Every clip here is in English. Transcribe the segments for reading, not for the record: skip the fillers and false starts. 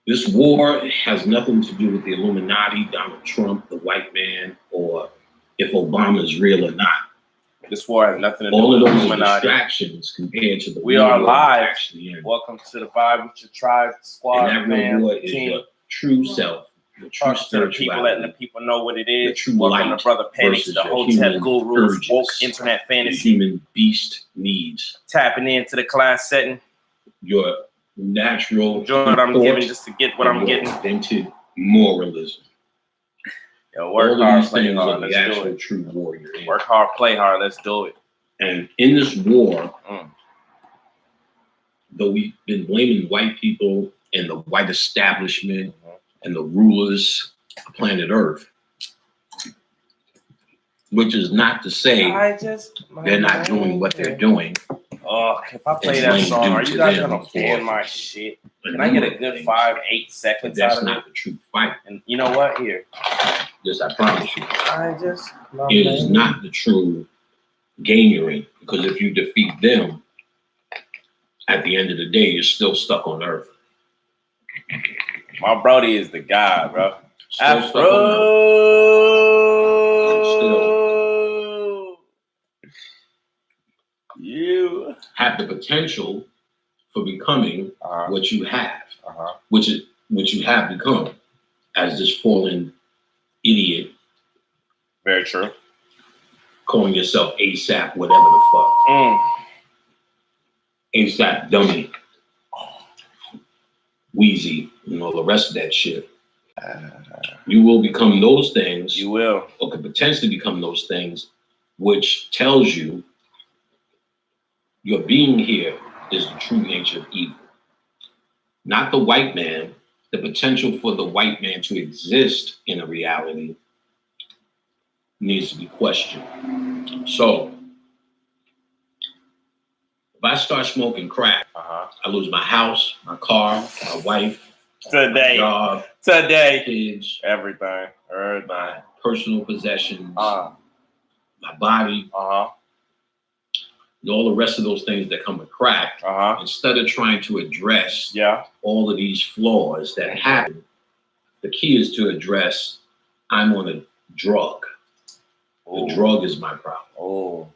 This war has nothing to do with the Illuminati, Donald Trump, the white man, or if Obama is real or not. This war has nothing to do All with of the those are Illuminati. distractions compared to the We real are war live. actually in. Welcome to the Vibe with your tribe, squad, And that real fam, war is team. your true self, your true Talk to the people, letting the spirituality, people know what it the is. true Welcome light to Brother Penix, versus the your Hotep human gurus, urges, woke internet the fantasy. human beast needs, Tapping into the class setting. your natural Enjoying what I'm thought, giving just to get what and I'm your getting. invented moralism. Yo, All work of hard, these play things hard. are the Let's do actual it. true warrior. Work hard, play hard. Let's do it. And in this war, Mm. though we've been blaming white people and the white establishment and the rulers of planet Earth, which is not to say they're not doing what they're doing. Oh, if I play It's that lame song, are due you to guys them gonna for ban my shit? a Can I get number a of good things, 5-8 but seconds that's out of not it? the true fight. And you know what? Here, This I promise you. I just love It is not the true game you're in, because if you defeat them, at the end of the day, you're still stuck on Earth. My Brody is the guy, bro. Still stuck on Earth. Afro. You Have the potential for becoming what you have, which you have become as this fallen idiot. Very true. Calling yourself ASAP, whatever the fuck. ASAP dummy, Wheezy, and all the rest of that shit. You will become those things. You will. Or could potentially become those things, which tells you your being here is the true nature of evil. Not the white man, the potential for the white man to exist in a reality needs to be questioned. So, if I start smoking crack, I lose my house, my car, my wife, Today. my job, Today. kids, Everything. my personal possessions, my body, and all the rest of those things that come with crack. Instead of trying to address all of these flaws that happen, the key is to address, I'm on a drug. The drug is my problem.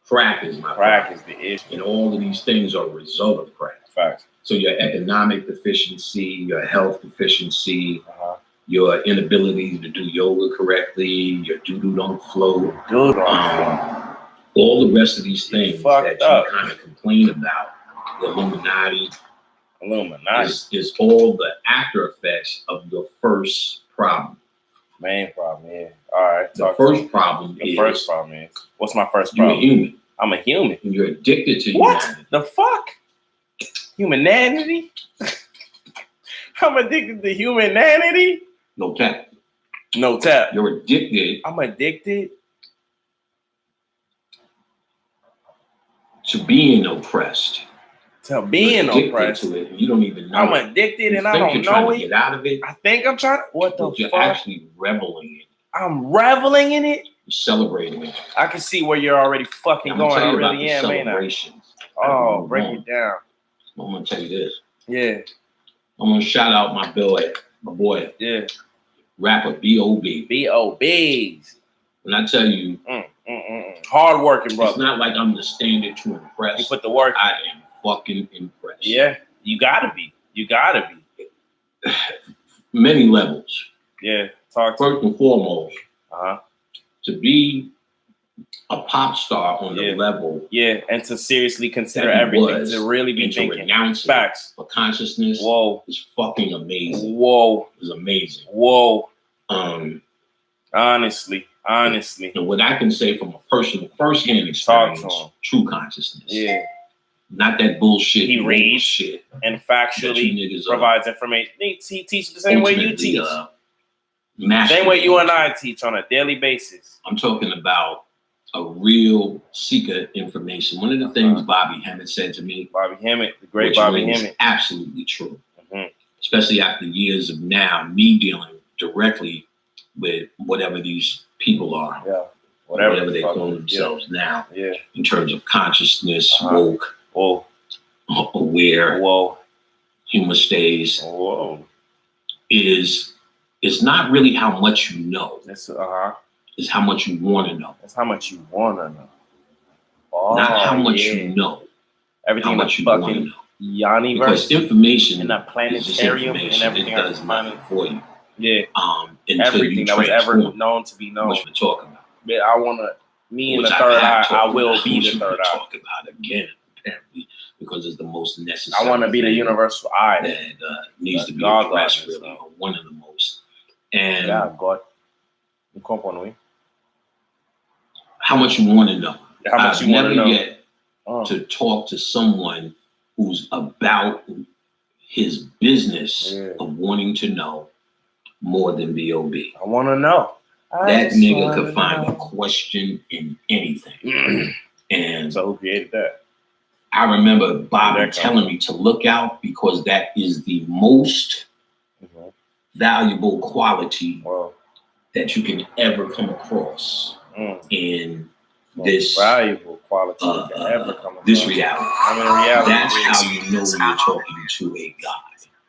Crack is my problem. Crack is the issue. And all of these things are a result of crack. Facts. So your economic deficiency, your health deficiency, your inability to do yoga correctly, your doo-doo don't flow, all the rest of these things that you kind of complain about, the Illuminati is all the after effects of your first problem. Main problem, yeah. All right. The first problem is what's my first problem? You're a human. I'm a human. And you're addicted to what? Humanity. The fuck? Humanity? I'm addicted to humanity? No tap. No tap. You're addicted. I'm addicted to being oppressed. To being oppressed. To it, and you don't even know. I'm addicted and I don't know it. To get out of it. I think I'm trying to. What the fuck? You're actually reveling in it. I'm reveling in it. You're celebrating it. I can see where you're already fucking going. I really am, ain't I? Oh, break it down. I'm gonna tell you this. Yeah. I'm gonna shout out my boy. Yeah. Rapper B.O.B. B.O.B.'s. When I tell you, hard working, brother. It's not like I'm the standard to impress. You put the work. I am fucking impressed. Yeah, you gotta be. You gotta be. Many levels. Yeah. First and foremost, to be a pop star on the level. Yeah, and to seriously consider everything, to really be thinking. Facts. For consciousness. Whoa. Is fucking amazing. Whoa. It's amazing. Whoa. Honestly. And what I can say from a personal first-hand experience, true consciousness. Yeah. Not that bullshit. He reads shit and factually provides information. He teaches the same way you teach. Same way you and I teach on a daily basis. I'm talking about a real seeker information. One of the things Bobby Hemmett said to me. Bobby Hemmett, the great Bobby Hemmett. Absolutely true. Especially after years of now, me dealing directly with whatever these people are. Yeah. Whatever they call themselves now. Yeah. In terms of consciousness, woke, aware, human stays. Whoa. is not really how much you know. It's how much you want to know. It's how much you want to know. Not how much you know. Everything how much you want to know. Yanni because information in the planetarium and everything it does nothing for you. Yeah. Until everything you that was ever known to be known. What we're talking about. Yeah, I want to. Me and the third eye. I will be the third eye. Talk about again, apparently, because it's the most necessary. I want to be the universal eye that needs to be addressed. Really, or one of the most. And yeah, God. You come on me. How much you want to know? How much you want to know? Yet to talk to someone who's about his business of wanting to know more than B.O.B. I want to know. That nigga could find a question in anything. And so who created that? I remember Bobby telling me to look out because that is the most valuable quality that you can ever come across in this valuable quality you can ever come across. This reality. That's how you know when you're talking to a God.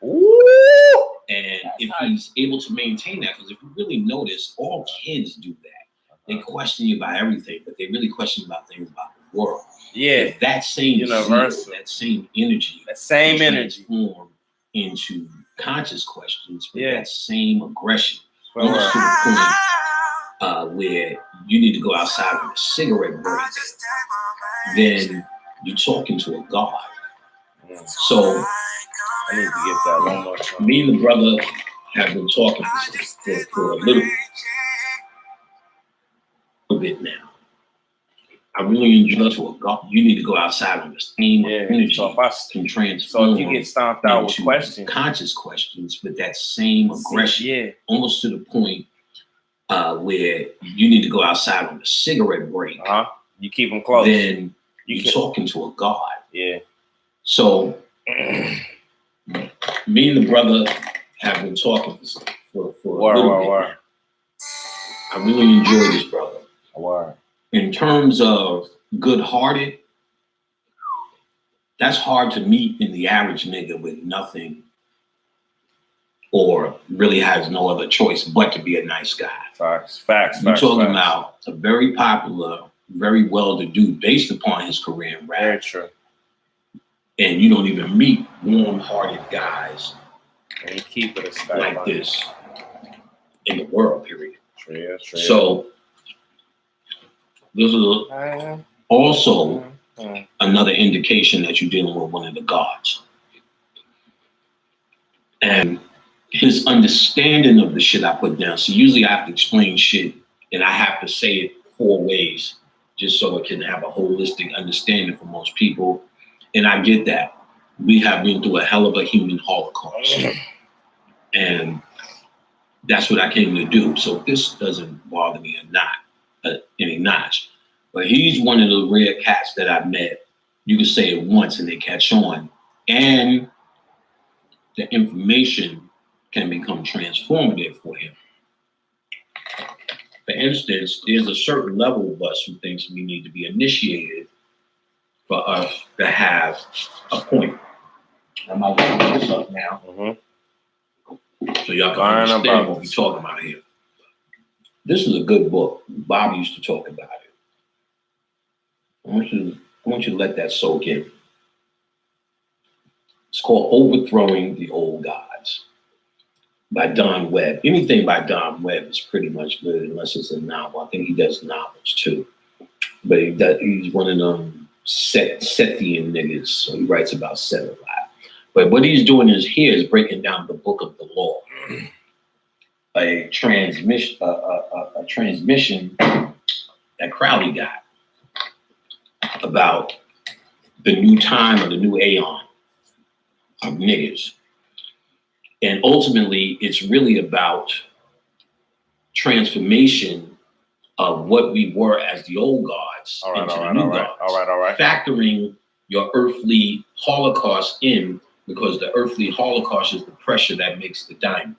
Ooh. And if he's able to maintain that, because if you really notice, all kids do that. They question you about everything, but they really question about things about the world. Yeah, if that same universal, that same energy, transform into conscious questions, with that same aggression, almost to the point where you need to go outside with a cigarette break, then you're talking to a God. So I need to get that one more time. Me and the brother have been talking for a little bit now. I really enjoy to a God. You need to go outside with the same energy can transform. So if you get stomped out with questions, conscious questions, with that same aggression, almost to the point where you need to go outside on a cigarette break. You keep them close. Then you're talking to a God. Yeah. So me and the brother have been talking for a little bit. I really enjoy this brother. In terms of good-hearted, that's hard to meet in the average nigga with nothing or really has no other choice but to be a nice guy. Facts. You're talking about a very popular, very well-to-do based upon his career in rap. Very true. And you don't even meet warm-hearted guys and you keep it like this in the world, period. True. So this is also another indication that you're dealing with one of the gods. And his understanding of the shit I put down. So usually I have to explain shit and I have to say it 4 ways just so it can have a holistic understanding for most people. And I get that. We have been through a hell of a human holocaust. And that's what I came to do. So this doesn't bother me any notch. But he's one of the rare cats that I've met. You can say it once and they catch on. And the information can become transformative for him. For instance, there's a certain level of us who thinks we need to be initiated for us to have a point. I'm going to put this up now. So y'all can understand what we're talking about here. This is a good book. Bob used to talk about it. I want you to let that soak in. It's called Overthrowing the Old Gods by Don Webb. Anything by Don Webb is pretty much good unless it's a novel. I think he does novels too. But he's one of them Sethian niggas, so he writes about Set a lot. But what he's doing is breaking down the book of the law. A transmission that Crowley got about the new time or the new aeon of niggas. And ultimately, it's really about transformation of what we were as the old gods into the new gods. All right. Factoring your earthly holocaust in, because the earthly holocaust is the pressure that makes the diamond.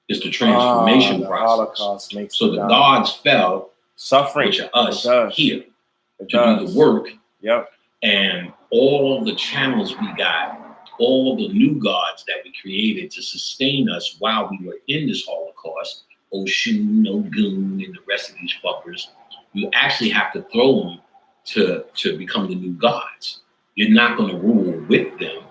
It's the transformation process. So the gods fell, suffering, which are us here to do the work. Yep. And all the channels we got all the new gods that we created to sustain us while we were in this Holocaust, Oshun, Ogun, and the rest of these fuckers, you actually have to throw them to become the new gods. You're not going to rule with them.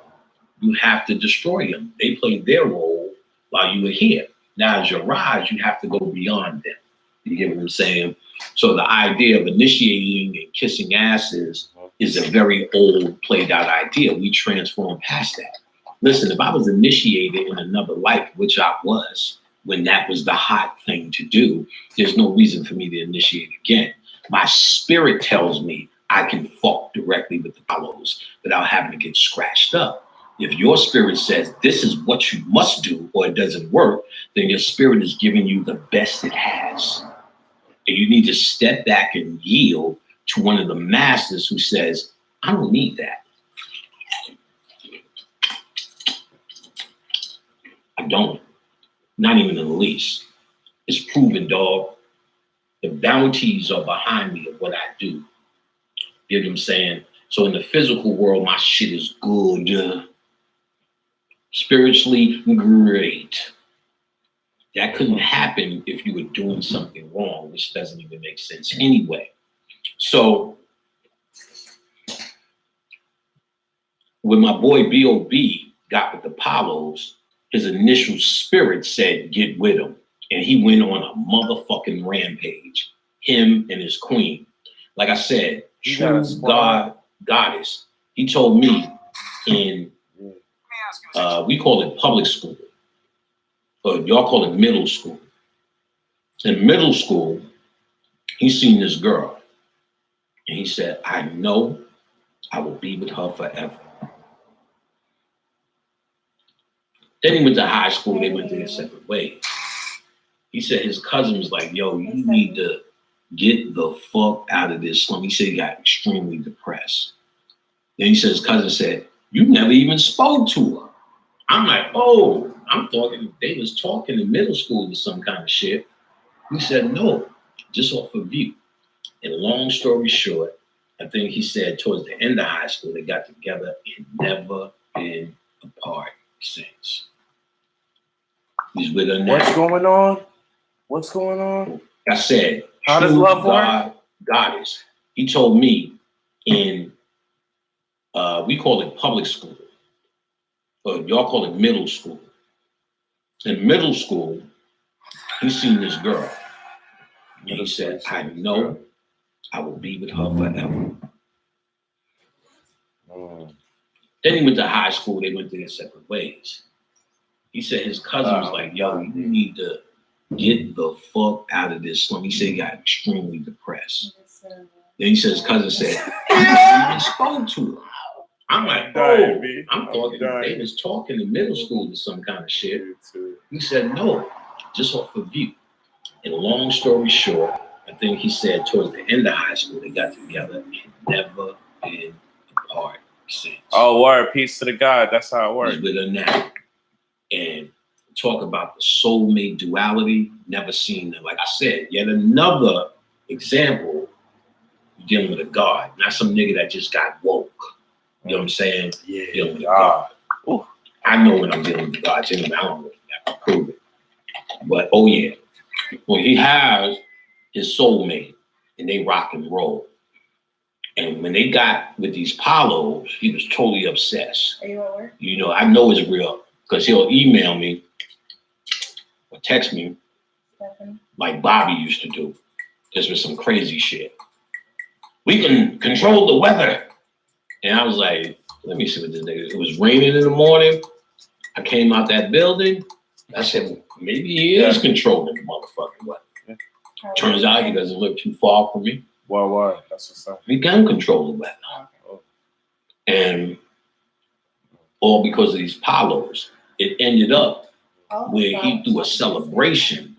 You have to destroy them. They played their role while you were here. Now, as you rise, you have to go beyond them. You get what I'm saying? So the idea of initiating and kissing asses is a very old, played out idea. We transform past that. Listen, if I was initiated in another life, which I was, when that was the hot thing to do, there's no reason for me to initiate again. My spirit tells me I can fuck directly with the Apollos without having to get scratched up. If your spirit says this is what you must do or it doesn't work, then your spirit is giving you the best it has. And you need to step back and yield to one of the masters who says, I don't need that. I don't. Not even in the least. It's proven, dog. The bounties are behind me of what I do. You know what I'm saying? So in the physical world, my shit is good. Spiritually, great. That couldn't happen if you were doing something wrong, which doesn't even make sense anyway. So when my boy B.O.B. got with the Apollos, his initial spirit said, get with him. And he went on a motherfucking rampage, him and his queen. Like I said, true goddess. He told me in, we call it public school, but y'all call it middle school. In middle school, he seen this girl and he said, I know I will be with her forever. Then he went to high school, they went their separate ways. He said his cousin was like, yo, you need to get the fuck out of this slum. He said he got extremely depressed. Then he said his cousin said, you never even spoke to her. I'm like, oh, I'm talking, they was talking in middle school to some kind of shit. He said, no, just off of view. And long story short, I think he said towards the end of high school, they got together and never been apart since. He's with her now. What's going on? What's going on? I said, how does love work? Goddess. He told me in, we call it public school, but y'all call it middle school. In middle school, he seen this girl. And he said, I know I will be with her forever. Then he went to high school, they went their separate ways. He said his cousin was like, yo, you need to get the fuck out of this slum. He said he got extremely depressed. Then he said his cousin said, I even spoke to her. I'm like, oh, I'm talking, they was talking in middle school to some kind of shit. He said, no, just off of view. And long story short, I think he said towards the end of high school, they got together and never been apart since. Oh, word, peace to the God. That's how it works. He's with her now. And talk about the soulmate duality, never seen it. Like I said, yet another example, dealing with a God, not some nigga that just got woke. You know what I'm saying? Yeah. Dealing with a God. Ooh. I know when I'm dealing with God, I don't know if I can prove it. But oh yeah, well, he has his soulmate and they rock and roll. And when they got with these Apollos, he was totally obsessed. Are you at work? You know, I know it's real because he'll email me or text me like Bobby used to do. Just with some crazy shit. We can control the weather. And I was like, let me see what this nigga, it was raining in the morning. I came out that building. I said, well, maybe he is controlling the motherfucking weather. Yeah. Turns out he doesn't live too far from me. Why? That's what's up. He can control the weather. Okay. And all because of these Apollos. It ended up where he threw a celebration,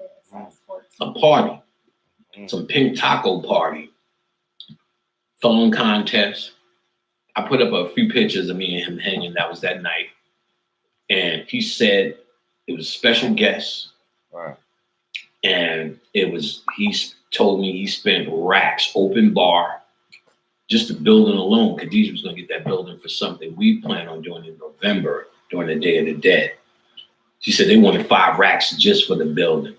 a party, some pink taco party, phone contest. I put up a few pictures of me and him hanging. That was that night. And he said it was special guests. Right. And it was, he told me he spent racks, open bar, just the building alone, Khadijah was going to get that building for something we plan on doing in November during the Day of the Dead. She said they wanted 5 racks just for the building.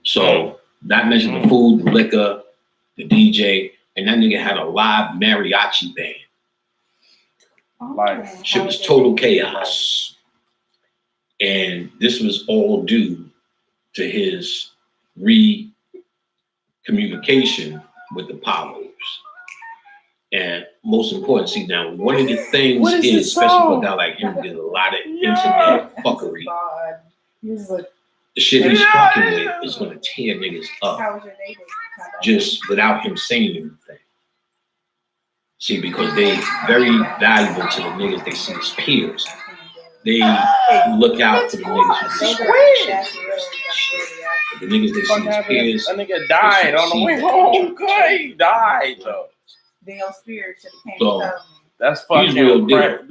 So not mentioning the food, the liquor, the DJ, and that nigga had a live mariachi band. Shit was total chaos. And this was all due to his re-communication with the Apollos. And most important, see now, one of the things is, especially for a guy like him, there's a lot of internet fuckery. The shit he's fucking with is going to tear niggas up just without him saying anything. See, because they very valuable to the niggas they see as peers. They look out for the niggas who disrespect. The niggas they see as peers. That nigga died on the way home. Good, he died though. Dale Spears should have came to tell me. That's fucking real crap.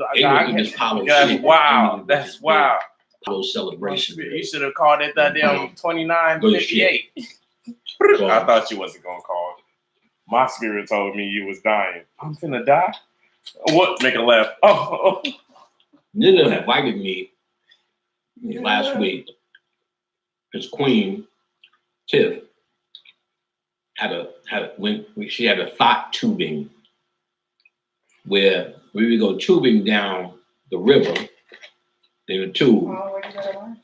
That's wow. That's wow. Apollo celebration. You should have called it that damn 2958. I thought you wasn't gonna call it. My spirit told me you was dying. I'm finna die. What? Make a laugh. Oh. Nigga invited me last week. His queen, Tiff, she had a thought tubing where we would go tubing down the river in a tube. Oh, where did you go to lunch?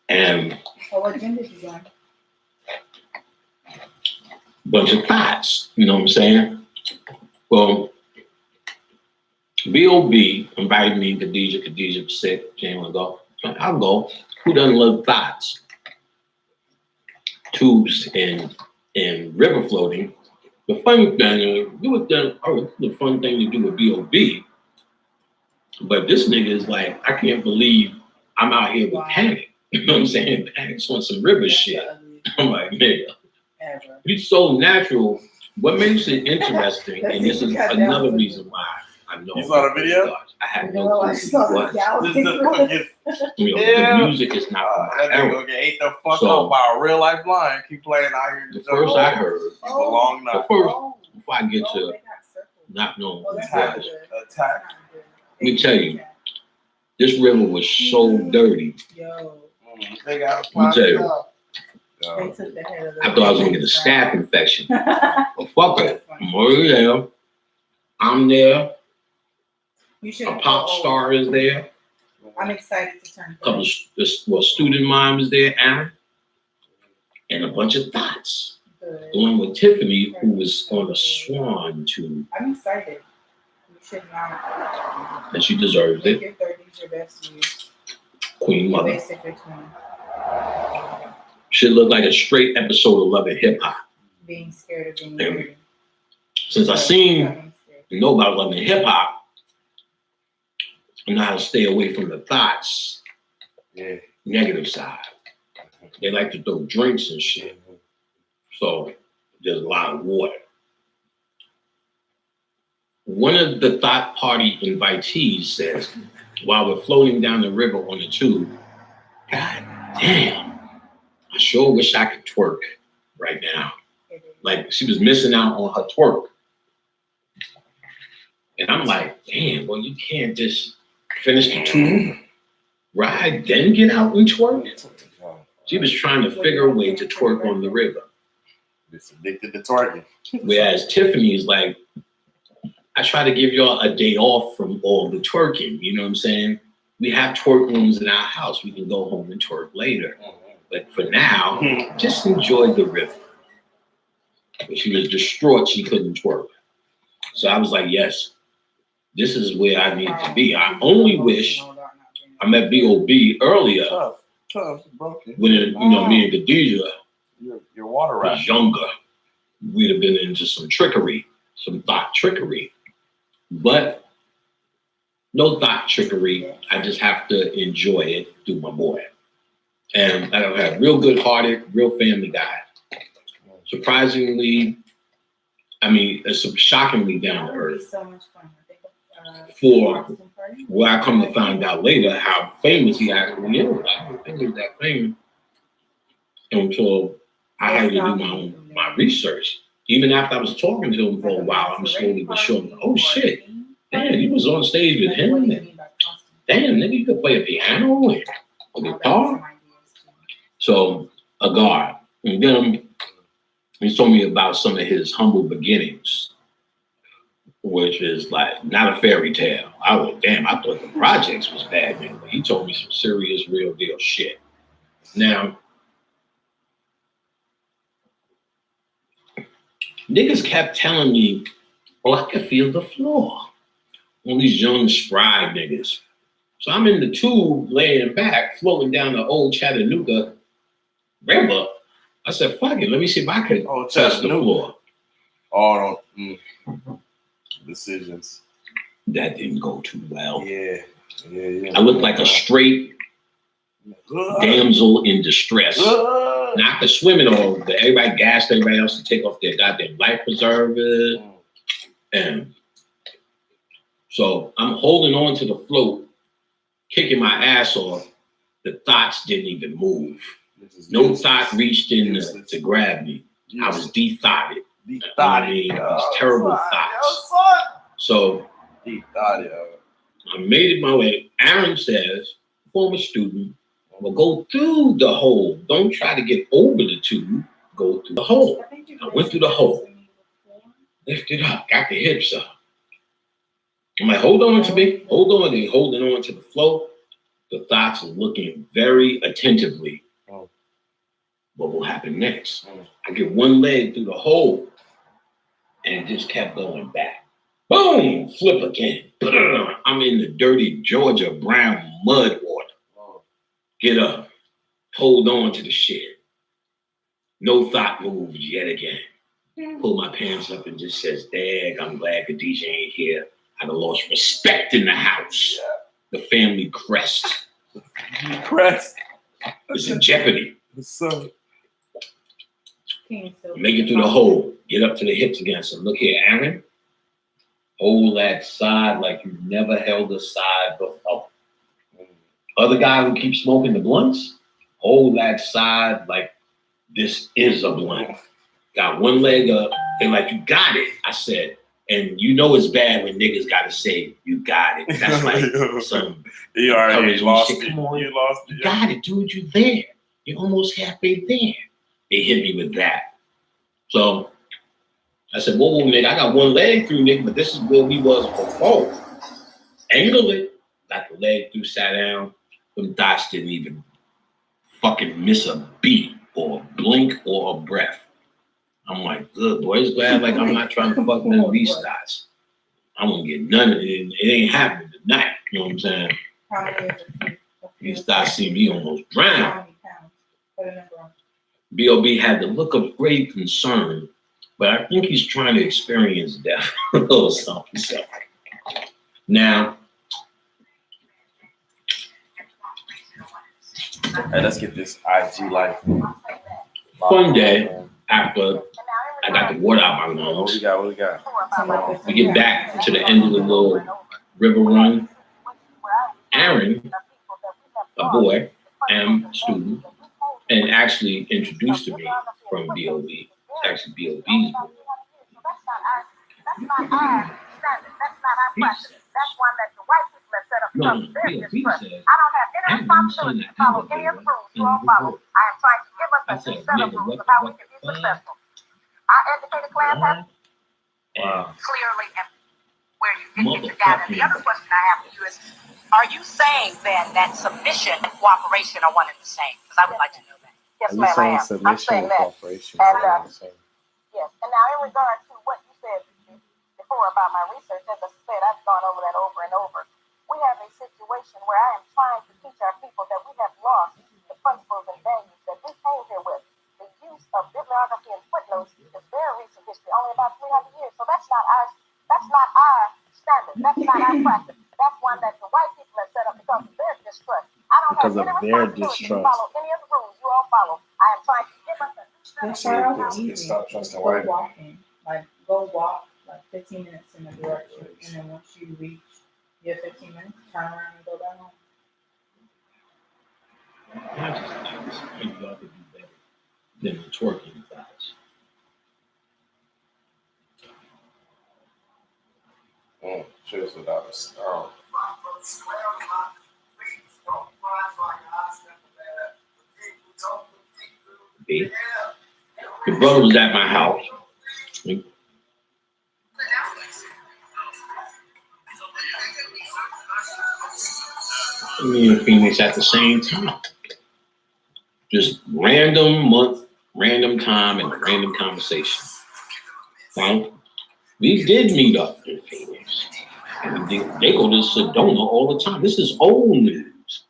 And what gym did you go? Bunch of thoughts, you know what I'm saying? Well, B.O.B. invited me, Khadijah was sick, she didn't want to go. So I'll go. Who doesn't love thoughts? Tubes and river floating. The funny thing, the fun thing to do with B.O.B. But this nigga is like, I can't believe I'm out here with Panic. You know what I'm saying? Panic's on some river shit. I'm like, nigga. He's so natural. What makes it interesting, and this is another reason why I know. You saw the video? I had no clue what. The music is not for my era. Gonna get ate the fuck up by a real life lion. Keep playing out here. The first I heard, long night. Before I get to not knowing who it was, Attack. let me tell you, this river was so dirty. They got let me tell you. I thought I was gonna get a staph infection. But fuck it. I'm already there. I'm there. A pop star is there. I'm excited to turn. A couple of student mom is there, Aaron. And a bunch of thoughts. Along with Tiffany, who was on a swan tube. I'm excited. You should not. And she deserves it. Your 30s, your best years. Queen Mother. Basically, Should look like a straight episode of Love and Hip Hop. Being scared of being dirty. Since I seen and know about Love and Hip Hop, I know how to stay away from the thoughts. Negative side. They like to throw drinks and shit. So there's a lot of water. One of the thought party invitees says, while we're floating down the river on the tube, God damn, I sure wish I could twerk right now. Like she was missing out on her twerk. And I'm like, damn, well, you can't just finish the tube, ride, then get out and twerk. She was trying to figure a way to twerk on the river. It's addicted to twerking. Whereas Tiffany is like, I try to give y'all a day off from all the twerking. You know what I'm saying? We have twerk rooms in our house. We can go home and twerk later. But for now, just enjoy the river. But she was distraught she couldn't twerk. So I was like, yes, this is where I need to be. I only wish I met B.O.B. earlier. Tough, broken. When me and Khadijah your water was younger. We'd have been into some trickery, some thought trickery. But no thought trickery. I just have to enjoy it through my boy. And I don't have real good-hearted, real family guy. Surprisingly, shockingly down to earth. For where I come to find out later how famous he actually is. I didn't think he was that famous until I had to do my research. Even after I was talking to him for a while, I'm slowly but surely, oh shit, damn, you was on stage with him. Damn, nigga, you could play a piano and a guitar. So, a guard. And then he told me about some of his humble beginnings, which is like not a fairy tale. I thought the projects was bad, nigga. But he told me some serious, real deal shit. Now, niggas kept telling me, oh, I could feel the floor. All these young, spry niggas. So I'm in the tube, laying back, floating down the old Chattanooga River. I said, fuck it, let me see if I could touch the floor. Oh, decisions. That didn't go too well. Yeah. I looked like a straight damsel in distress. Now I could swim in all, but everybody gassed everybody else to take off their goddamn life preserver. And so I'm holding on to the float, kicking my ass off. The thoughts didn't even move. No thought reached in to grab me. I was de-thoughted. I mean, these terrible thoughts. So I made it my way. Aaron says, former student, well, go through the hole. Don't try to get over the tube. Go through the hole. I went through the hole. Lifted up. Got the hips up. I'm like, hold on to me. Hold on. They're holding on to the float. The thoughts are looking very attentively. What will happen next? I get one leg through the hole and it just kept going back. Boom! Flip again. I'm in the dirty Georgia brown mud water. Get up. Hold on to the shit. No thought moved yet again. Pull my pants up and just says, Dag, I'm glad Khadijah ain't here. I'd have lost respect in the house. The family crest. It's in jeopardy. Make it through the hole. Get up to the hips again. So look here, Aaron. Hold that side like you never held a side before. Other guy who keeps smoking the blunts, hold that side like this is a blunt. Got one leg up. They're like, you got it. I said, and you know it's bad when niggas gotta say you got it. That's like some you already lost shit. it. Come on, you lost it. You got it, dude. You there. You're almost halfway there. They hit me with that. So I said, whoa, nigga, I got one leg through, nigga, but this is where we was before. Angle it. Got the leg through, sat down. Them dots didn't even fucking miss a beat or a blink or a breath. I'm like, good, boys, glad like I'm not trying to fuck none of these dots. I won't get none of it. It ain't happening tonight. You know what I'm saying? How many is it? These dots see me almost drown. B.O.B. had the look of great concern, but I think he's trying to experience death or something. So. Now, hey, let's get this IG life. Fun day after I got the water out my lungs. What we got? We get back to the end of the little river run. Aaron, a boy, student, and actually introduced to me from B.O.B. Actually, B.O.B.'s boy. That's one that the white people have set up because of their distrust. I don't have any responsibility to follow any of the rules you all follow. I am trying to give us a new set of rules of how we can be successful. Our educated class has clearly and where you get your data. The other question I have for you is, are you saying then that submission and cooperation are one and the same? Because I would like to know that. Yes, ma'am, I am. I'm saying that. And yes, and now in regard to what you said before about my research, as I said, I've gone over that over and over. We have a situation where I am trying to teach our people that we have lost the principles and values that we came here with. The use of bibliography and footnotes is very recent history, only about 300 years. So that's not our standard. That's not our practice. That's one that the white people have set up because of their distrust. I don't have any responsibility to follow any of the rules you all follow. I am trying to give us a new set of rules. Stop trusting white. Go walking. Like, go walk like 15 minutes in the direction, and then once you reach your 15 minutes, turn around and go back home. I just think y'all could do better than the twerking guys. Cheers without a stone. Okay. The brother was at my house. Me and Phoenix at the same time. Just random month, random time, and random conversation. Well, we did meet up in Phoenix. And they go to Sedona all the time. This is old news.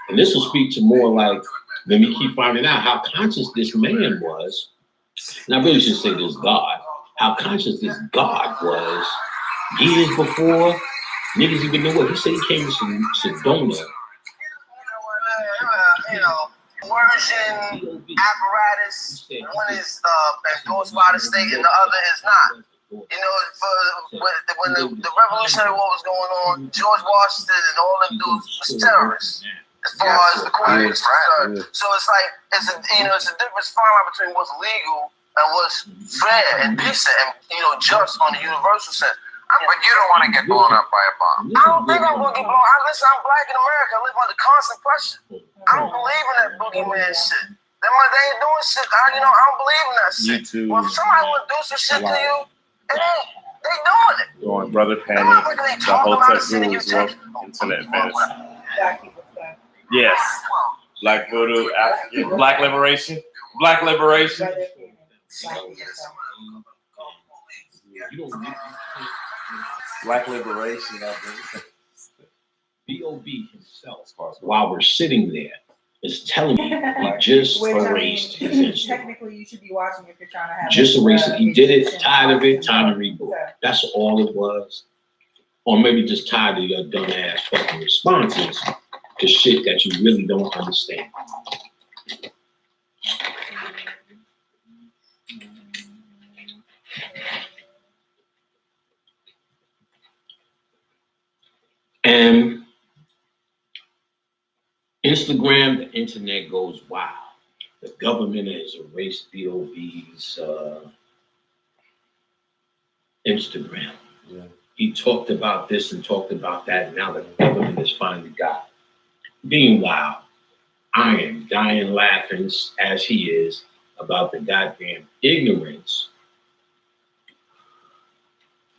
And this will speak to more like, let me keep finding out how conscious this man was. And I really should say this God. How conscious this God was years before niggas even knew what. He said he came to Sedona. Coercion apparatus. One is endorsed by the state and the other is not. You know, when the Revolutionary War was going on, George Washington and all them dudes was terrorists. As far as the court is concerned. So it's like it's a difference fine line between what's legal and what's fair and decent and just on the universal sense. But you don't want to get blown up by a bomb. I don't think I'm gonna get blown. Listen, I'm black in America. I live under constant pressure. I don't believe in that boogeyman shit. They ain't doing shit. I don't believe in that shit. Well, if somebody want to do some shit to you, they doing it. Going Brother Panic, the Hotep Gurus work internet fantasy. Yes. Black voodoo, African, black liberation. Black liberation. Black liberation, I think. B.O.B. himself, while we're sitting there, is telling me he just erased his Instagram. Technically, you should be watching if you're trying to have. Just erased it. He did it, tired of it, time to reboot. That's all it was. Or maybe just tired of your dumb ass fucking responses to shit that you really don't understand. And Instagram, the internet goes wild. The government has erased B.O.B.'s Instagram. Yeah. He talked about this and talked about that. Now the government has finally got it. Meanwhile, I am dying laughing as he is about the goddamn ignorance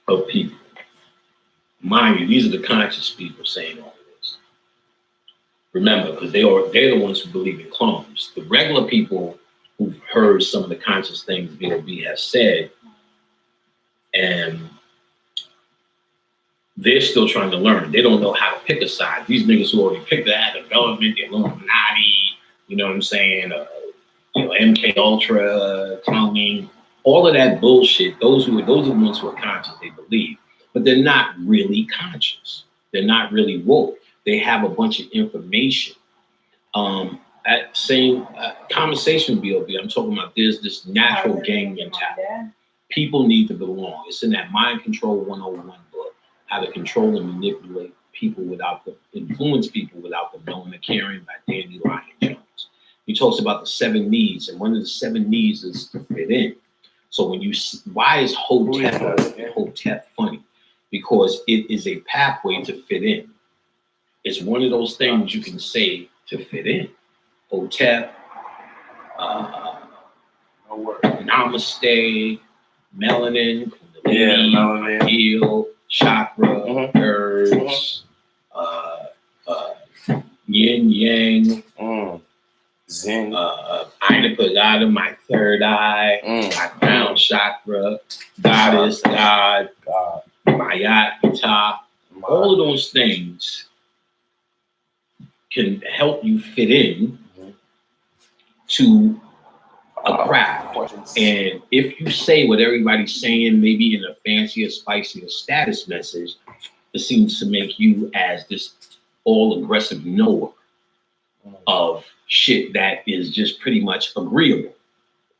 of people. Mind you, these are the conscious people saying all of this. Remember, because they're the ones who believe in clones. The regular people who've heard some of the conscious things B.O.B. has said, and they're still trying to learn. They don't know how to pick a side. These niggas who already picked that, the government, the Illuminati, you know what I'm saying? MK Ultra, cloning, all of that bullshit. Those are the ones who are conscious. They believe. But they're not really conscious. They're not really woke. They have a bunch of information. At same conversation with B.O.B., I'm talking about this natural gang mentality. People need to belong. It's in that Mind Control 101 book, how to control and manipulate people influence people without them knowing or caring, by Danny Lyon Jones. He talks about the 7 needs, and one of the 7 needs is to fit in. So why is Hotep funny? Because it is a pathway to fit in. It's one of those things you can say to fit in. Hotep, Namaste, melanin, Kundalini, heal, chakra, herbs, yin yang, Zen, Ida Pagada, my third eye, my crown chakra, goddess, God, Mayat, top, all of those things can help you fit in to a craft. And if you say what everybody's saying, maybe in a fancier, spicier status message, it seems to make you as this all aggressive knower of shit that is just pretty much agreeable.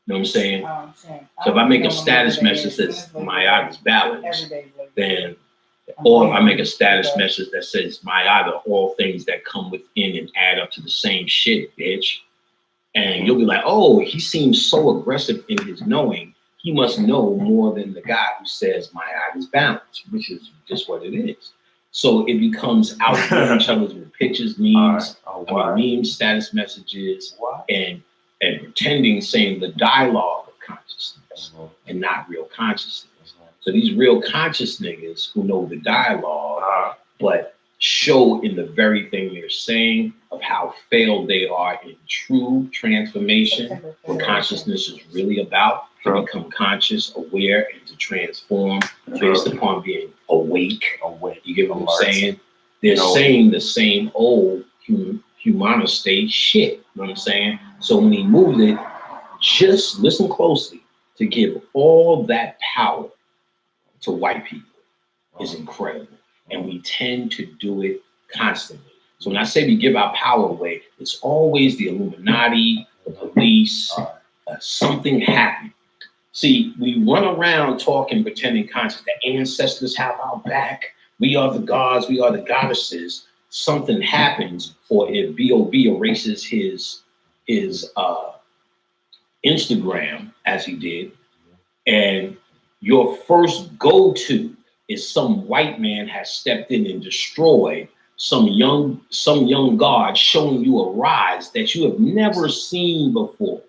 You know what I'm saying? So if I make a status message that says my eye is balanced, then, or if I make a status message that says my eye are all things that come within and add up to the same shit, bitch. And you'll be like, oh, he seems so aggressive in his knowing he must know more than the guy who says my eye is balanced, which is just what it is. So it becomes outdoing each other's with pictures, memes, memes, status messages, and pretending saying the dialogue of consciousness and not real consciousness. So these real conscious niggas who know the dialogue, but show in the very thing they're saying of how failed they are in true transformation, what consciousness is really about, to become conscious, aware, and to transform based upon being awake. You get what I'm saying? They're saying the same old humanist state shit. You know what I'm saying? So when he moved it, just listen closely, to give all that power to white people is incredible. And we tend to do it constantly. So when I say we give our power away, it's always the Illuminati, the police, something happened. See, we run around talking, pretending conscious. The ancestors have our back. We are the gods. We are the goddesses. Something happens, or if B.O.B. erases his Instagram, as he did, and your first go-to is some white man has stepped in and destroyed some young god, showing you a rise that you have never seen before.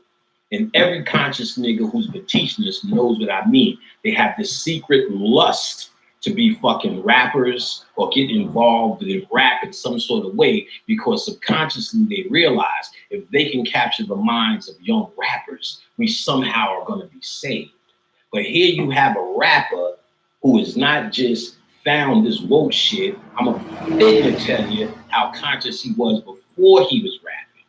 And every conscious nigga who's been teaching this knows what I mean. They have this secret lust to be fucking rappers or get involved in rap in some sort of way, because subconsciously they realize if they can capture the minds of young rappers, we somehow are going to be saved. But here you have a rapper who is not just found this woke shit. I'm a fit to tell you how conscious he was before he was rapping.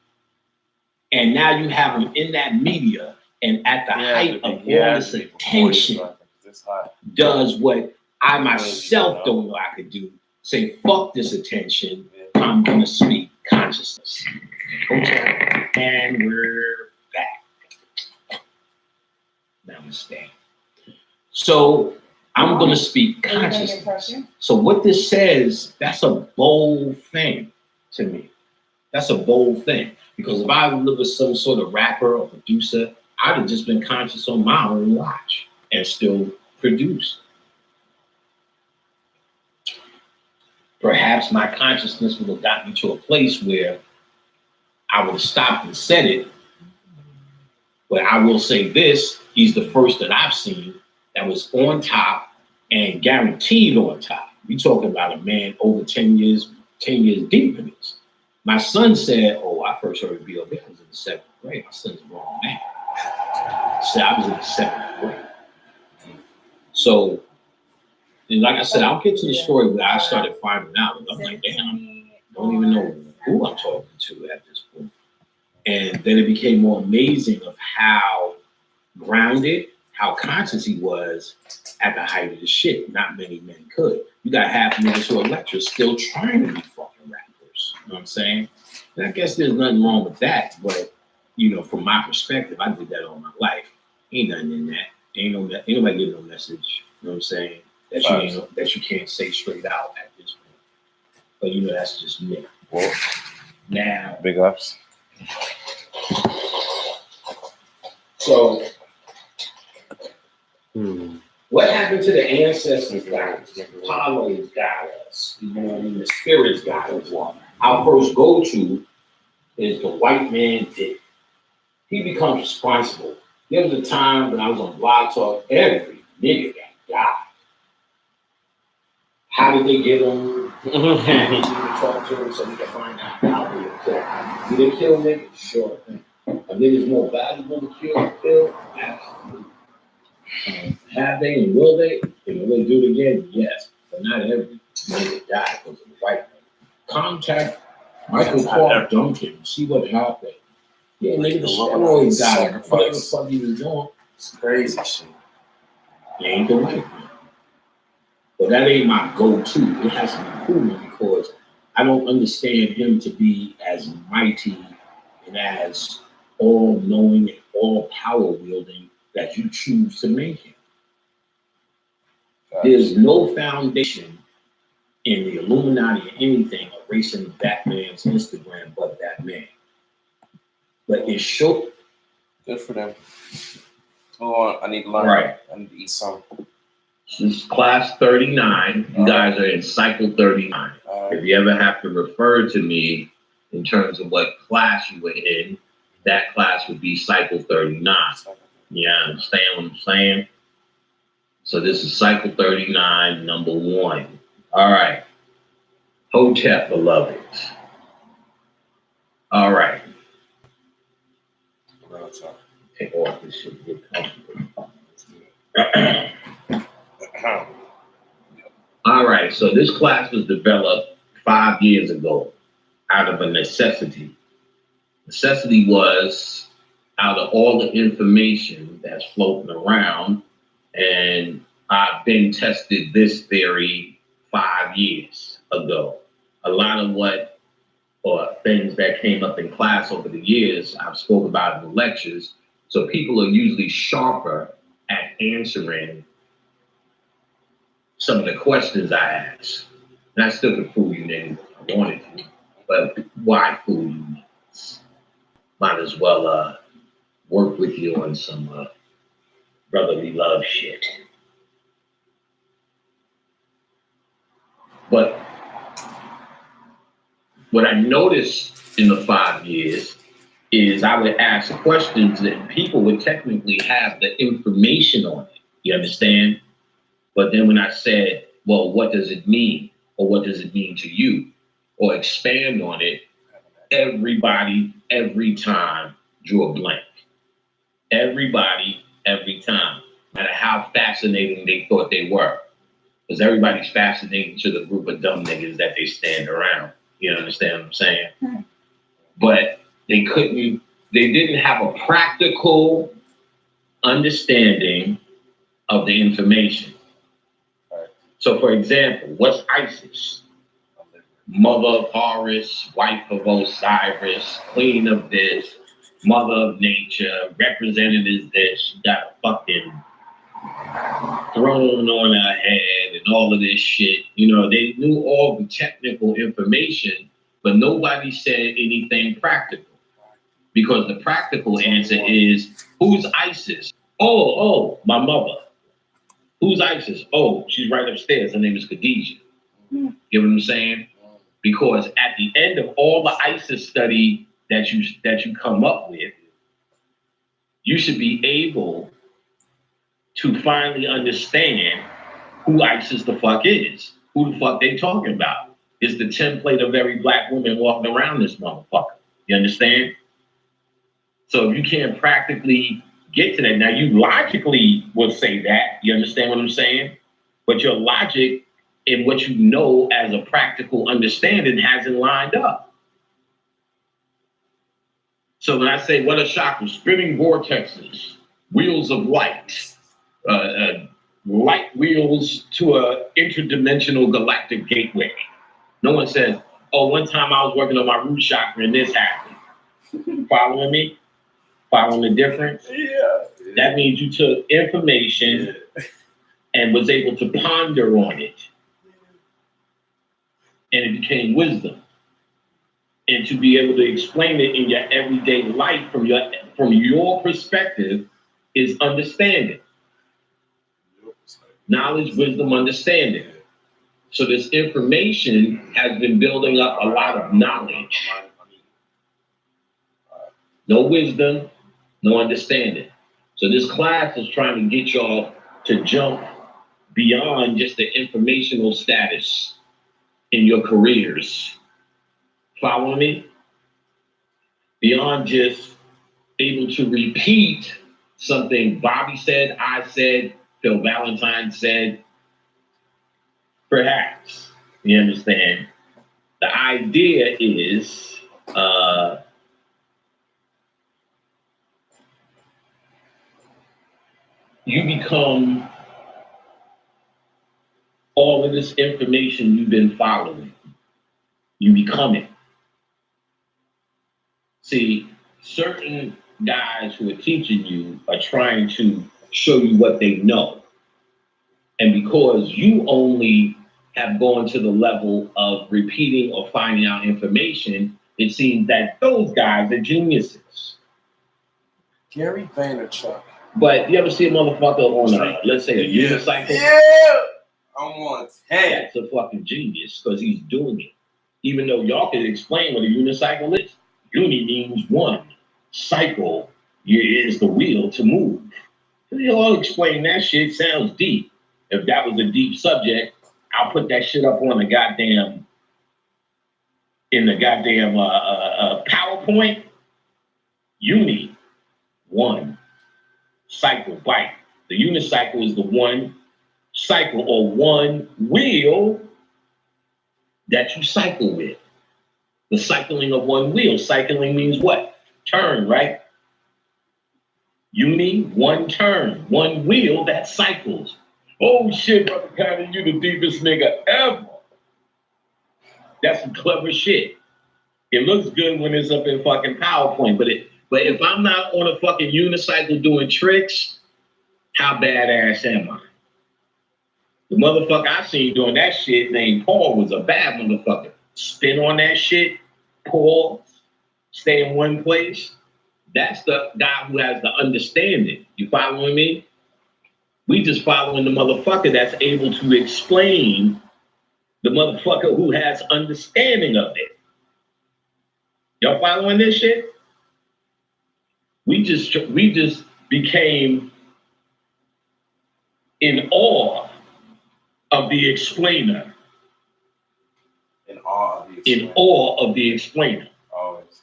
And now you have him in that media, and at the height of all this attention, does what I myself don't know I could do. Say, fuck this attention. I'm going to speak consciousness. Okay. And we're back. Namaste. So I'm going to speak consciousness. So what this says, that's a bold thing to me. That's a bold thing. Because if I lived with some sort of rapper or producer, I'd have just been conscious on my own watch and still produced. Perhaps my consciousness would have gotten me to a place where I would have stopped and said it. But I will say this, he's the first that I've seen that was on top and guaranteed on top. We talking about a man over 10 years deep in this. My son said, oh, I first heard B.O.B. I was in the 7th grade. My son's a grown man. So I was in the 7th grade. So, and like I said, I'll get to the story where I started finding out. And I'm like, damn, I don't even know who I'm talking to at this point. And then it became more amazing of how grounded, how conscious he was at the height of the shit. Not many men could. You got half niggas who are lecturers still trying to be fucking rappers. You know what I'm saying? And I guess there's nothing wrong with that. But, you know, from my perspective, I did that all my life. Ain't nothing in that. Ain't nobody getting no message. You know what I'm saying? That you can't say straight out at this point. But, you know, that's just me. Well, now. Big ups. So, what happened to the ancestors got us? The Apollo's got us. You know what I mean? The spirits got us. Our first go-to is the white man did. He becomes responsible. There was a time when I was on Blog Talk, every nigga got died. How did they get him? And we talk to him so we can find out how they were killed. Did they kill niggas? Sure thing. Are niggas more valuable to kill? Absolutely. Have they and will they? And will they do it again? Yes. But not every nigga died because of the white man. Contact Michael Clark Duncan. See what happened. Yeah, nigga, the steroids got him. Whatever the fuck he was doing. It's crazy shit. He ain't the white man. But that ain't my go-to. It has to be cool because I don't understand him to be as mighty and as all-knowing and all-power-wielding that you choose to make him. There's no foundation in the Illuminati or anything erasing that man's Instagram but that man. But it showed. Good for them. Hold on, I need to learn. Right. I need to eat something. This is class 39. You guys are in cycle 39. If you ever have to refer to me in terms of what class you were in, that class would be cycle 39. You understand what I'm saying? So this is cycle 39, number 1. All right. Hotep, beloveds. All right. Take off this shit. Get comfortable. All right. So this class was developed 5 years ago out of a necessity. Necessity was out of all the information that's floating around, and I've been tested this theory 5 years ago. A lot of what, or things that came up in class over the years, I've spoke about in the lectures. So people are usually sharper at answering some of the questions I ask. And I still could fool you niggas if I wanted to, but why fool you niggas? Might as well work with you on some brotherly love shit. But what I noticed in the 5 years is I would ask questions and people would technically have the information on it. You understand? But then when I said, well, what does it mean? Or what does it mean to you? Or expand on it, everybody, every time, drew a blank. Everybody, every time. No matter how fascinating they thought they were. Because everybody's fascinating to the group of dumb niggas that they stand around. You understand what I'm saying? But they didn't have a practical understanding of the information. So for example, what's Isis? Mother of Horus, wife of Osiris, queen of this, mother of nature, represented as this. She got a fucking throne on her head and all of this shit. You know, they knew all the technical information, but nobody said anything practical. Because the practical answer is, who's Isis? Oh, my mother. Who's Isis? Oh, she's right upstairs. Her name is Khadijah. You know what I'm saying? Because at the end of all the ISIS study that you come up with, you should be able to finally understand who ISIS the fuck is. Who the fuck they talking about? It's the template of every black woman walking around this motherfucker. You understand? So if you can't practically get to that, now you logically would say that, you understand what I'm saying? But your logic and what you know as a practical understanding hasn't lined up. So when I say, what are chakras? Spinning vortexes, wheels of light, light wheels to a interdimensional galactic gateway. No one says, oh, one time I was working on my root chakra and this happened. Following me? Following the difference? Yeah. That means you took information and was able to ponder on it. And it became wisdom. And to be able to explain it in your everyday life from your perspective is understanding. Knowledge, wisdom, understanding. So this information has been building up a lot of knowledge. No wisdom, no understanding. So this class is trying to get y'all to jump beyond just the informational status in your careers. Follow me? Beyond just able to repeat something Bobby said, I said, Phil Valentine said, perhaps. You understand? The idea is you become all of this information you've been following. You become it. See, certain guys who are teaching you are trying to show you what they know. And because you only have gone to the level of repeating or finding out information, it seems that those guys are geniuses. Gary Vaynerchuk But you ever see a motherfucker on a, let's say, a unicycle? Yeah. I'm on 10. That's a fucking genius because he's doing it. Even though y'all can explain what a unicycle is. Uni means one. Cycle is the wheel to move. Y'all explain that shit. Sounds deep. If that was a deep subject, I'll put that shit up on the goddamn PowerPoint. Uni, one. Cycle, bike. The unicycle is the one cycle or one wheel that you cycle with. The cycling of one wheel. Cycling means what? Turn, right? Uni, one turn, one wheel that cycles. Oh shit, brother Connie, you the deepest nigga ever. That's some clever shit. It looks good when it's up in fucking PowerPoint, but if I'm not on a fucking unicycle doing tricks, how badass am I? The motherfucker I seen doing that shit named Paul was a bad motherfucker. Spin on that shit, pause, stay in one place. That's the guy who has the understanding. You following me? We just following the motherfucker that's able to explain the motherfucker who has understanding of it. Y'all following this shit? We just became in awe of the explainer. In awe of the explainer. In awe of the explainer. Always.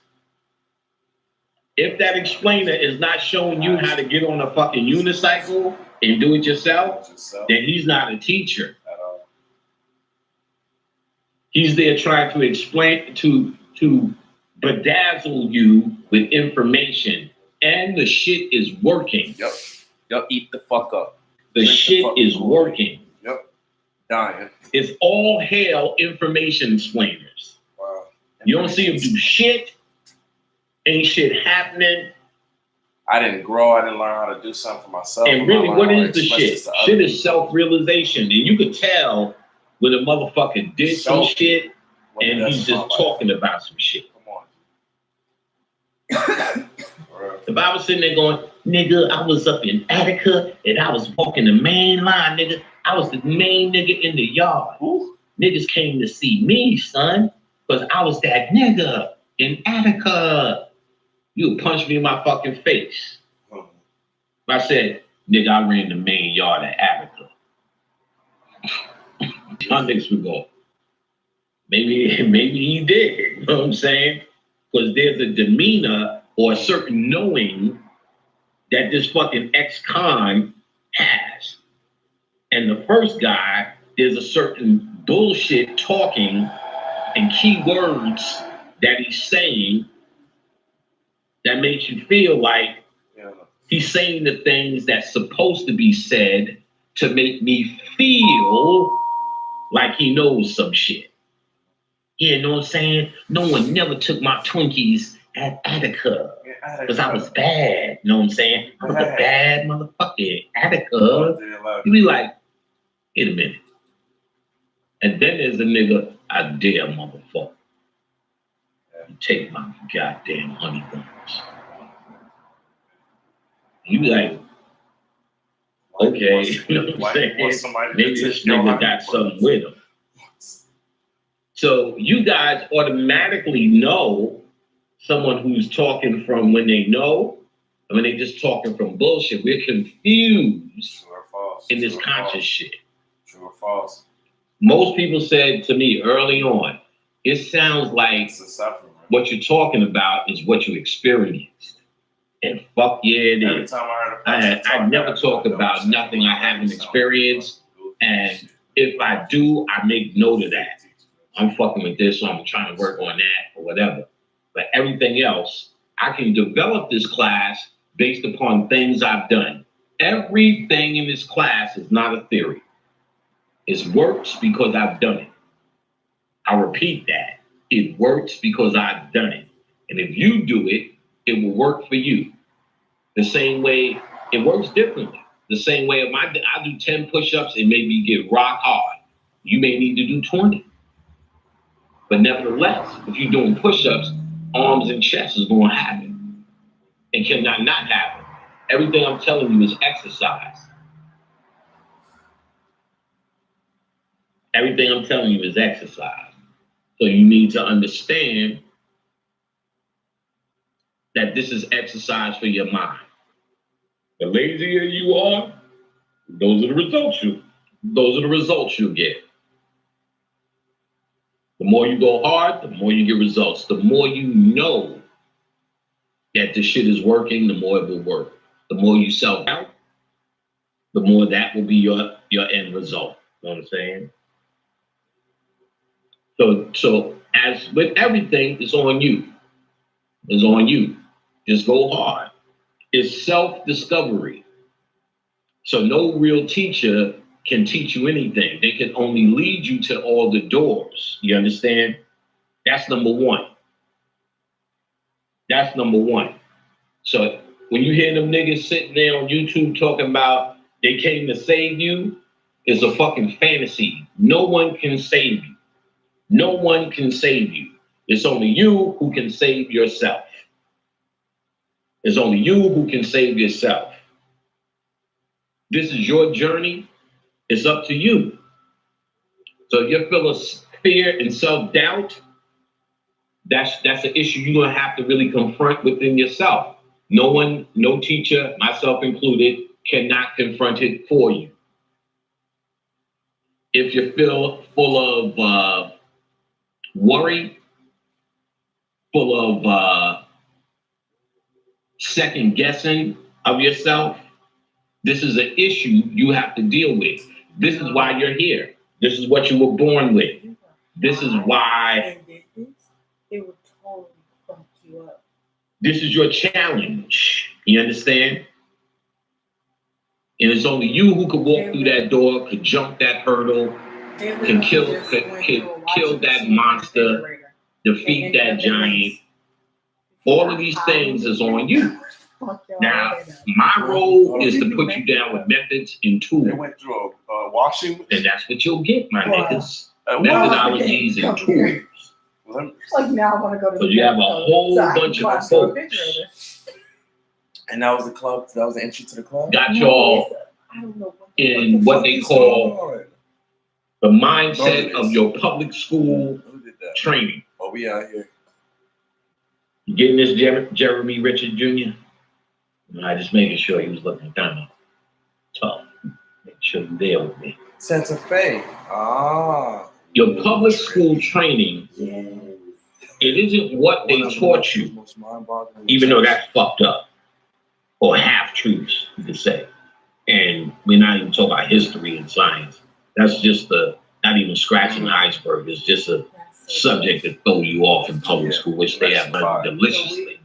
If that explainer is not showing you how to get on a fucking unicycle and do it yourself, then he's not a teacher. At all. He's there trying to explain, to bedazzle you with information, and the shit is working. Yep. Eat the fuck up. The shit is working. Yep. Dying. It's all hail information explainers. Wow. You don't see them do shit. Ain't shit happening. I didn't grow. I didn't learn how to do something for myself. And really, what is the shit? Shit is self-realization. And you could tell when a motherfucker did some shit and he's just talking about some shit. Come on. If I was sitting there going, nigga, I was up in Attica and I was walking the main line, nigga. I was the main nigga in the yard. Ooh. Niggas came to see me, son, because I was that nigga in Attica. You would punch me in my fucking face. If I said, nigga, I ran the main yard at Attica. Y'all niggas would go, maybe he did. You know what I'm saying? Because there's a demeanor or a certain knowing that this fucking ex-con has. And the first guy, there's a certain bullshit talking and key words that he's saying that makes you feel like he's saying the things that's supposed to be said to make me feel like he knows some shit. Yeah, you know what I'm saying? No one never took my Twinkies at Attica because I was bad. You know what I'm saying? I was a bad motherfucker at Attica. You be like, wait a minute. And then there's a nigga, I dare motherfucker. You take my goddamn honey buns. You be like, okay, you know what I'm saying? Maybe this nigga got something with him. So you guys automatically know someone who's talking from when they know, and when they just talking from bullshit. We're confused in this conscious shit. True or false? Most people said to me early on, it sounds like what you're talking about is what you experienced. And fuck yeah, it is. I never talk about nothing I haven't experienced. And if I do, I make note of that. I'm fucking with this, so I'm trying to work on that or whatever. But everything else, I can develop this class based upon things I've done. Everything in this class is not a theory. It works because I've done it. I repeat that. It works because I've done it. And if you do it, it will work for you. The same way, it works differently. The same way if I do 10 push-ups, it made me get rock hard. You may need to do 20. But nevertheless, if you're doing push-ups, arms and chest is going to happen. It cannot not happen. Everything I'm telling you is exercise. Everything I'm telling you is exercise. So you need to understand that this is exercise for your mind. The lazier you are, those are the results you'll get. The more you go hard, the more you get results. The more you know that the shit is working, the more it will work. The more you self-doubt, the more that will be your end result. You know what I'm saying? So as with everything, it's on you. It's on you. Just go hard. It's self-discovery. So no real teacher can teach you anything. They can only lead you to all the doors. You understand? That's number one. That's number one. So when you hear them niggas sitting there on YouTube talking about they came to save you, it's a fucking fantasy. No one can save you. No one can save you. It's only you who can save yourself. It's only you who can save yourself. This is your journey. It's up to you. So if you're full of fear and self-doubt, that's an issue you're gonna have to really confront within yourself. No one, no teacher, myself included, cannot confront it for you. If you feel full of worry, full of second guessing of yourself, this is an issue you have to deal with. This is why you're here. This is what you were born with. This is why. It would totally fuck you up. This is your challenge. You understand? And it's only you who could walk through that door, could jump that hurdle, can kill that monster, defeat that giant. All of these things is on you. Now, my role is to put you down with methods and tools. They went through a washing, and that's what you'll get, my niggas. Methodologies and tools. Like now I want to go to. So you have a whole bunch of folks. And that was the club. That was the entry to the club. Got y'all in what they call the mindset of your public school training. Oh, we out here. You getting this, Jeremy Richard Jr.? I just making sure he was looking kind of tough. Make sure you're there with me. Santa Fe. Ah. Your public school training, it isn't what they taught you, even though that's fucked up, or half truths, you could say. And we're not even talking about history and science. That's just not even scratching the iceberg. It's just a subject that throw you off in public school, which they have done deliciously.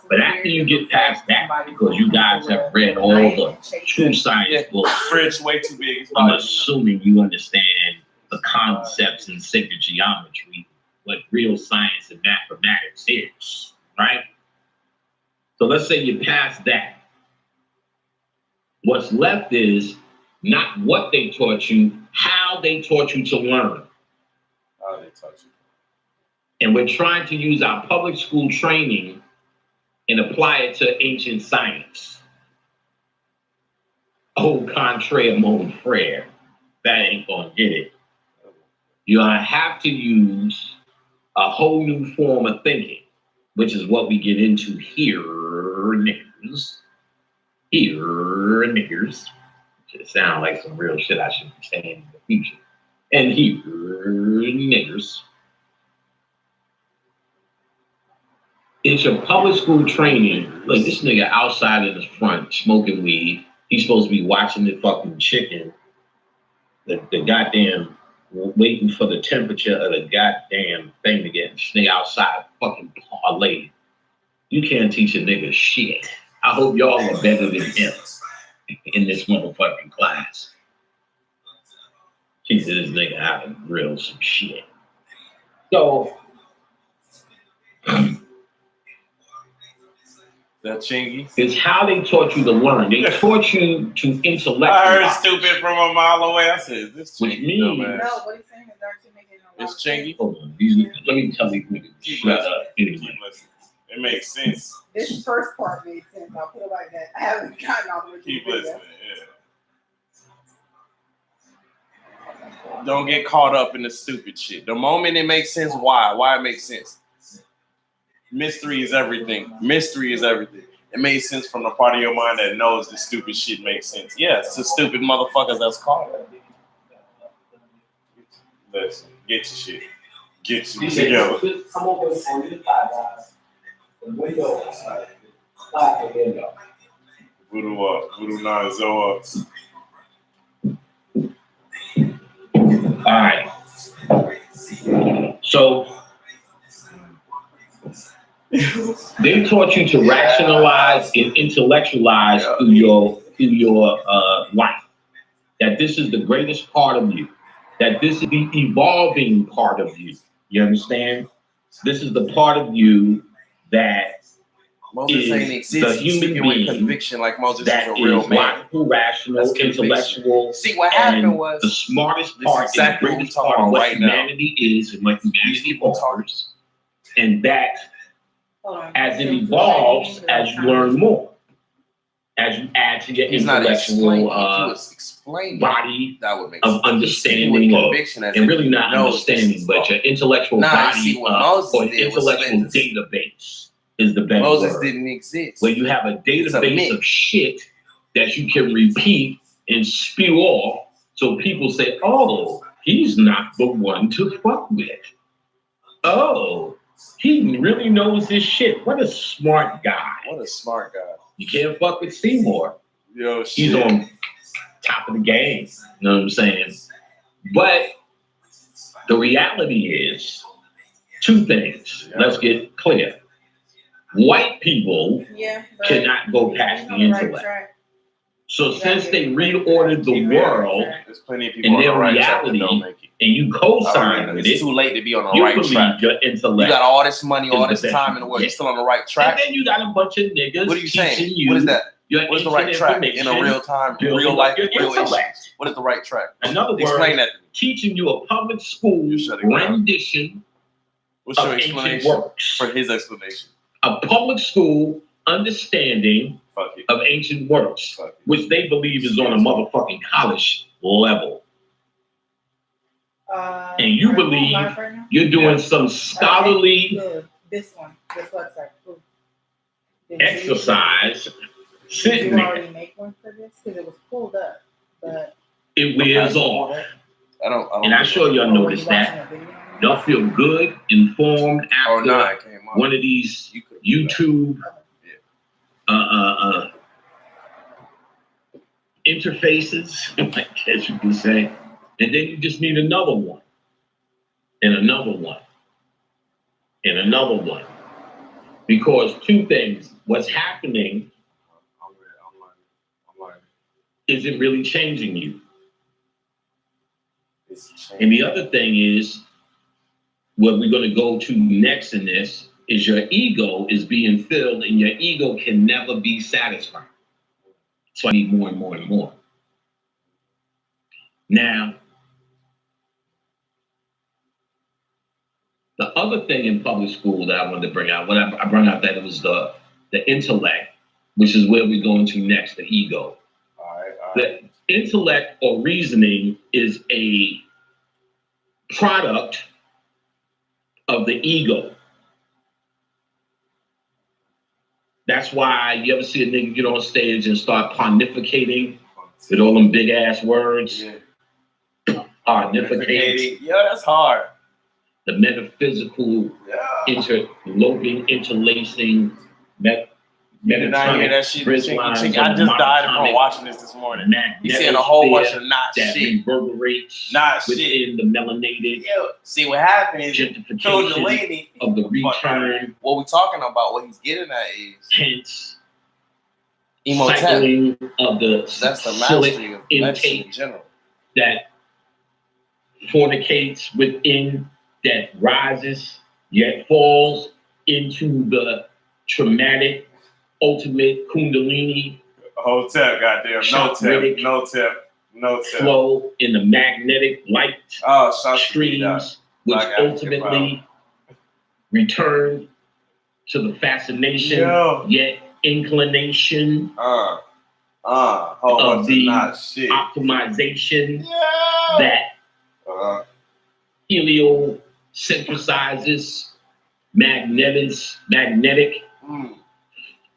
But after you get past that, because you guys have read all the true science books, fridge way too big. I'm assuming you understand the concepts in sacred geometry, what real science and mathematics is, right? So let's say you pass that. What's left is not what they taught you, how they taught you to learn. How they taught you. And we're trying to use our public school training and apply it to ancient science. Au contraire, mon frere. That ain't gonna get it. You're gonna have to use a whole new form of thinking, which is what we get into here, niggers. Here, niggers. It sounds like some real shit I should be saying in the future. And here, niggers. It's your public school training. Look, this nigga outside in the front smoking weed. He's supposed to be watching the fucking chicken. The goddamn waiting for the temperature of the goddamn thing to get. This nigga outside fucking parlay. You can't teach a nigga shit. I hope y'all are better than him in this motherfucking class. Jesus, this nigga how to grill some shit. So. That chingy. It's how they taught you to learn. They taught you to intellectualize. I heard stupid from a mile away. I said, this chingy. Which means, no, what he's saying is actually making it's chingy. Hold on. Let me tell these niggas. Shut up. Anyway. It makes sense. This first part made sense. I'll put it like that. haven't gotten all the way. Keep listening. Yeah. Don't get caught up in the stupid shit. The moment it makes sense, why? Why it makes sense? Mystery is everything. Mystery is everything. It made sense from the part of your mind that knows the stupid shit makes sense. Yeah, it's the stupid motherfuckers that's caught up. Listen, get your shit. Get your shit together. Come over on this guys. The window. Voodoo up. Voodoo 9 Zoe up. All right. So they taught you to rationalize and intellectualize through your life. That this is the greatest part of you. That this is the evolving part of you. You understand? This is the part of you that Moses ain't exist. The human being with conviction like Moses that is a real man. Logical, rational, intellectual. See, what happened was the smartest part exactly and the greatest part of what humanity is and what humanity offers. And that, as it evolves, as you learn more, as you add to your intellectual body that would make of understanding and really not understanding, but your intellectual body or intellectual database is the best Moses word. Didn't exist. Where you have a database of shit that you can repeat and spew off, so people say, "Oh, he's not the one to fuck with. Oh, he really knows his shit. What a smart guy. What a smart guy. You can't fuck with Seymour. Yo, shit. He's on top of the game. You know what I'm saying? But the reality is two things. Yeah. Let's get clear. White people cannot go past the intellect. So since they reordered the world in their reality, and you co-sign with it, it's too late to be on the right track. Your intellect. You got all this money, all this time in the world. You're still on the right track. And then you got a bunch of niggas. What are you saying? You what is that? What is the right track in a real time, real life, real issues? What is the right track? In other words, explain that to me. Teaching you a public school rendition What's your explanation works. For his explanation? A public school understanding of ancient works, which they believe is on a motherfucking college level. And you believe you're doing some scholarly this website exercise. Did you already make one for this? Because it was pulled up, but it wears off. I don't and I'm sure y'all noticed that. Y'all feel good, informed after one of these YouTube interfaces, I guess you can say, and then you just need another one, and another one, and another one, because two things: what's happening isn't really changing you, and the other thing is, what we're going to go to next in this is your ego is being filled, and your ego can never be satisfied. So I need more and more and more. Now, the other thing in public school that I wanted to bring out, when I brought out that it was the intellect, which is where we're going to next, the ego. All right. The intellect or reasoning is a product of the ego. That's why you ever see a nigga get on stage and start pontificating with all them big ass words. Yeah. Pontificating. Yeah, that's hard. The metaphysical, interloping, interlacing, Did I hear that shit? I just died from watching this morning. You seeing a whole bunch of not that shit. Reverberates not within shit. The melanated. Yeah. See what happened is gentrification of the return. What we're talking about, what he's getting at is hence cycling of the that's the mastery of intake in general. That fornicates within, that rises yet falls into the traumatic ultimate kundalini. Hotep, goddamn, no tip. Flow in the magnetic light streams, which ultimately return to the fascination, yet inclination of the optimization that heliosynthesizes magnetic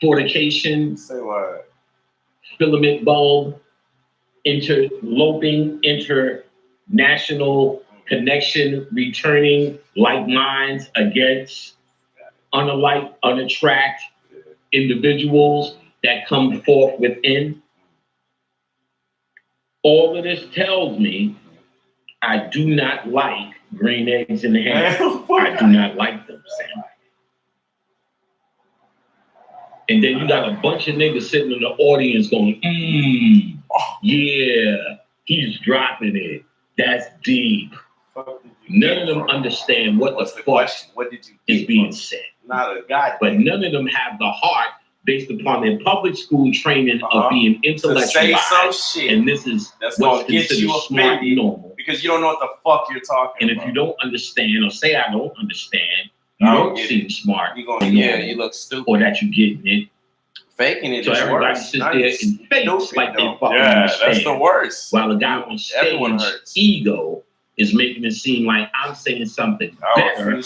fortification, filament bulb, interloping, international connection, returning like minds against unalike, unattract individuals that come forth within. All of this tells me I do not like green eggs in the ham. I do not like them, Sam. And then you got a bunch of niggas sitting in the audience going, yeah, he's dropping it. That's deep. None of them understand what the fuck is being said. Not a guy. But none of them have the heart based upon their public school training of being intellectualized. To say some shit and this is that's what's gonna get you smart and normal. Because you don't know what the fuck you're talking and about. if you don't understand or say I don't understand, you don't seem smart. You look stupid. Or that you're getting it. Faking it so is everybody worse. sits there and fakes like they fucking understand. That's the worst. While the guy on stage, ego, is making it seem like I'm saying something better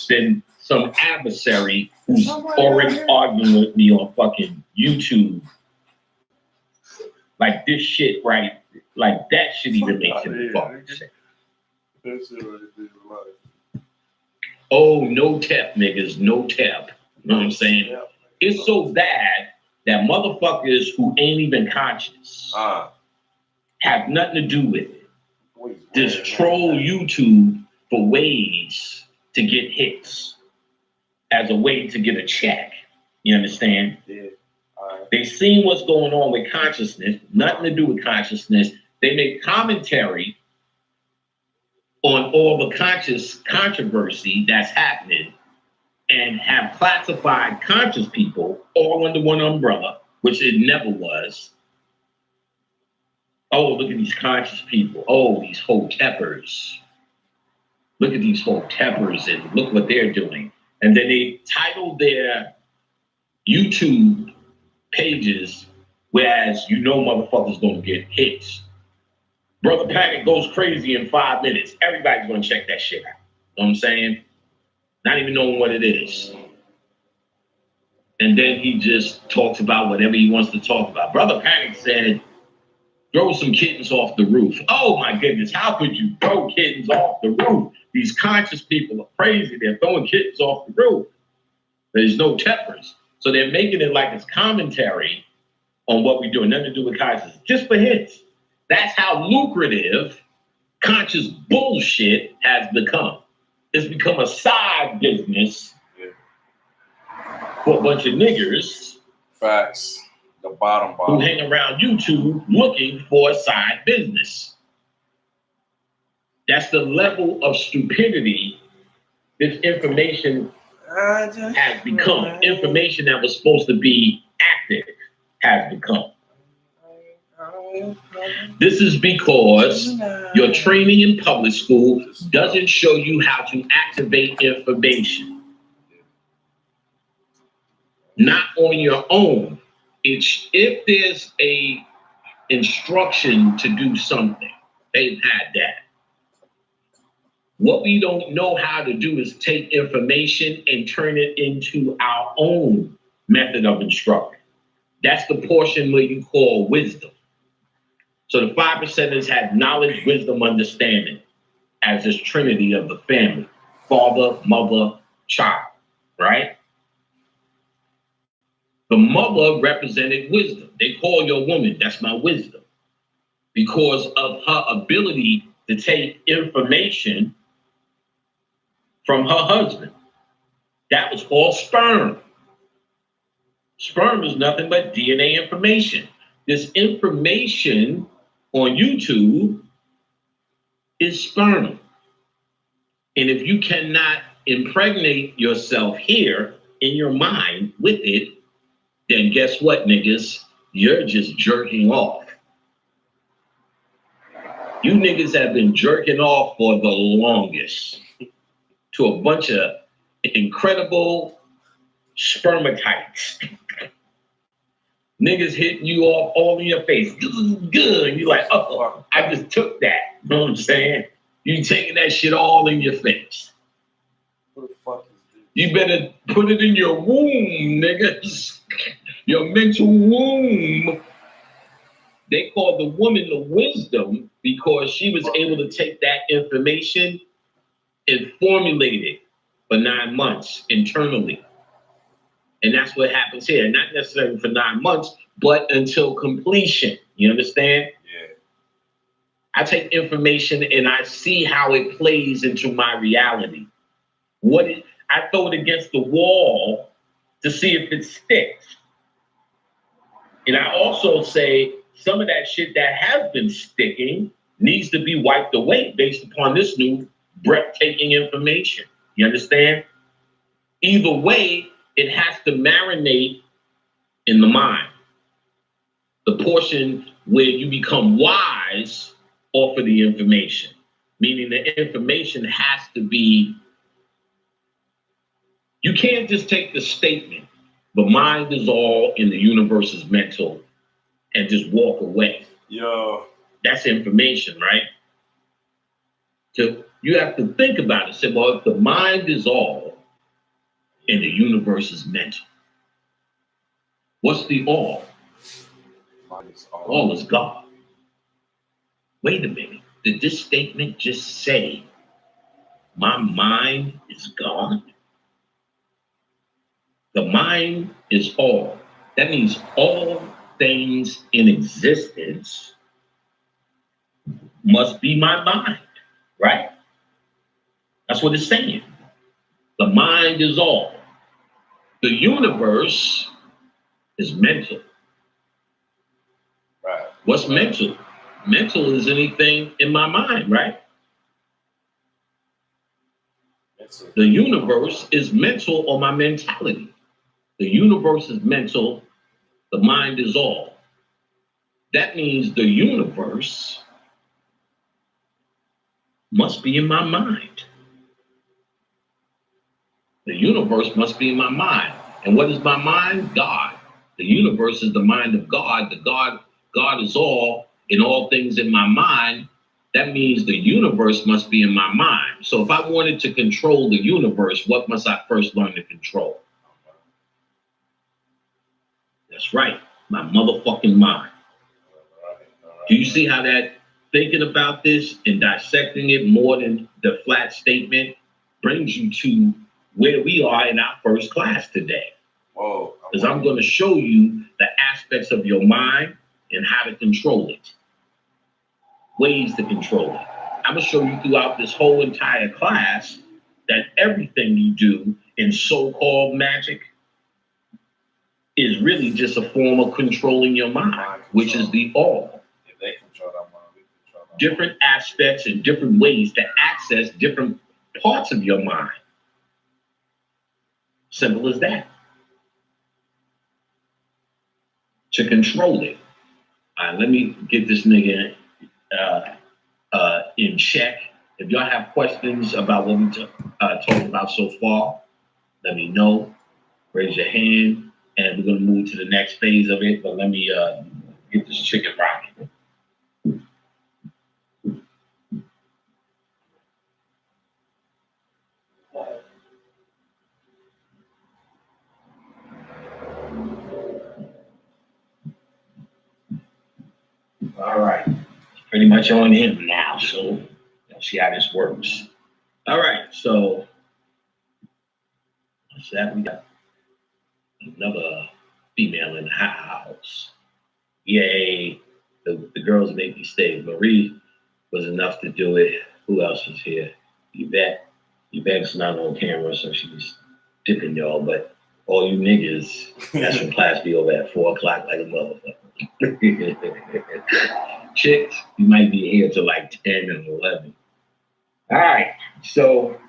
than some adversary who's already arguing with me on fucking YouTube. Like this shit, right? Like that shit even makes him fucking sick. Oh, no tap, niggas, no tap. You know what I'm saying? It's so bad that motherfuckers who ain't even conscious have nothing to do with it. Just troll YouTube for ways to get hits as a way to get a check. You understand? They seen what's going on with consciousness, nothing to do with consciousness. They make commentary on all the conscious controversy that's happening and have classified conscious people all under one umbrella, which it never was. Oh, look at these conscious people. Oh, these Hotepers. Look at these Hotepers and look what they're doing. And then they titled their YouTube pages, whereas you know motherfuckers gonna get hits. Brother Panic goes crazy in 5 minutes. Everybody's gonna check that shit out. You know what I'm saying? Not even knowing what it is. And then he just talks about whatever he wants to talk about. Brother Panic said, throw some kittens off the roof. Oh my goodness, how could you throw kittens off the roof? These conscious people are crazy. They're throwing kittens off the roof. There's no tempers. So they're making it like it's commentary on what we're doing, nothing to do with consciousness, just for hits. That's how lucrative conscious bullshit has become. It's become a side business for a bunch of niggers. Facts. The bottom. Who hang around YouTube looking for a side business. That's the level of stupidity this information has become. Information that was supposed to be active has become. This is because your training in public school doesn't show you how to activate information. Not on your own. It's if there's a instruction to do something, they've had that. What we don't know how to do is take information and turn it into our own method of instruction. That's the portion where you call wisdom. So the 5%ers had knowledge, wisdom, understanding as this trinity of the family, father, mother, child, right? The mother represented wisdom. They call your woman, that's my wisdom, because of her ability to take information from her husband. That was all sperm. Sperm is nothing but DNA information. This information on YouTube is sperm. And if you cannot impregnate yourself here in your mind with it, then guess what, niggas? You're just jerking off. You niggas have been jerking off for the longest to a bunch of incredible spermatites Niggas hitting you off all in your face. This is good. You're like, oh, I just took that. You know what I'm saying? You taking that shit all in your face. What the fuck is this? You better put it in your womb, niggas. Your mental womb. They called the woman the wisdom because she was able to take that information and formulate it for 9 months internally. And that's what happens here. Not necessarily for 9 months, but until completion. You understand? Yeah. I take information and I see how it plays into my reality. I throw it against the wall to see if it sticks. And I also say some of that shit that has been sticking needs to be wiped away based upon this new breathtaking information. You understand? Either way, it has to marinate in the mind. The portion where you become wise off of the information, meaning the information has to be, you can't just take the statement, the mind is all and the universe is mental, and just walk away. Yo. That's information, right? So you have to think about it. Say, well, if the mind is all and the universe is mental, what's the all? All is God. Wait a minute. Did this statement just say my mind is God? The mind is all. That means all things in existence must be my mind, right? That's what it's saying. The mind is all. The universe is mental. Right. What's mental? Mental is anything in my mind, right? The universe is mental or my mentality. The universe is mental. The mind is all. That means the universe must be in my mind. The universe must be in my mind. And what is my mind? God. The universe is the mind of God. God is all, and all things in my mind. That means the universe must be in my mind. So if I wanted to control the universe, what must I first learn to control? That's right, my motherfucking mind. Do you see how that thinking about this and dissecting it more than the flat statement brings you to where we are in our first class today? Whoa. Because I'm going to show you the aspects of your mind and how to control it. Ways to control it. I'm going to show you throughout this whole entire class that everything you do in so-called magic is really just a form of controlling your mind, which is the all. If they control our mind, we control our mind. Different aspects and different ways to access different parts of your mind. Simple as that. To control it. Let me get this nigga in check. If y'all have questions about what we talked about so far, let me know. Raise your hand, and we're gonna move to the next phase of it. But let me get this chicken rocking. All right, pretty much on him now, so let's see how this works. All right, so what's that? We got another female in the house. Yay, the girls make me stay. Marie was enough to do it. Who else is here? Yvette. Yvette's not on camera, so she's dipping y'all, but all you niggas, that's from class B over at 4 o'clock like a motherfucker. Chicks, you might be here till like 10 and 11. All right, so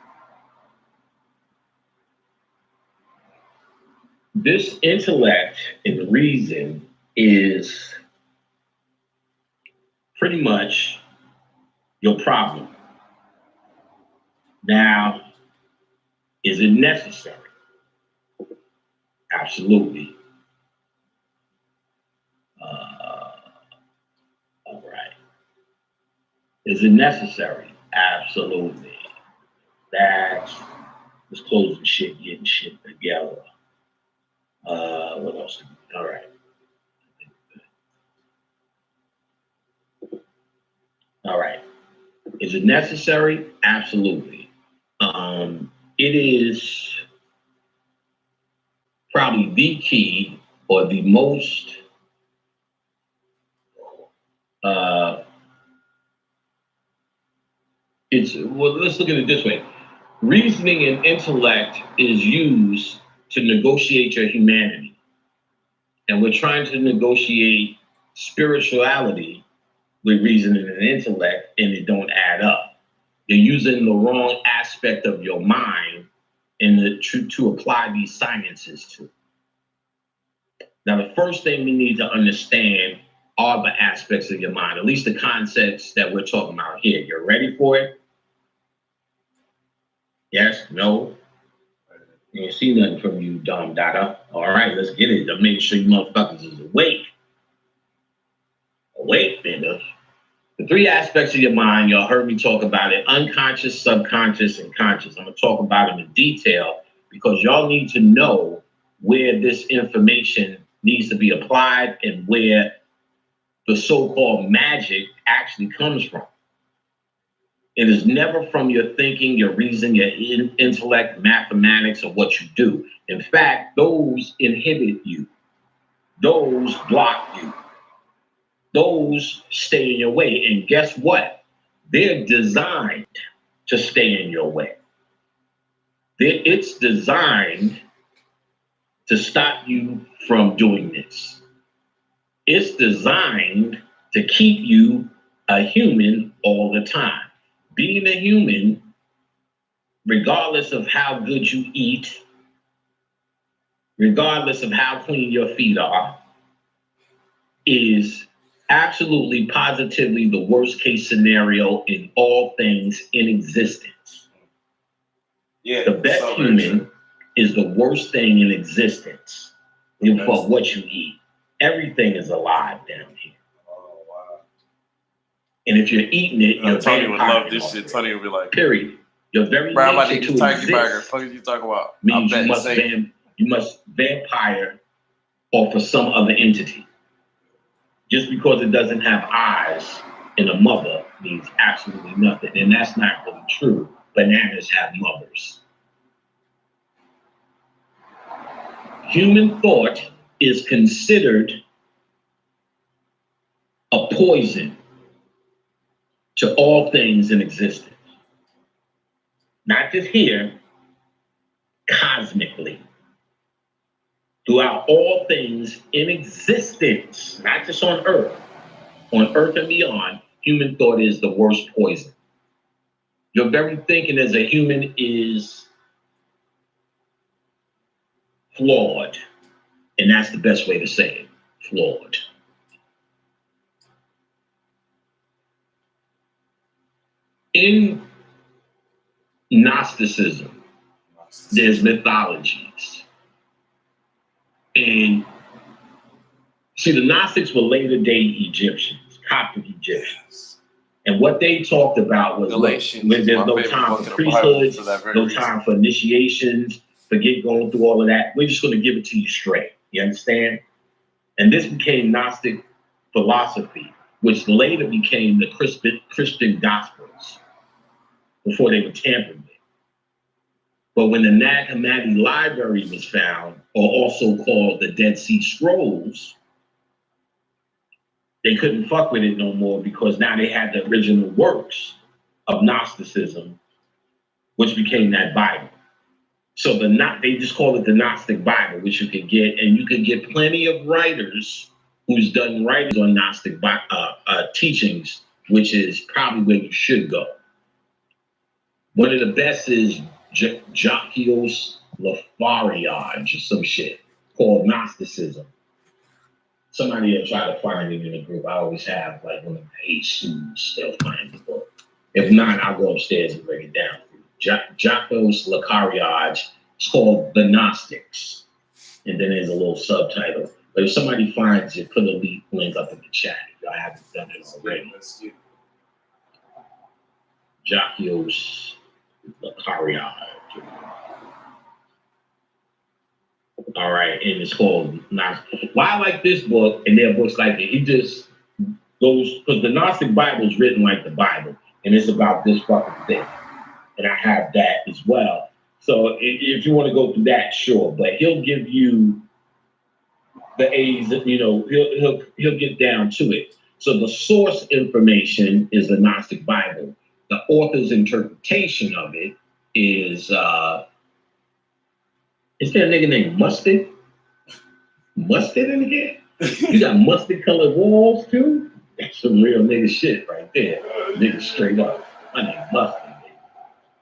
this intellect and reason is pretty much your problem. Now, is it necessary? Absolutely. Is it necessary? Absolutely. That's closing shit, getting shit together. What else? All right. All right. Is it necessary? Absolutely. It is probably the key or the most let's look at it this way. Reasoning and intellect is used to negotiate your humanity. And we're trying to negotiate spirituality with reasoning and intellect, and it don't add up. You're using the wrong aspect of your mind to apply these sciences to. Now, the first thing we need to understand are the aspects of your mind, at least the concepts that we're talking about here. You're ready for it? Yes? No? You ain't see nothing from you, dumb dada. All right, let's get it. To make sure you motherfuckers is awake. Awake, nigga. The three aspects of your mind, y'all heard me talk about it: unconscious, subconscious, and conscious. I'm going to talk about them in detail because y'all need to know where this information needs to be applied and where the so-called magic actually comes from. It is never from your thinking, your reason, your intellect, mathematics, or what you do. In fact, those inhibit you. Those block you. Those stay in your way. And guess what? They're designed to stay in your way. It's designed to stop you from doing this. It's designed to keep you a human all the time. Being a human, regardless of how good you eat, regardless of how clean your feet are, is absolutely positively the worst case scenario in all things in existence. Yeah, the best human is the worst thing in existence. For what you eat. Everything is alive down here. Oh, wow. And if you're eating it, you're Tony would love this shit. Tony would be like, period. Your very bro, I'm about to nature eat to turkey exist burger. What are you talking about? means you must vampire off of some other entity. Just because it doesn't have eyes in a mother means absolutely nothing. And that's not really true. Bananas have mothers. Human thought is considered a poison to all things in existence. Not just here, cosmically. Throughout all things in existence, not just on Earth and beyond, human thought is the worst poison. Your very thinking as a human is flawed. And that's the best way to say it, flawed. In Gnosticism, there's mythologies. And see, the Gnostics were later day Egyptians, Coptic Egyptians. And what they talked about was when there's no time for priesthood, no time for initiations, forget going through all of that. We're just going to give it to you straight. You understand? And this became Gnostic philosophy, which later became the Christian Gospels before they were tampered with. But when the Nag Hammadi Library was found, or also called the Dead Sea Scrolls, they couldn't fuck with it no more because now they had the original works of Gnosticism, which became that Bible. So they just call it the Gnostic Bible, which you could get, and you can get plenty of writers who's done writings on Gnostic teachings, which is probably where you should go. One of the best is Jacques Lafariage or some shit called Gnosticism. Somebody will try to find it in the group. I always have like one of my 8 students, they'll find the book. If not, I'll go upstairs and break it down for you. Jacques Lafariage, it's called The Gnostics. And then there's a little subtitle. But if somebody finds it, put a link up in the chat if y'all haven't done it already. Jacques Lacarrière. All right, and it's called Why I like this book, and there are books like it. He just goes, because the Gnostic Bible is written like the Bible, and it's about this fucking thing. And I have that as well. So if you want to go through that, sure. But he'll give you the A's, you know, he'll get down to it. So the source information is the Gnostic Bible. The author's interpretation of it is there a nigga named Mustard? Mustard in here? You got mustard colored walls too? That's some real nigga shit right there. Nigga straight up. My name Mustard.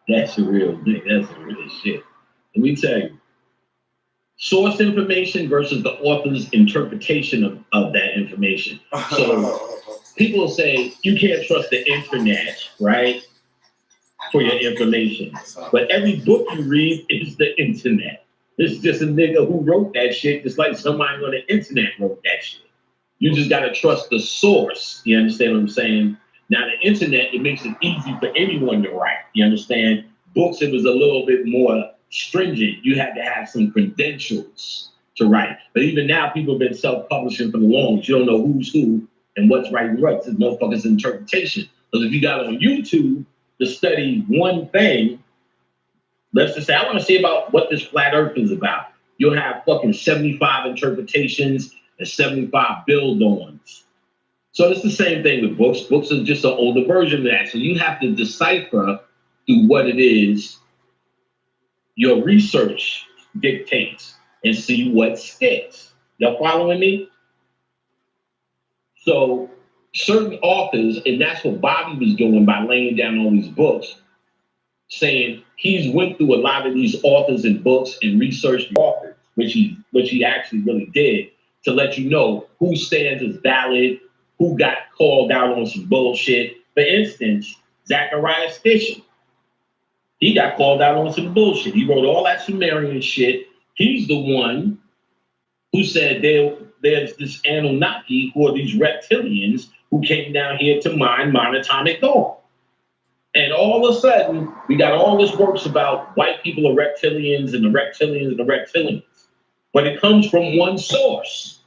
That's a real nigga. That's some real shit. Let me tell you. Source information versus the author's interpretation of that information. So people say you can't trust the internet, right? For your information. But every book you read is the internet. It's just a nigga who wrote that shit, just like somebody on the internet wrote that shit. You just gotta trust the source. You understand what I'm saying? Now the internet, it makes it easy for anyone to write. You understand? Books, it was a little bit more stringent. You had to have some credentials to write. But even now, people have been self-publishing for the longest. You don't know who's who and what's right and right. It's motherfucker's interpretation. Because if you got on YouTube to study one thing, let's just say, I want to see about what this flat earth is about. You'll have fucking 75 interpretations and 75 build-ons. So it's the same thing with books. Books are just an older version of that. So you have to decipher through what it is your research dictates and see what sticks. Y'all following me? So certain authors, and that's what Bobby was doing by laying down all these books, saying he's went through a lot of these authors and books and researched the authors, which he actually really did, to let you know who stands as valid, who got called out on some bullshit. For instance, Zachariah Stisham. He got called out on some bullshit. He wrote all that Sumerian shit. He's the one who said there's this Anunnaki, who are these reptilians who came down here to mine monatomic gold. And all of a sudden, we got all this works about white people are reptilians and the reptilians and the reptilians. But it comes from one source.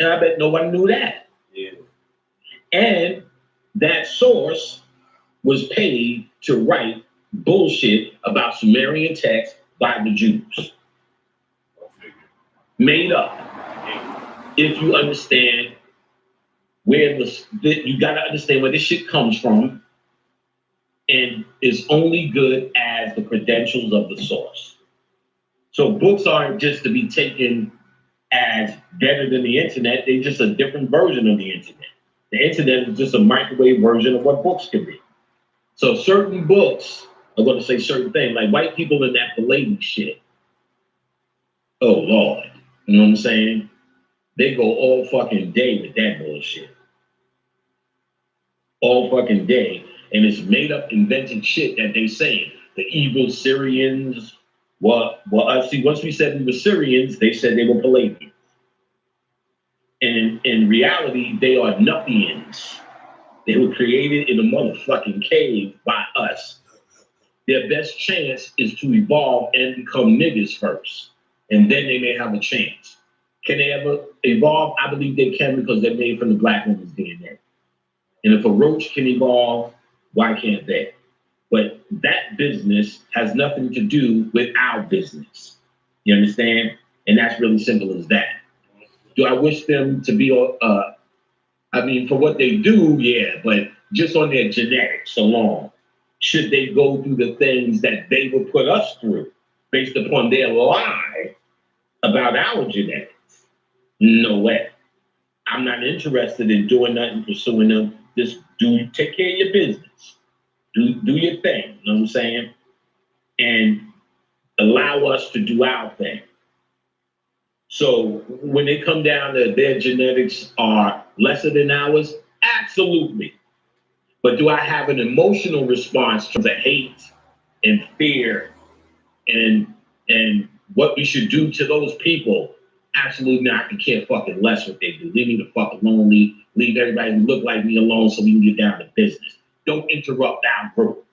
And I bet nobody knew that. Yeah. And that source was paid to write bullshit about Sumerian texts by the Jews. Made up. If you understand where you gotta understand where this shit comes from, and is only good as the credentials of the source. So books aren't just to be taken as better than the internet, they're just a different version of the internet. The internet is just a microwave version of what books can be. So certain books are going to say certain things, like white people in that Palladian shit. Oh Lord, you know what I'm saying? They go all fucking day with that bullshit. All fucking day. And it's made up, invented shit that they say. The evil Syrians, see, once we said we were Syrians, they said they were Palladians. And in reality, they are Nuthians. They were created in a motherfucking cave by us. Their best chance is to evolve and become niggas first. And then they may have a chance. Can they ever evolve? I believe they can, because they're made from the black woman's DNA. And if a roach can evolve, why can't they? But that business has nothing to do with our business. You understand? And that's really simple as that. Do I wish them to be, for what they do, yeah, but just on their genetics alone, should they go through the things that they would put us through based upon their lie about our genetics? No way. I'm not interested in doing nothing, pursuing them. Just take care of your business. Do your thing, you know what I'm saying? And allow us to do our thing. So when they come down to their genetics are lesser than ours, absolutely. But do I have an emotional response to the hate and fear and what we should do to those people? Absolutely not. I care fucking less what they do. Leave me the fuck alone. Leave everybody who look like me alone so we can get down to business. Don't interrupt our group.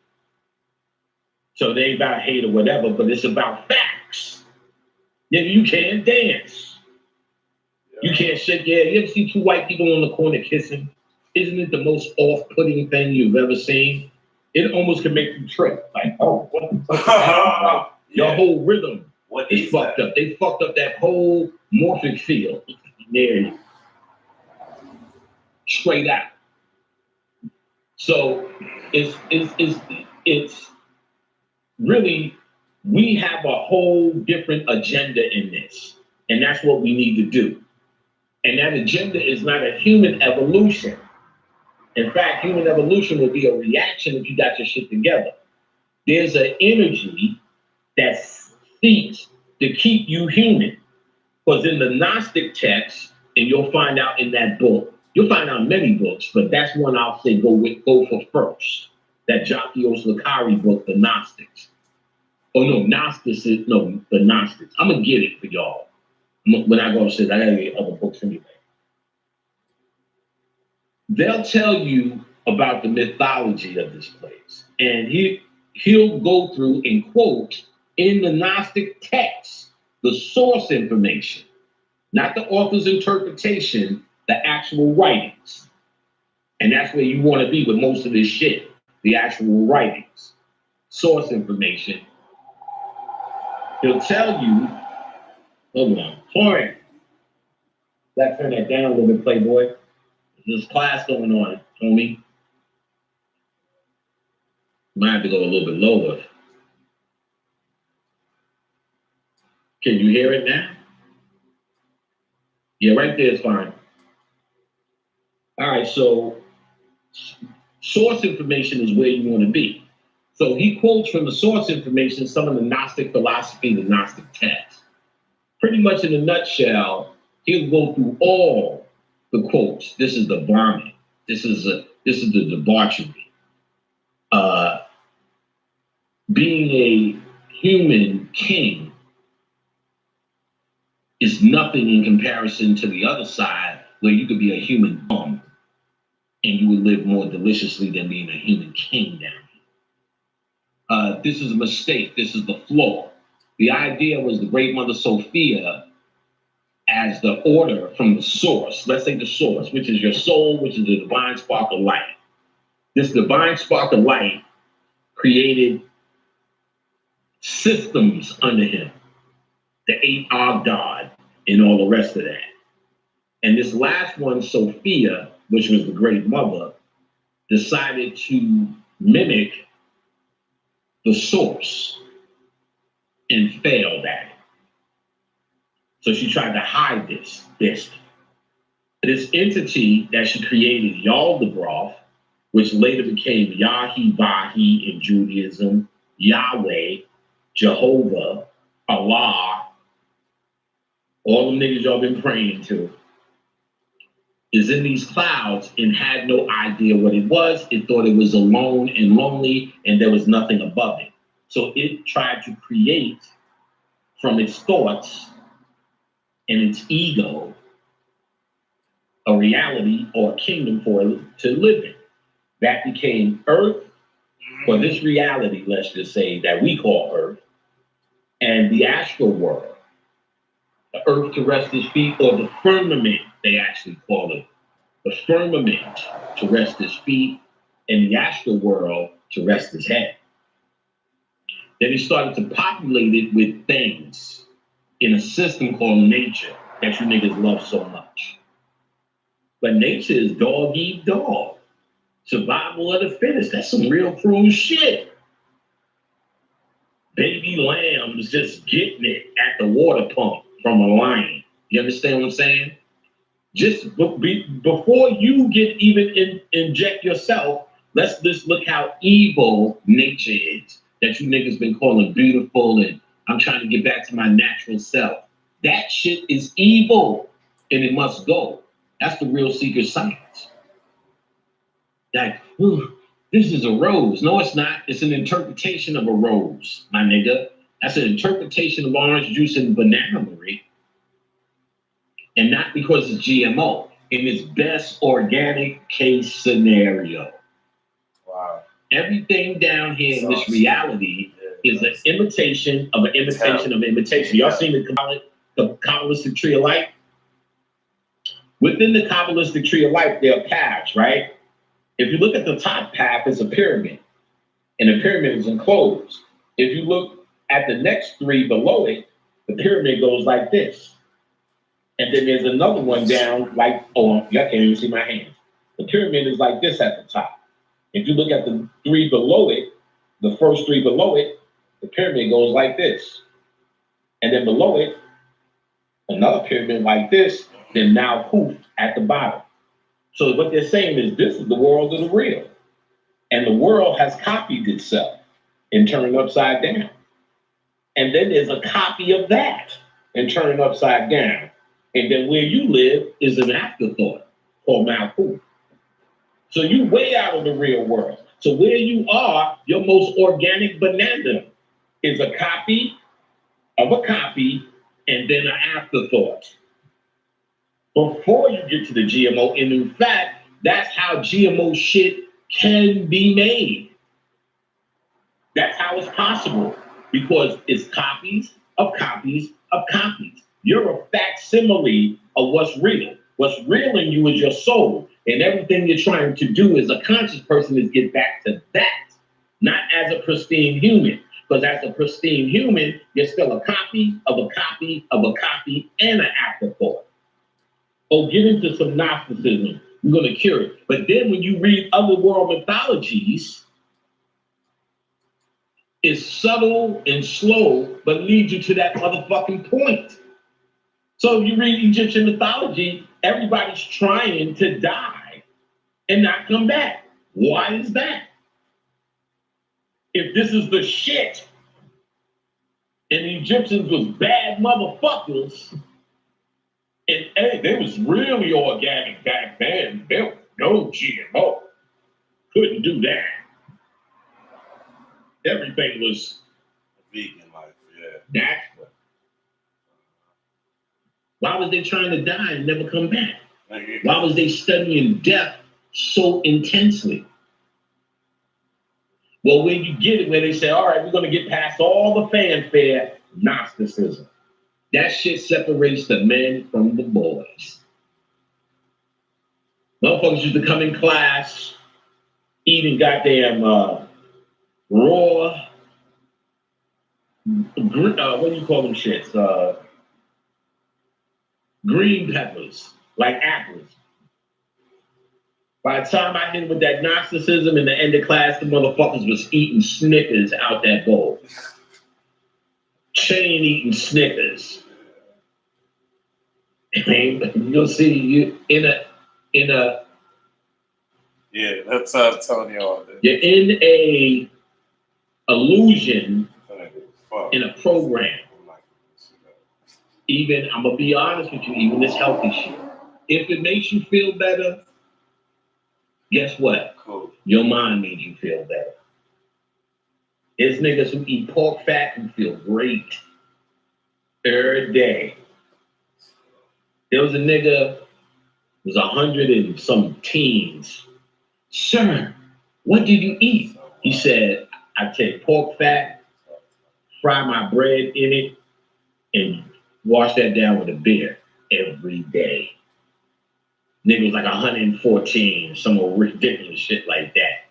So they ain't about hate or whatever, but it's about facts. Nigga, you can't dance. You can't shake your head. You ever see two white people on the corner kissing? Isn't it the most off-putting thing you've ever seen? It almost can make you trip. Like, oh, what the fuck is that? Like, your whole rhythm is fucked up. They fucked up that whole morphic field. There, straight out. So it's really, we have a whole different agenda in this, and that's what we need to do. And that agenda is not a human evolution. In fact, human evolution will be a reaction if you got your shit together. There's an energy that seeks to keep you human. Because in the Gnostic text, and you'll find out in that book, you'll find out many books, but that's one I'll say go for first. That Jockios Lakari book, The Gnostics. Oh no, the Gnostics. I'm gonna get it for y'all. When I go upstairs, I gotta get other books anyway. They'll tell you about the mythology of this place. And he'll go through and quote in the Gnostic text the source information, not the author's interpretation, the actual writings. And that's where you want to be with most of this shit, the actual writings, source information. He'll tell you, hold on, Florian, let's turn that down a little bit, Playboy. There's class going on, homie. Might have to go a little bit lower. Can you hear it now? Yeah, right there is fine. All right, so source information is where you want to be. So he quotes from the source information some of the Gnostic philosophy, the Gnostic text. Pretty much in a nutshell, he'll go through all the quotes. This is the vomit. This is the debauchery. Being a human king is nothing in comparison to the other side, where you could be a human bum and you would live more deliciously than being a human king down here. This is a mistake. This is the flaw. The idea was the Great Mother Sophia as the order from the source. Let's say the source, which is your soul, which is the divine spark of light. This divine spark of light created systems under him, the 8 Agdad and all the rest of that. And this last one, Sophia, which was the Great Mother, decided to mimic the source and failed at it. So she tried to hide this entity that she created, Yaldabaoth, which later became Yahi-Vahi in Judaism, Yahweh, Jehovah, Allah, all the niggas y'all been praying to, is in these clouds and had no idea what it was. It thought it was alone and lonely and there was nothing above it. So it tried to create from its thoughts and its ego a reality or a kingdom for it to live in. That became Earth, or this reality, let's just say, that we call Earth, and the astral world. The Earth to rest his feet, or the firmament, they actually call it. The firmament to rest his feet, and the astral world to rest his head. Then he started to populate it with things in a system called nature that you niggas love so much. But nature is dog eat dog. Survival of the fittest. That's some real cruel shit. Baby lambs just getting it at the water pump from a lion. You understand what I'm saying? Just before you get even inject yourself, let's just look how evil nature is. That you niggas been calling beautiful and I'm trying to get back to my natural self. That shit is evil and it must go. That's the real secret science. Like, this is a rose. No, it's not. It's an interpretation of a rose, my nigga. That's an interpretation of orange juice and banana Marie. And not because it's GMO. In its best organic case scenario. Wow. Everything down here in this reality is an imitation of an imitation of imitation. Y'all seen the Kabbalistic tree of life? Within the Kabbalistic tree of life, there are paths, right? If you look at the top path, it's a pyramid, and the pyramid is enclosed. If you look at the next three below it, the pyramid goes like this. And then there's another one down like, oh, y'all can't even see my hands. The pyramid is like this at the top. If you look at the three below it, the first three below it, the pyramid goes like this. And then below it, another pyramid like this, then now poof at the bottom. So what they're saying is this is the world of the real. And the world has copied itself and turned upside down. And then there's a copy of that and turned upside down. And then where you live is an afterthought called Malkuth. So you way out of the real world. So where you are, your most organic banana is a copy of a copy and then an afterthought. Before you get to the GMO, and in fact, that's how GMO shit can be made. That's how it's possible, because it's copies of copies of copies. You're a facsimile of what's real. What's real in you is your soul, and everything you're trying to do as a conscious person is get back to that, not as a pristine human. Because as a pristine human, you're still a copy of a copy of a copy and an afterthought. Oh, get into some Gnosticism. We're going to cure it. But then when you read other world mythologies, it's subtle and slow, but leads you to that motherfucking point. So if you read Egyptian mythology, everybody's trying to die and not come back. Why is that? If this is the shit, and the Egyptians was bad motherfuckers, and hey, they was really organic back then. There was no GMO. Couldn't do that. Everything was vegan life, yeah. natural. Why was they trying to die and never come back? Why was they studying death so intensely? Well, when you get it, where they say, all right, we're going to get past all the fanfare, Gnosticism. That shit separates the men from the boys. Motherfuckers used to come in class eating goddamn raw, what do you call them shits? Green peppers, like apples. By the time I hit with that Gnosticism in the end of class, the motherfuckers was eating Snickers out that bowl. Chain eating Snickers. I mean, you'll see you in a. Yeah, that's how I'm telling you all this. You're in a illusion in a program. Even, I'm gonna be honest with you, even this healthy shit. If it makes you feel better, guess what? Cool. Your mind made you feel better. There's niggas who eat pork fat who feel great every day. There was a nigga who was 100 and some teens. Sir, what did you eat? He said, I take pork fat, fry my bread in it, and wash that down with a beer every day. Nigga was like 114, some ridiculous shit like that.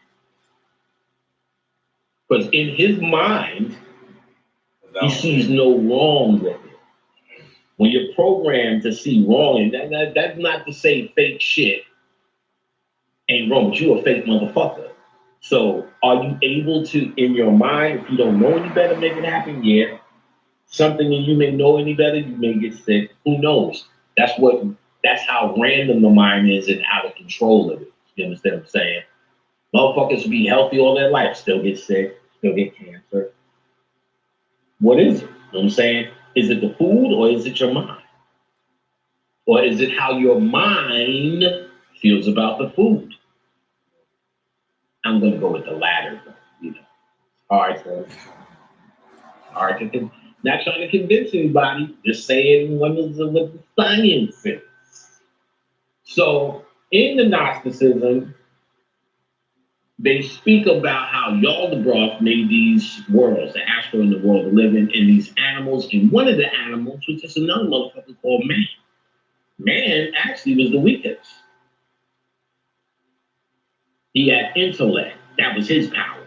Because in his mind, he sees no wrong with it. When you're programmed to see wrong, and that's not to say fake shit ain't wrong, but you a fake motherfucker. So are you able to, in your mind, if you don't know any better, make it happen? Yeah. Something that you may know any better, you may get sick. Who knows? That's how random the mind is and out of control of it. You understand what I'm saying? Motherfuckers be healthy all their life, still get sick, still get cancer. What is it? You know what I'm saying? Is it the food or is it your mind? Or is it how your mind feels about the food? I'm going to go with the latter, you know. Hard to not trying to convince anybody, just saying what the science is. So in the Gnosticism, they speak about how Yaldabaoth made these worlds, the astral and the world to live in, and these animals. And one of the animals was just another motherfucker called man. Man actually was the weakest. He had intellect. That was his power.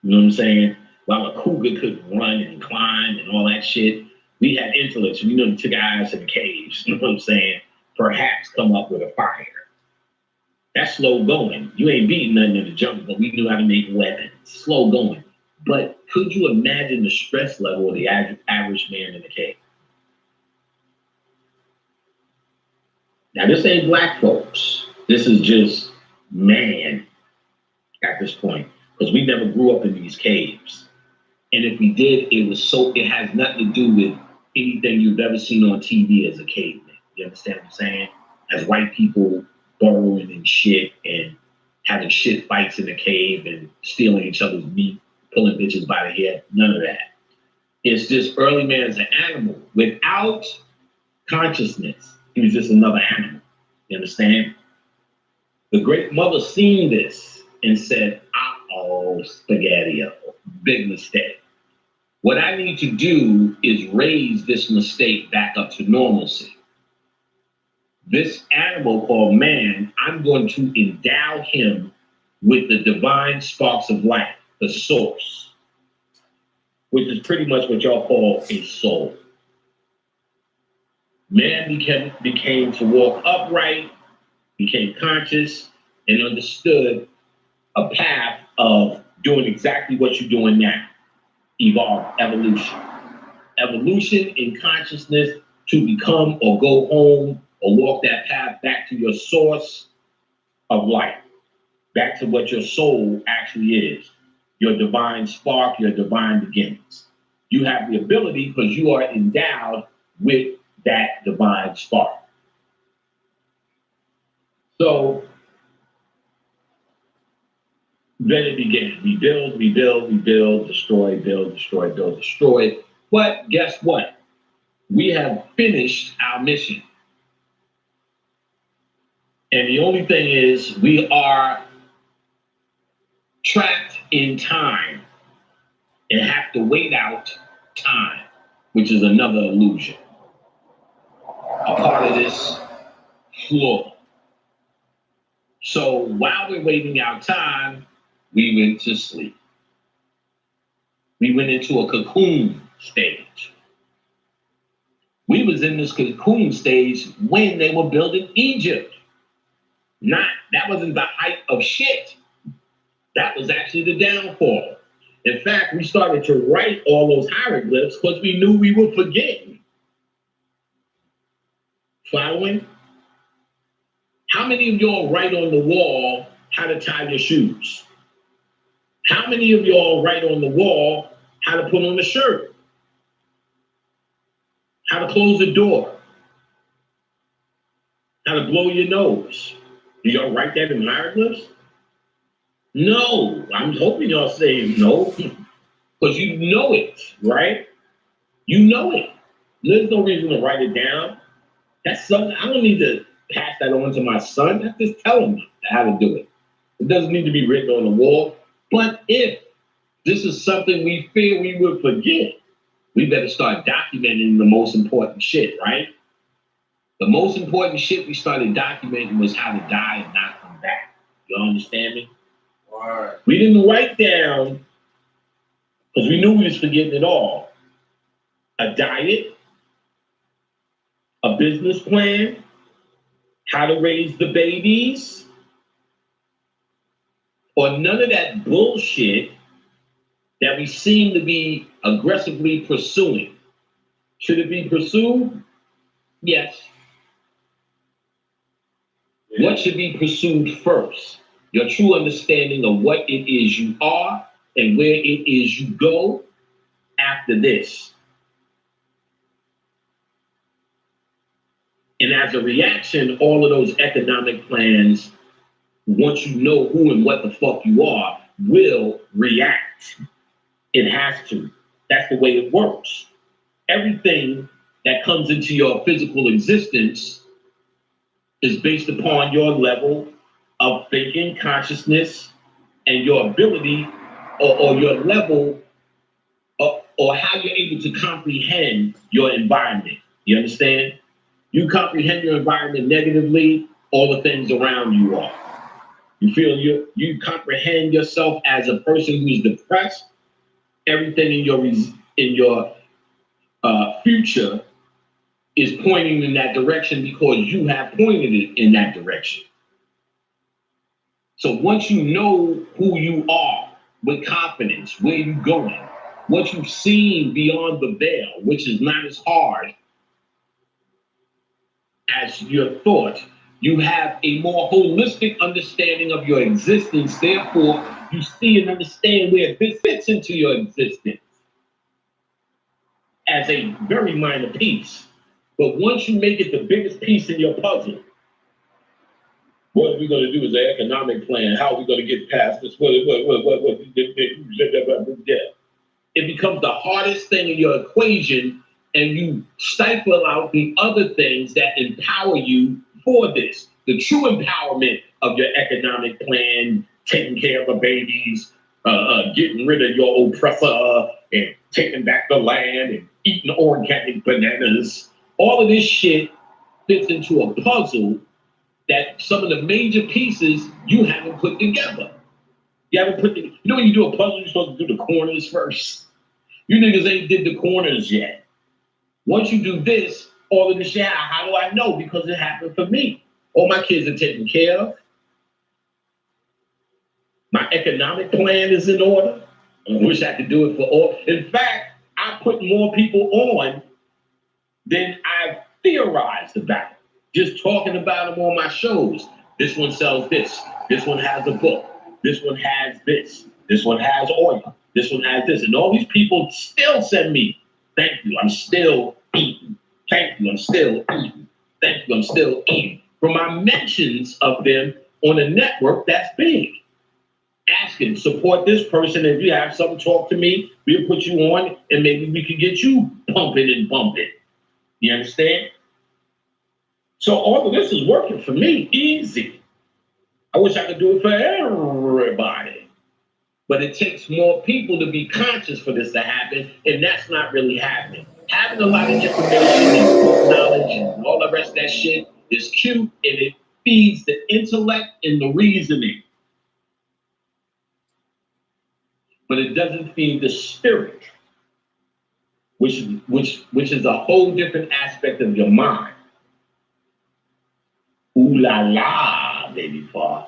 You know what I'm saying? While a cougar could run and climb and all that shit, we had intellect. So we know we took our ass in the caves. You know what I'm saying? Perhaps come up with a fire. That's slow going. You ain't beating nothing in the jungle, but we knew how to make weapons. Slow going. But could you imagine the stress level of the average man in the cave? Now, this ain't black folks. This is just man at this point, because we never grew up in these caves. And if we did, it has nothing to do with anything you've ever seen on TV as a caveman. You understand what I'm saying? As white people burrowing and shit and having shit fights in the cave and stealing each other's meat, pulling bitches by the hair, none of that. It's just early man as an animal without consciousness. He was just another animal. You understand? The great mother seen this and said, uh-oh, spaghetti-o, big mistake. What I need to do is raise this mistake back up to normalcy. This animal called man, I'm going to endow him with the divine sparks of life, the source, which is pretty much what y'all call a soul. Man became to walk upright, became conscious, and understood a path of doing exactly what you're doing now. Evolve, evolution. Evolution in consciousness to become or go home or walk that path back to your source of life, back to what your soul actually is, your divine spark, your divine beginnings. You have the ability because you are endowed with that divine spark. So then it began. We build, destroy, build, destroy. But guess what? We have finished our mission. And the only thing is we are trapped in time and have to wait out time, which is another illusion. A part of this flaw. So while we're waiting out time, we went to sleep. We went into a cocoon stage. We was in this cocoon stage when they were building Egypt. That wasn't the height of shit. That was actually the downfall. In fact, we started to write all those hieroglyphs because we knew we were forgetting. Following? How many of y'all write on the wall how to tie your shoes? How many of y'all write on the wall how to put on a shirt? How to close a door? How to blow your nose? Do y'all write that in hieroglyphs? No. I'm hoping y'all say no, because you know it, right? You know it. There's no reason to write it down. That's something I don't need to pass that on to my son. I just tell him how to do it. It doesn't need to be written on the wall. But if this is something we fear we would forget, we better start documenting the most important shit, right? The most important shit we started documenting was how to die and not come back. You understand me? All right. We didn't write down, because we knew we was forgetting it all, a diet, a business plan, how to raise the babies, or none of that bullshit that we seem to be aggressively pursuing. Should it be pursued? Yes. Yeah. What should be pursued first? Your true understanding of what it is you are and where it is you go after this. And as a reaction, all of those economic plans, once you know who and what the fuck you are, will react. It has to. That's the way it works. Everything that comes into your physical existence is based upon your level of thinking, consciousness, and your ability or your level or how you're able to comprehend your environment. You understand? You comprehend your environment negatively, all the things around you are. You feel you comprehend yourself as a person who's depressed. Everything in your future is pointing in that direction because you have pointed it in that direction. So once you know who you are with confidence, where you're going, what you've seen beyond the veil, which is not as hard as your thought, you have a more holistic understanding of your existence. Therefore, you see and understand where this fits into your existence as a very minor piece. But once you make it the biggest piece in your puzzle, what we're going to do is an economic plan. How are we going to get past this? It becomes the hardest thing in your equation, and you stifle out the other things that empower you for this. The true empowerment of your economic plan, taking care of the babies, getting rid of your oppressor, and taking back the land, and eating organic bananas. All of this shit fits into a puzzle that some of the major pieces you haven't put together. You haven't put you know when you do a puzzle, you're supposed to do the corners first. You niggas ain't did the corners yet. Once you do this, all of this shit, how do I know? Because it happened for me. All my kids are taken care of. My economic plan is in order. I wish I could do it for all. In fact, I put more people on than I've theorized about. Just talking about them on my shows. This one sells this. This one has a book. This one has this. This one has oil. This one has this. And all these people still send me, thank you, I'm still eating. Thank you, I'm still eating. Thank you, I'm still eating. From my mentions of them on a network that's big. Asking, support this person. If you have something, talk to me. We'll put you on and maybe we can get you pumping and bumping. You understand? So all of this is working for me, easy. I wish I could do it for everybody. But it takes more people to be conscious for this to happen, and that's not really happening. Having a lot of information and knowledge and all the rest of that shit is cute, and it feeds the intellect and the reasoning. But it doesn't feed the spirit, which is a whole different aspect of your mind. Ooh la la, baby father.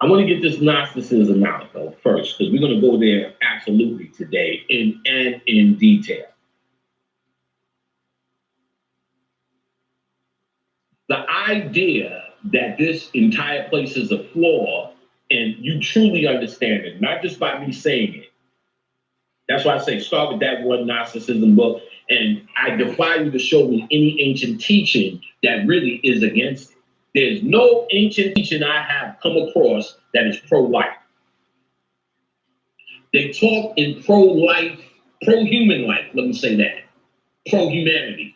I want to get this Gnosticism out though first, because we're going to go there absolutely today in detail. The idea that this entire place is a flaw, and you truly understand it, not just by me saying it. That's why I say start with that one Gnosticism book, and I defy you to show me any ancient teaching that really is against it. There's no ancient teaching I have come across that is pro-life. They talk in pro-life, pro-human life, let me say that, pro-humanity.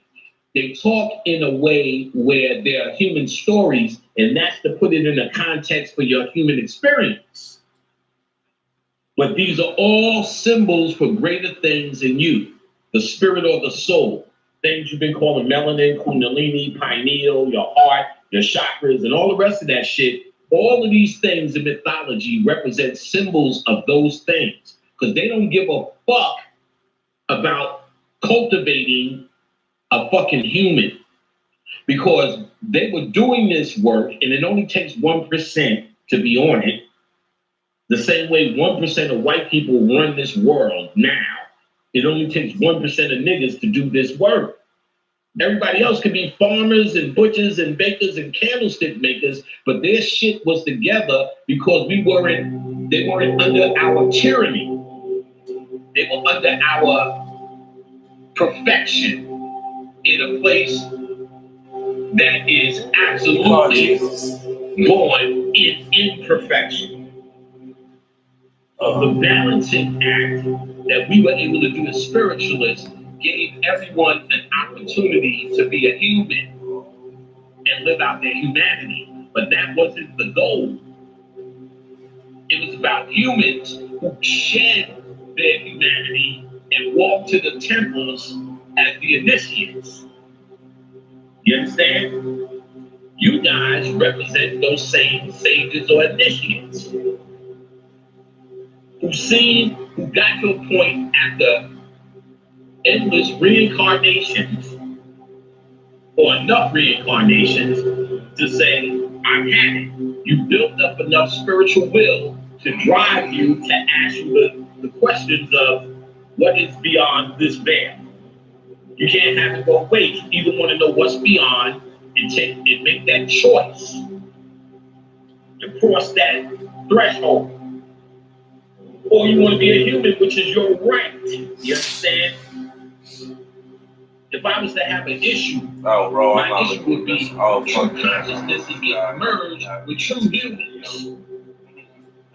They talk in a way where there are human stories, and that's to put it in a context for your human experience. But these are all symbols for greater things in you, the spirit or the soul, things you've been calling melanin, kundalini, pineal, your heart, your chakras, and all the rest of that shit. All of these things in mythology represent symbols of those things, because they don't give a fuck about cultivating a fucking human, because they were doing this work and it only takes 1% to be on it. The same way 1% of white people run this world now. It only takes 1% of niggas to do this work. Everybody else could be farmers and butchers and bakers and candlestick makers, but their shit was together because they weren't under our tyranny. They were under our perfection in a place that is absolutely born in imperfection. Of the balancing act that we were able to do as spiritualists gave everyone an opportunity to be a human and live out their humanity. But that wasn't the goal. It was about humans who shed their humanity and walked to the temples as the initiates. You understand? You guys represent those same sages or initiates who got to a point after endless reincarnations or enough reincarnations to say, I've had it. You built up enough spiritual will to drive you to ask you the questions of what is beyond this veil. You can't have it both ways. You either want to know what's beyond and make that choice to cross that threshold, or you want to be a human, which is your right. You understand? If I was to have an issue, my issue would be true consciousness is getting merged with true humans,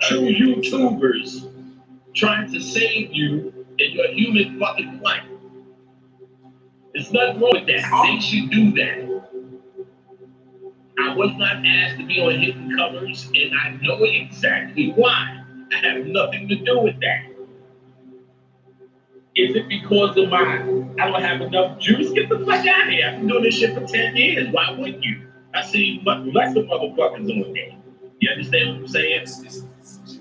true YouTubers trying to save you in your human fucking life. There's nothing wrong with that. They should do that. I was not asked to be on hidden covers, and I know exactly why. I have nothing to do with that. Is it because of I don't have enough juice? Get the fuck out of here. I've been doing this shit for 10 years. Why wouldn't you? I see much less of motherfuckers on there. You understand what I'm saying?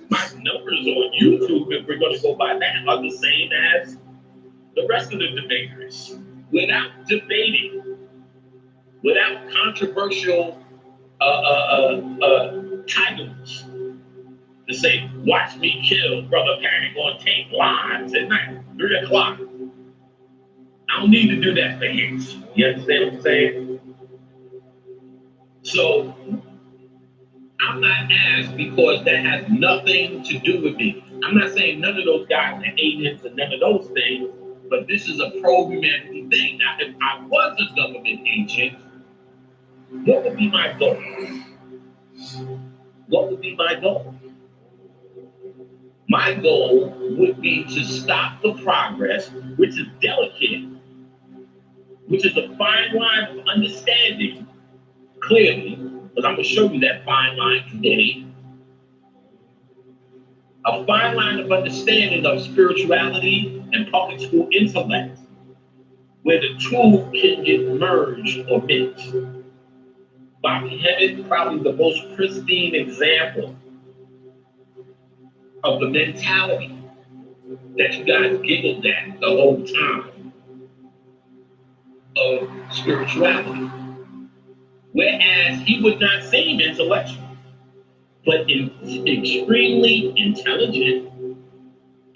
My numbers on YouTube, if we're going to go by that, are the same as the rest of the debaters. Without debating, without controversial titles to say, watch me kill Brother Panic on tape live tonight, 3 o'clock. I don't need to do that for hits. You understand what I'm saying? So, I'm not asked because that has nothing to do with me. I'm not saying none of those guys are agents and none of those things, but this is a pro-humanity thing. Now, if I was a government agent, what would be my goal? What would be my goal? My goal would be to stop the progress, which is delicate, which is a fine line of understanding, clearly, because I'm going to show you that fine line today. A fine line of understanding of spirituality and public school intellect, where the two can get merged or mixed. Bobby Hemmett, probably the most pristine example of the mentality that you guys giggled at the whole time of spirituality. Whereas he would not seem intellectual, but extremely intelligent,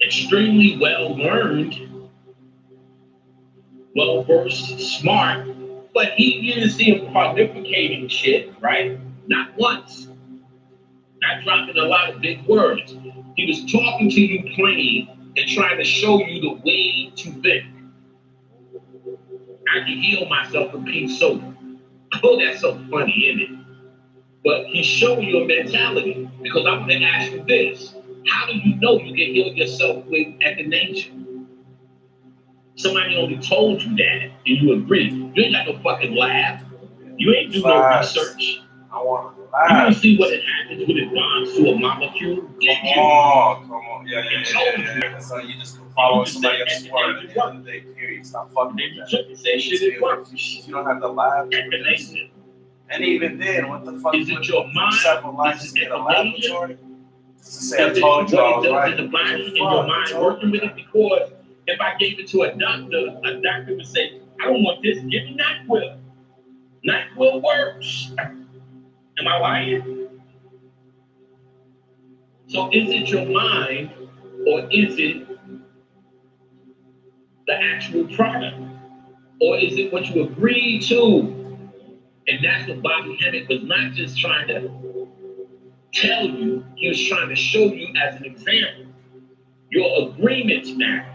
extremely well-learned, well-versed, smart, but you didn't see him pontificating shit, right? Not once. Not dropping a lot of big words. He was talking to you plain and trying to show you the way to think. I can heal myself from being sober. Oh, that's so funny, isn't it? But he's showing you a mentality, because I'm going to ask you this. How do you know you can heal yourself with echinacea? Somebody only told you that, and you agree. You ain't got no fucking lab. You ain't do no research. I want to You don't see what it happens when it bonds to a molecule. Come on. Yeah. So you just follow somebody else's word at the end of the day, period. Stop fucking with that. Say shit it works. You don't have the lab. And even then, what the fuck? Is it your mind? Several lives in a laboratory? To say I Is it told you I was what it right. does in the body and your mind working with it? Because if I gave it to a doctor would say, I don't want this, give me NyQuil. NyQuil works. Am I lying? So is it your mind, or is it the actual product? Or is it what you agreed to? And that's what Bobby Hemmett was not just trying to tell you, he was trying to show you as an example. Your agreements matter.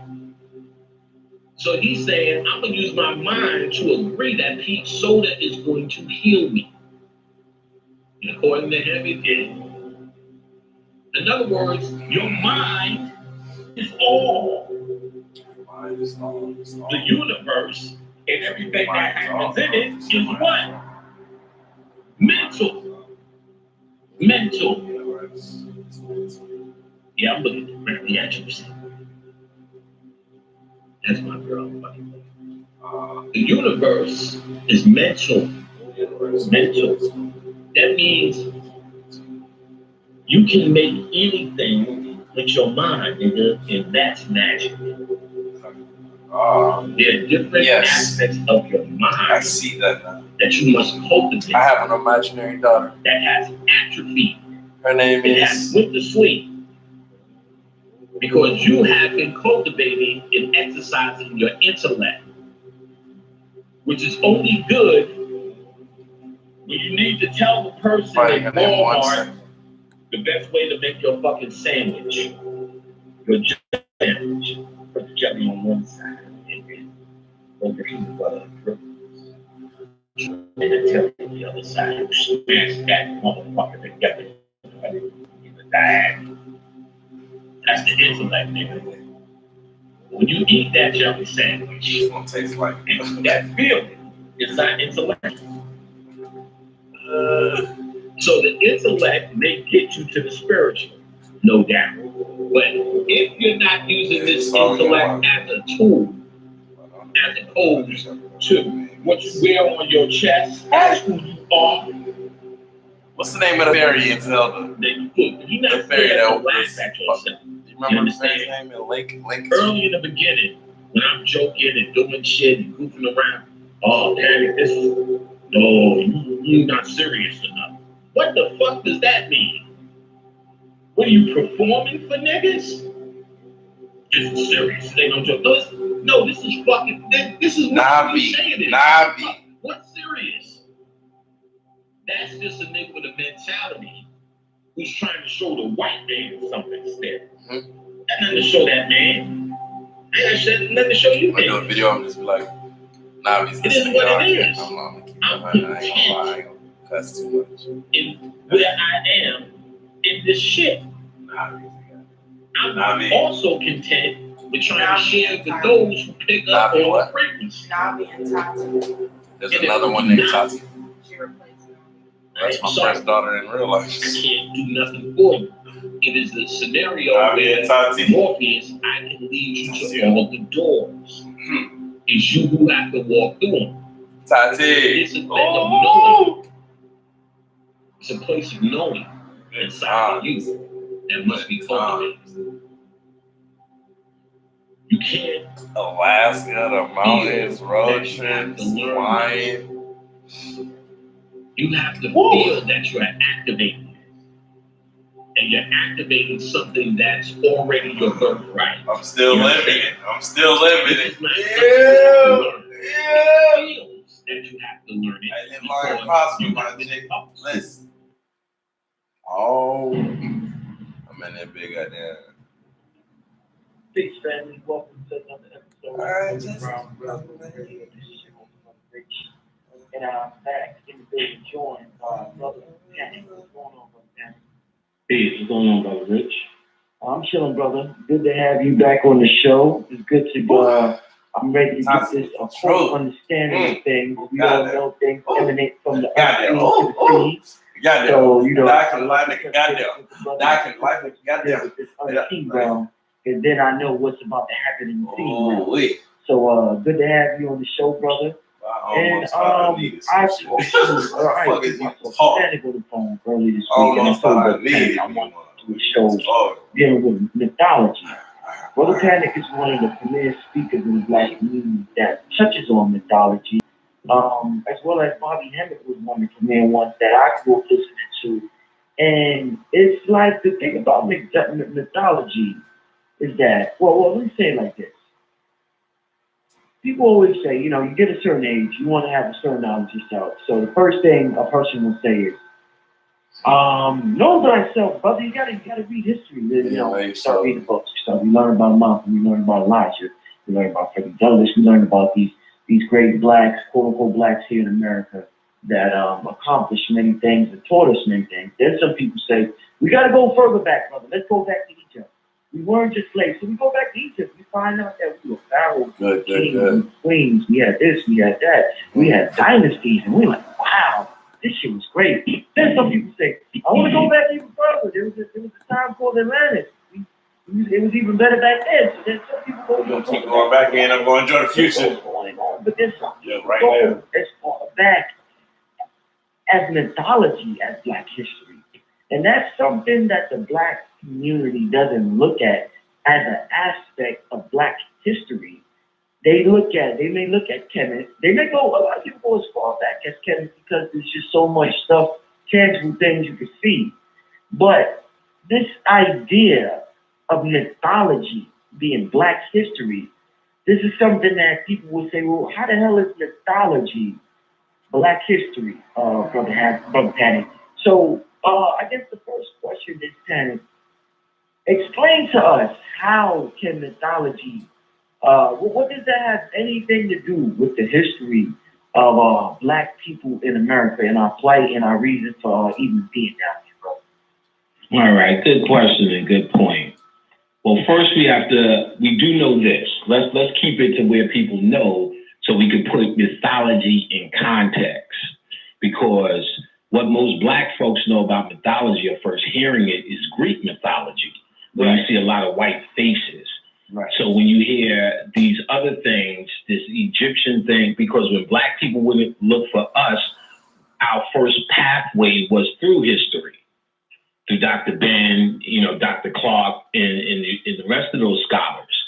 So he's saying, I'm going to use my mind to agree that peach soda is going to heal me. And according to him, it did. In other words, your mind is all. The universe and everything that happens in it is what? Mental. Yeah, I'm looking directly at you. That's my girl, buddy. The universe is mental. Mental. That means you can make anything with your mind, nigga, and that's magic. There are different aspects of your mind. I see that now. That you must cultivate. I have an imaginary daughter that has atrophy. Her name is went to sleep because you have been cultivating and exercising your intellect, which is only good when you need to tell the person in Walmart the best way to make your fucking sandwich. Your sandwich. Put the jelly on one side and then put the peanut butter and then jelly on the other side. You smash that motherfucker together in the diagonal. That's the intellect, nigga. When you eat that jelly sandwich, it's gonna taste like that feeling. It's not intellect. So the intellect may get you to the spiritual, no doubt. But if you're not using this intellect as a tool, as opposed to what you wear on your chest, as who you are. What's the name of the fairy in Zelda? You're not the fairy that will laugh at yourself. Do you remember the fairy's name in Link? Early in the beginning, when I'm joking and doing shit and goofing around, oh, damn this is, no, you're not serious enough. What the fuck does that mean? What are you performing for niggas? This is serious. They don't joke. No, this is fucking. This is what you saying it is. Navi. What's serious? That's just a nigga with a mentality who's trying to show the white man something instead. Got nothing to show that man. I ain't got nothing to show you. I do a video. I'm just be like, Navi's. It is what it is. I'm content cuss too much. In where I am in this shit. I'm also content with trying to share with those who pick up on the frequency. Navi and Tati. There's another one named Tati. She replaced her. That's my first daughter in real life. I can't do nothing for you. It is a scenario where Morpheus, I can lead you to all the doors. It's you who have to walk through them. Tati. It's a thing of knowing. It's a place of knowing inside of you that must be cultivated. You can't. Alaska, the mountains, road trips, flying. You have to feel that you're activating it. And you're activating something that's already your birthright. I'm still living it. I'm still living it. That you have to learn it. I live my impossible, my nigga. Listen. Oh, I'm in that big goddamn. Peace, family. Welcome to another episode. And I'm back in the building, joined by Brother Panic. What's going on, Brother Panic? Hey, what's going on, Brother Rich? I'm chilling, brother. Good to have you back on the show. It's good to go. I'm ready to get this a full understanding of things. We all know things emanate from the unseen to the seen. So, you know, I can lie, nigga. Goddamn. I can lie, nigga. Goddamn. With this unseen realm, and then I know what's about to happen in the seen realm. So, good to have you on the show, brother. And I was standing on the phone early this week, and I told Brother Panic I want to do a show dealing with mythology. Brother Panic is one of the premier speakers in the black community that touches on mythology, as well as Bobby Hemmett was one of the premier ones that I grew up listening to. And it's like the thing about mythology is that, well, let me say it like this. People always say, you know, you get a certain age, you want to have a certain knowledge yourself. So the first thing a person will say is, know thyself, brother. You gotta read history. You start reading books. We learn about Muhammad, we learn about Elijah, we learn about Frederick Douglass, we learn about these great blacks, quote unquote blacks here in America that accomplished many things and taught us many things. Then some people say, we gotta go further back, brother. Let's go back to Egypt. We weren't just slaves. So we go back to Egypt. We find out that we were pharaohs, kings, and queens. We had this, we had that. We had dynasties, and we're like, wow, this shit was great. Then some people say, I want to go back even further. There was a time called Atlantis. It was even better back then. So then some people go, you're keep going back in. I'm going to enjoy the future. But there's some people go as far back as mythology as Black history. And that's something that the Black community doesn't look at as an aspect of Black history. They may look at Kemet. They may go, a lot of people go as far back as Kemet because there's just so much stuff, tangible things you can see. But this idea of mythology being Black history, this is something that people will say, well, how the hell is mythology Black history, Brother Tanny? So I guess the first question is, Tanny, explain to us, how can mythology, what does that have anything to do with the history of Black people in America and our plight and our reason for even being down here, bro? All right, good question and good point. Well, first we do know this. Let's keep it to where people know so we can put mythology in context. Because what most Black folks know about mythology or first hearing it is Greek mythology, where you see a lot of white faces. Right. So when you hear these other things, this Egyptian thing, because when Black people wouldn't look for us, our first pathway was through history, through Dr. Ben, Dr. Clark, and the rest of those scholars.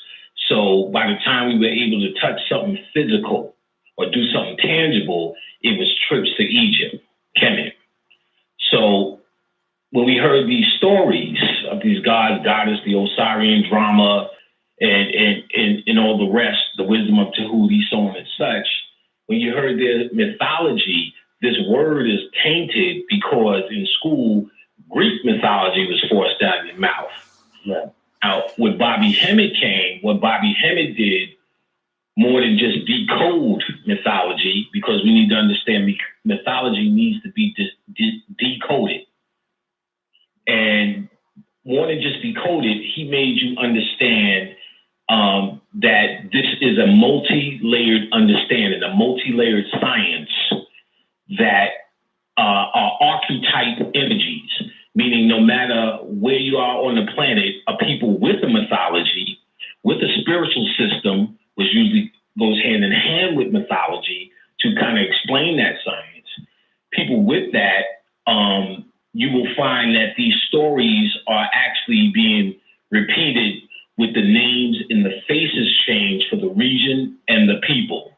So by the time we were able to touch something physical or do something tangible, it was trips to Egypt, Kemet. So when we heard these stories of these gods, goddess, the Osirian drama, and all the rest, the wisdom of Tahuti, so on and such, when you heard their mythology, this word is tainted because in school, Greek mythology was forced down your mouth. Yeah. Now, when Bobby Hemmett came, what Bobby Hemmett did, more than just decode mythology, because we need to understand mythology needs to be decoded. And more than just decoded, he made you understand that this is a multi-layered understanding, a multi-layered science that are archetype energies, meaning no matter where you are on the planet, a people with a mythology, with a spiritual system, which usually goes hand in hand with mythology to kind of explain that science. People with that, you will find that these stories are actually being repeated with the names and the faces changed for the region and the people.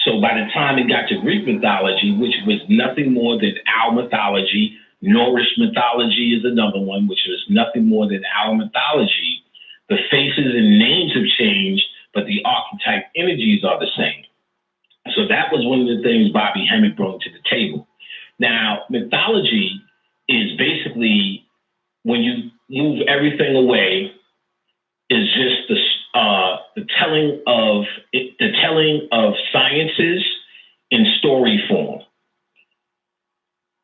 So by the time it got to Greek mythology, which was nothing more than our mythology, Norse mythology is another one, which was nothing more than our mythology, the faces and names have changed, but the archetype energies are the same. So that was one of the things Bobby Hemmett brought to the table. Now, mythology is basically, when you move everything away, is just the telling of sciences in story form.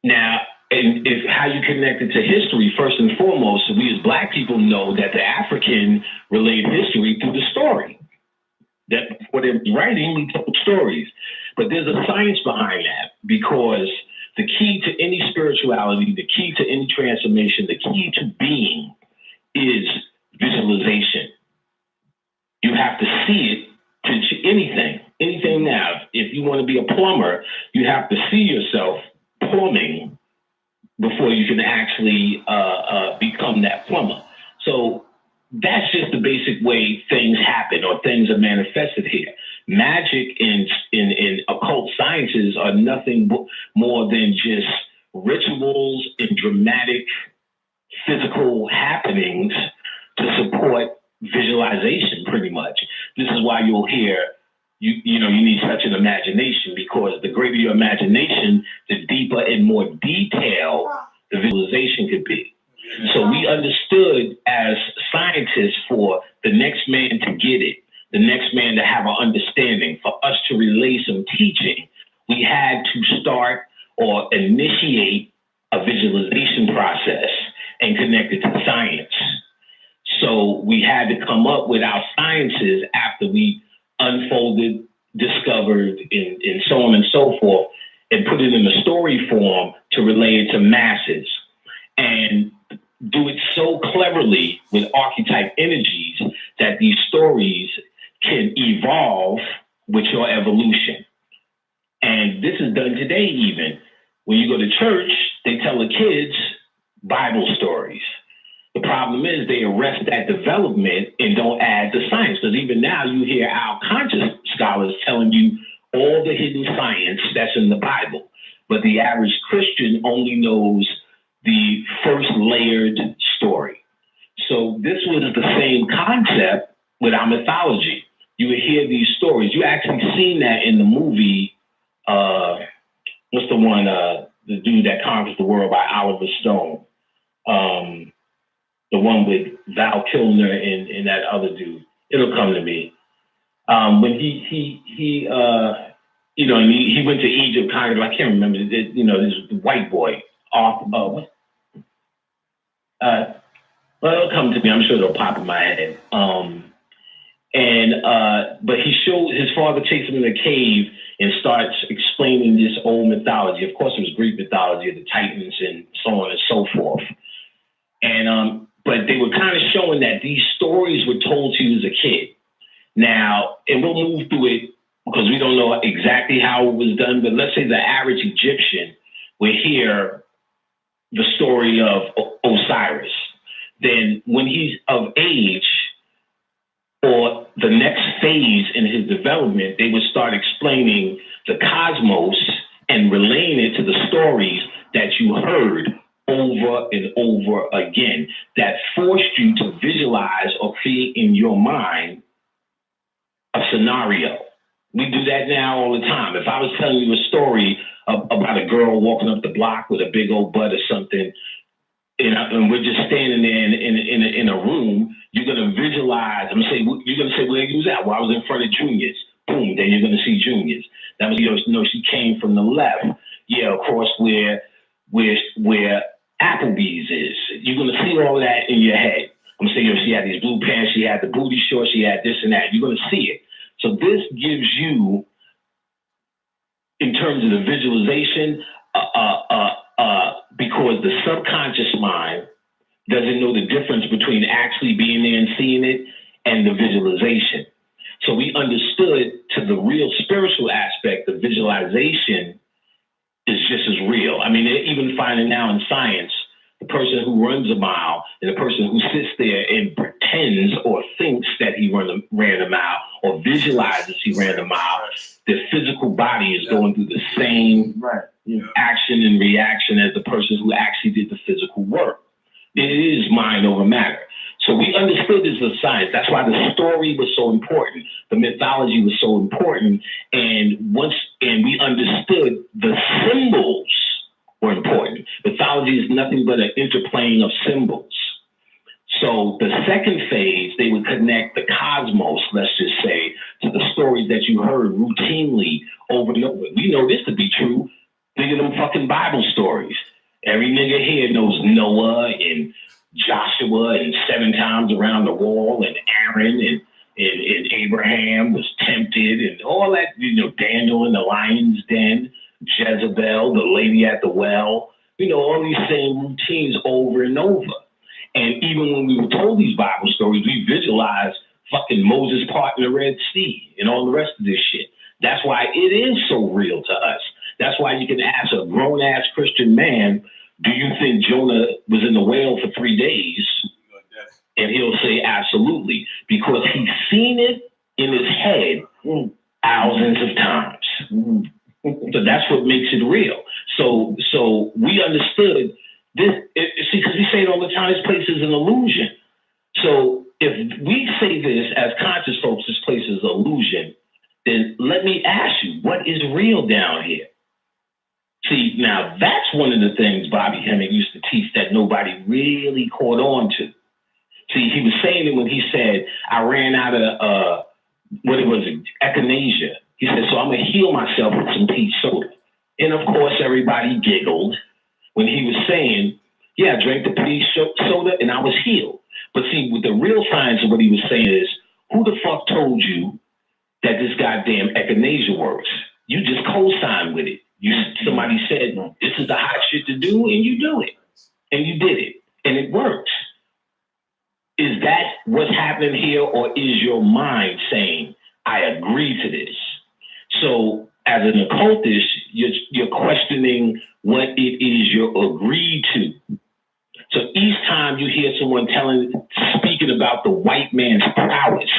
Now, and if how you connect it to history, first and foremost, we as Black people know that the African relayed history through the story. That for their writing, we told stories. But there's a science behind that, because the key to any spirituality, the key to any transformation, the key to being is visualization. You have to see it to anything now. If you want to be a plumber, you have to see yourself plumbing before you can actually become that plumber. So that's just the basic way things happen or things are manifested here. Magic and occult sciences are nothing more than just rituals and dramatic physical happenings to support visualization, pretty much. This is why you'll hear, you need such an imagination, because the greater your imagination, the deeper and more detailed the visualization could be. So we understood as scientists, for the next man to get it, the next man to have an understanding, for us to relay some teaching, we had to start or initiate a visualization process and connect it to science. So we had to come up with our sciences after we unfolded, discovered, and so on and so forth. and put it in a story form to relay it to masses, and do it so cleverly with archetype energies that these stories can evolve with your evolution. And this is done today even. When you go to church, they tell the kids Bible stories. The problem is they arrest that development and don't add the science. Because even now you hear our conscious scholars telling you all the hidden science that's in the Bible. But the average Christian only knows the first layered story. So this was the same concept with our mythology. You would hear these stories. You actually seen that in the movie, what's the one, the dude that conquers the world by Oliver Stone. The one with Val Kilmer and that other dude. It'll come to me. When he went to Egypt, kind of, I can't remember. This white boy off. Well, it'll come to me. I'm sure it'll pop in my head. But he showed his father chased him in a cave and starts explaining this old mythology. Of course, it was Greek mythology of the Titans and so on and so forth. And but they were kind of showing that these stories were told to you as a kid. Now, and we'll move through it because we don't know exactly how it was done, but let's say the average Egyptian would hear the story of Osiris. Then when he's of age or the next phase in his development, they would start explaining the cosmos and relaying it to the stories that you heard over and over again that forced you to visualize or create in your mind a scenario. We do that now all the time. If I was telling you a story about a girl walking up the block with a big old butt or something, and we're just standing there in a room, you're gonna visualize. You're gonna say, where you was at? Well, I was in front of Junior's. Boom, then you're gonna see Junior's. That was, she came from the left. Yeah, of course, where Applebee's is. You're gonna see all that in your head. I'm gonna say, she had these blue pants, she had the booty shorts, she had this and that. You're gonna see it. So this gives you, in terms of the visualization, because the subconscious mind doesn't know the difference between actually being there and seeing it and the visualization. So we understood to the real spiritual aspect, the visualization is just as real. I mean, they're even finding now in science, the person who runs a mile and the person who sits there and pretends or thinks that he ran a mile or visualizes he ran a mile, their physical body is going through the same action and reaction as the person who actually did the physical work. It is mind over matter. So we understood this as science. That's why the story was so important. The mythology was so important. And we understood the symbols were important. Mythology is nothing but an interplaying of symbols. So the second phase, they would connect the cosmos, let's just say, to the stories that you heard routinely over and over. We know this to be true. Think of them fucking Bible stories. Every nigga here knows Noah and Joshua and 7 times around the wall, and Aaron and Abraham was tempted and all that, Daniel in the lion's den, Jezebel, the lady at the well, all these same routines over and over. And even when we were told these Bible stories, we visualized fucking Moses parting the Red Sea and all the rest of this shit. That's why it is so real to us. That's why you can ask a grown-ass Christian man, do you think Jonah was in the whale for 3 days? And he'll say absolutely, because he's seen it in his head thousands of times. So that's what makes it real. So we understood this, because we say it all the time, this place is an illusion. So if we say this as conscious folks, this place is an illusion, then let me ask you, what is real down here? See, now that's one of the things Bobby Hemmick used to teach that nobody really caught on to. See, he was saying it when he said, I ran out of, echinacea. He said, so I'm going to heal myself with some peach soda. And of course, everybody giggled when he was saying, yeah, I drank the peach soda and I was healed. But see, with the real science of what he was saying is, who the fuck told you that this goddamn echinacea works? You just co-signed with it. Somebody said, this is the hot shit to do, and you do it. And you did it. And it works. Is that what's happening here, or is your mind saying, I agree to this? So as an occultist, you're questioning what it is you're agreed to. So each time you hear someone speaking about the white man's prowess,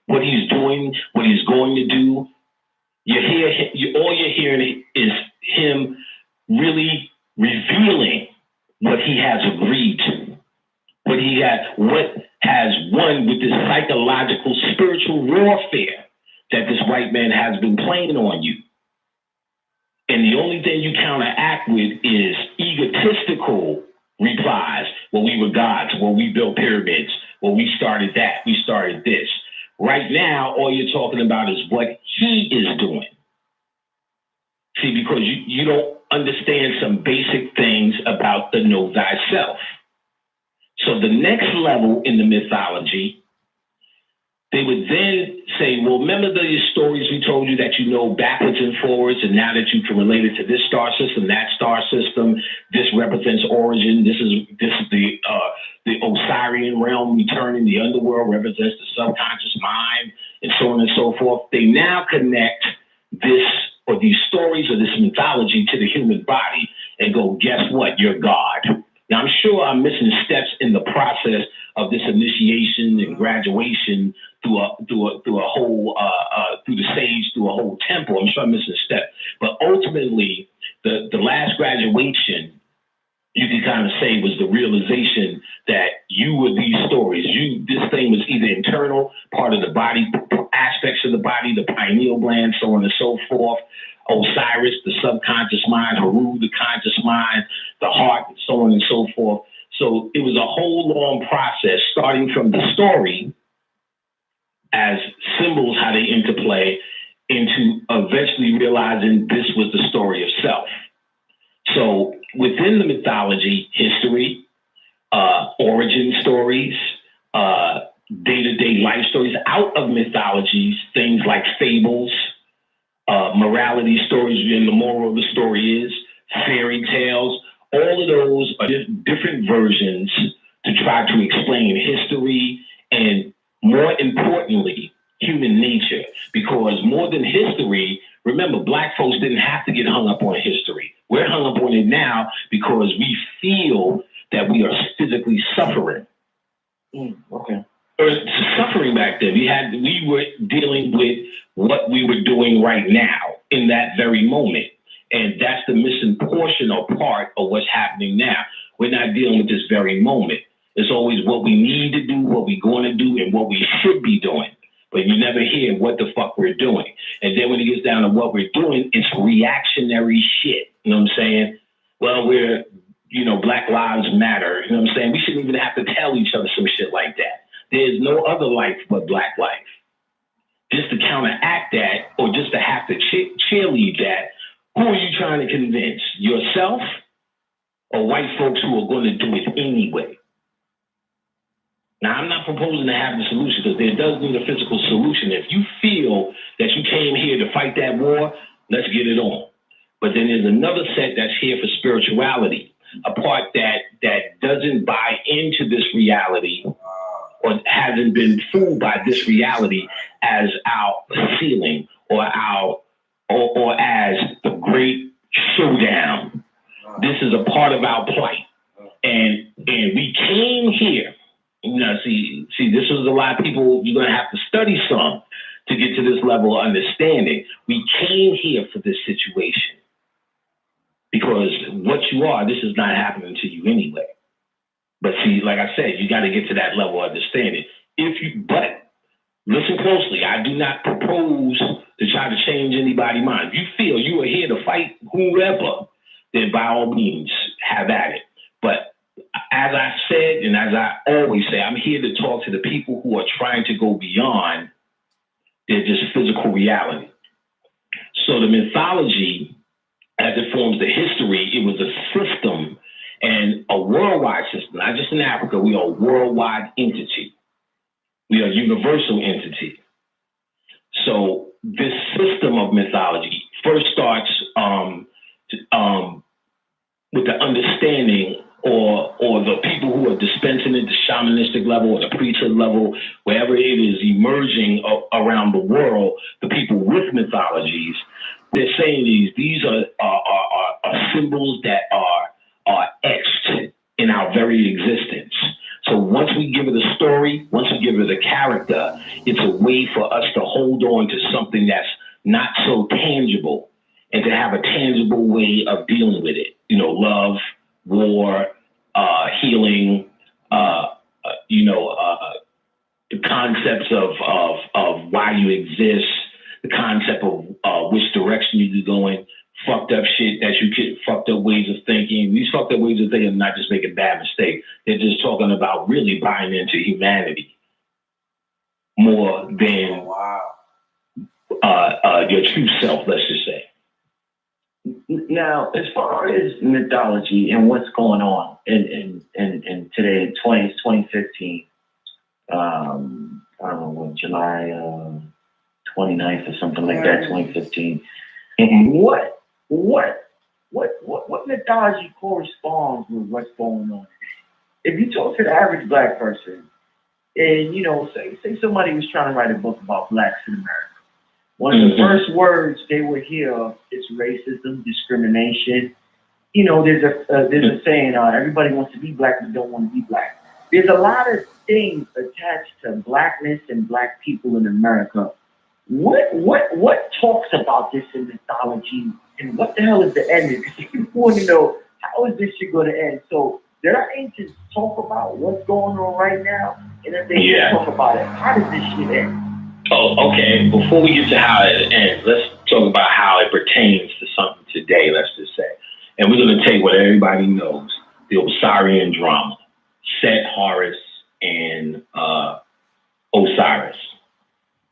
what he's doing, what he's going to do, all you're hearing is him really revealing what he has agreed to, what has won with this psychological, spiritual warfare that this white man has been playing on you. And the only thing you counteract with is egotistical replies. Well, we were gods. Well, we built pyramids. Well, we started that. We started this. Right now, all you're talking about is what he is doing. See, because you don't understand some basic things about the know thyself. So the next level in the mythology, they would then say, well, remember the stories we told you that you know backwards and forwards, and now that you can relate it to this star system, that star system, this represents origin, this is the Osirian realm returning, the underworld represents the subconscious mind, and so on and so forth. They now connect this or these stories or this mythology to the human body and go, guess what? You're God. Now, I'm sure I'm missing steps in the process of this initiation and graduation through a whole through the sage, through a whole temple. I'm sure I'm missing a step, but ultimately, the last graduation, you can kind of say, was the realization that you were these stories. This thing was either internal, part of the body, aspects of the body, the pineal gland, so on and so forth. Osiris, the subconscious mind, Haru, the conscious mind, the heart, so on and so forth. So it was a whole long process, starting from the story as symbols, how they interplay, into eventually realizing this was the story of self. So within the mythology, history, origin stories, day-to-day life stories, out of mythologies, things like fables, morality stories, and the moral of the story is fairy tales. All of those are different versions to try to explain history and, more importantly, human nature. Because more than history, remember, Black folks didn't have to get hung up on history. We're hung up on it now because we feel that we are physically suffering. Okay. Or suffering back then. We were dealing with what we were doing right now in that very moment. And that's the missing portion or part of what's happening now. We're not dealing with this very moment. It's always what we need to do, what we're going to do, and what we should be doing. But you never hear what the fuck we're doing. And then when it gets down to what we're doing, it's reactionary shit. You know what I'm saying? Well, we're, Black Lives Matter. You know what I'm saying? We shouldn't even have to tell each other some shit like that. There's no other life but Black life. Just to counteract that, or just to have to cheerlead that, who are you trying to convince? Yourself or white folks who are going to do it anyway? Now, I'm not proposing to have the solution, because there does need a physical solution. If you feel that you came here to fight that war, let's get it on. But then there's another set that's here for spirituality, a part that doesn't buy into this reality or hasn't been fooled by this reality as our ceiling or as the great showdown. This is a part of our plight. And we came here. See, this is a lot of people, you're going to have to study some to get to this level of understanding. We came here for this situation because what you are, this is not happening to you anyway. But see, like I said, you got to get to that level of understanding. But listen closely. I do not propose to try to change anybody's mind. If you feel you are here to fight whoever, then by all means, have at it. But as I said, and as I always say, I'm here to talk to the people who are trying to go beyond their just physical reality. So the mythology, as it forms the history, it was a system and a worldwide system, not just in Africa. We are a worldwide entity. We are a universal entity. So this system of mythology first starts with the understanding or the people who are dispensing at the shamanistic level or the priesthood level, wherever it is emerging around the world, the people with mythologies, they're saying these are symbols that are etched in our very existence. So once we give it a story, once we give it a character, it's a way for us to hold on to something that's not so tangible and to have a tangible way of dealing with it. You know, love, war, healing, the concepts of why you exist, the concept of which direction you're going, fucked up shit that you get, fucked up ways of thinking. These fucked up ways of thinking are not just making bad mistakes. They're just talking about really buying into humanity more than your true self, let's just say. Now, as far as mythology and what's going on in today, 2015, I don't know what, July 29th or something like that, 2015. What mythology corresponds with what's going on? If you talk to the average black person, and say somebody was trying to write a book about blacks in America, one of the first words they would hear is racism, discrimination. There's a saying, everybody wants to be black but don't want to be black. There's a lot of things attached to blackness and black people in America. What talks about this in mythology, and what the hell is the ending? Because you want to know, how is this shit going to end? So there are ancients talk about what's going on right now, and if they talk about it, how does this shit end? Oh, okay. Before we get to how it ends, let's talk about how it pertains to something today, let's just say. And we're going to take what everybody knows, the Osirian drama, Set, Horus, and Osiris.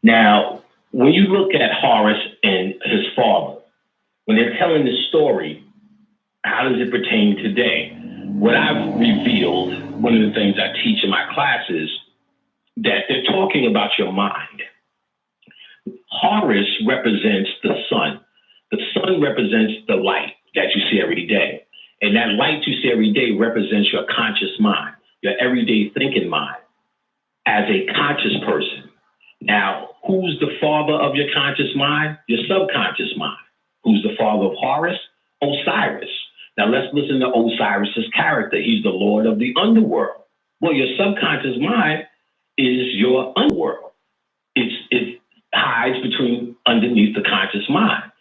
Now, when you look at Horus and his father, when they're telling this story, how does it pertain today? What I've revealed, one of the things I teach in my classes, that they're talking about your mind. Horus represents the sun. The sun represents the light that you see every day. And that light you see every day represents your conscious mind, your everyday thinking mind, as a conscious person. Now, who's the father of your conscious mind? Your subconscious mind. Who's the father of Horus? Osiris. Now, let's listen to Osiris's character. He's the lord of the underworld. Well, your subconscious mind is your underworld. It hides underneath the conscious mind.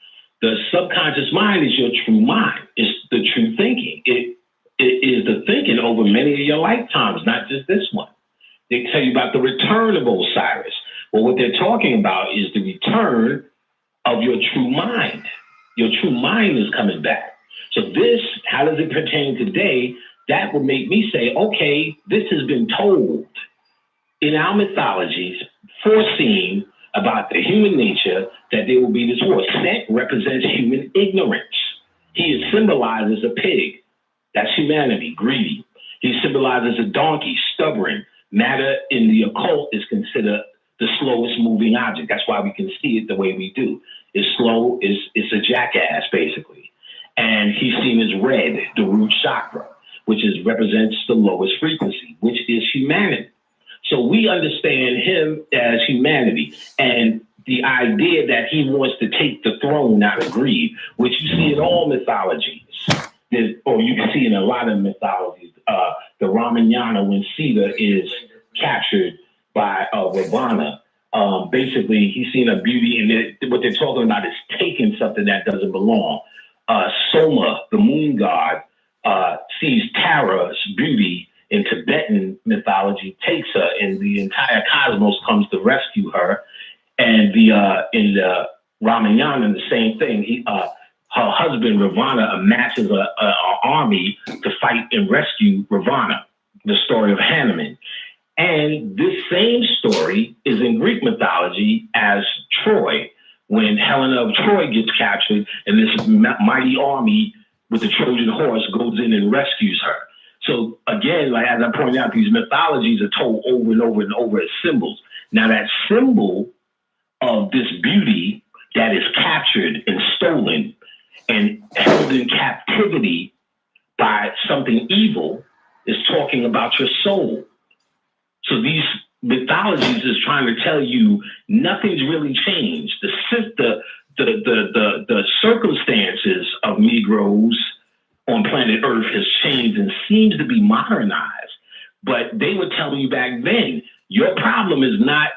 The subconscious mind is your true mind. It's the true thinking. It is the thinking over many of your lifetimes, not just this one. They tell you about the return of Osiris. Well, what they're talking about is the return of your true mind. Your true mind is coming back. So this, how does it pertain today? That would make me say, okay, this has been told in our mythologies, foreseen about the human nature, that there will be this war. Set represents human ignorance. He is symbolized as a pig. That's humanity, greedy. He symbolizes a donkey, stubborn. Matter in the occult is considered the slowest moving object. That's why we can see it the way we do. It's slow, it's a jackass, basically. And he's seen as red, the root chakra, which represents the lowest frequency, which is humanity. So we understand him as humanity, and the idea that he wants to take the throne out of greed, which you see in all mythologies, or you can see in a lot of mythologies. The Ramayana, when Sita is captured by Ravana, basically he's seen a beauty, and what they're talking about is taking something that doesn't belong. Soma, the moon god, sees Tara's beauty in Tibetan mythology, takes her, and the entire cosmos comes to rescue her. And in the Ramayana, the same thing. Her husband Ravana amasses an army to fight and rescue Ravana. The story of Hanuman. And this same story is in Greek mythology as Troy, when Helena of Troy gets captured, and this mighty army with the Trojan horse goes in and rescues her. So again, like as I pointed out, these mythologies are told over and over and over as symbols. Now that symbol of this beauty that is captured and stolen and held in captivity by something evil is talking about your soul. So these mythologies is trying to tell you nothing's really changed. The circumstances of Negroes on planet Earth has changed and seems to be modernized. But they were telling you back then, your problem is not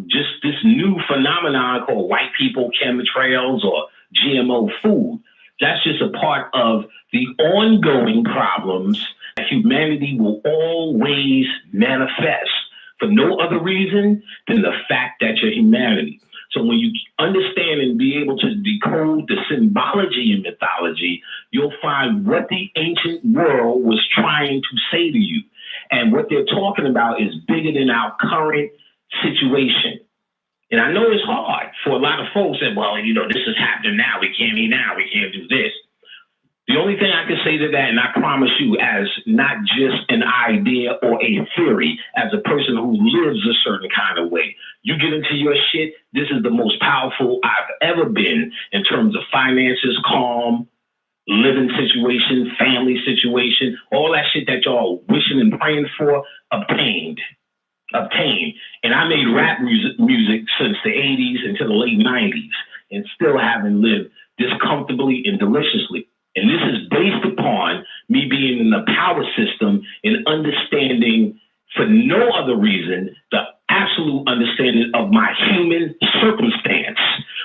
just this new phenomenon called white people, chemtrails, or GMO food. That's just a part of the ongoing problems that humanity will always manifest for no other reason than the fact that you're humanity. So when you understand and be able to decode the symbology in mythology, you'll find what the ancient world was trying to say to you. And what they're talking about is bigger than our current situation. And I know it's hard for a lot of folks that, well, you know, this is happening now. We can't eat now. We can't do this. The only thing I can say to that, and I promise you, as not just an idea or a theory, as a person who lives a certain kind of way, you get into your shit, this is the most powerful I've ever been in terms of finances, calm, living situation, family situation, all that shit that y'all wishing and praying for, obtained. And I made rap music since the 80s until the late 90s and still haven't lived this comfortably and deliciously. And this is based upon me being in the power system and understanding for no other reason the absolute understanding of my human circumstance,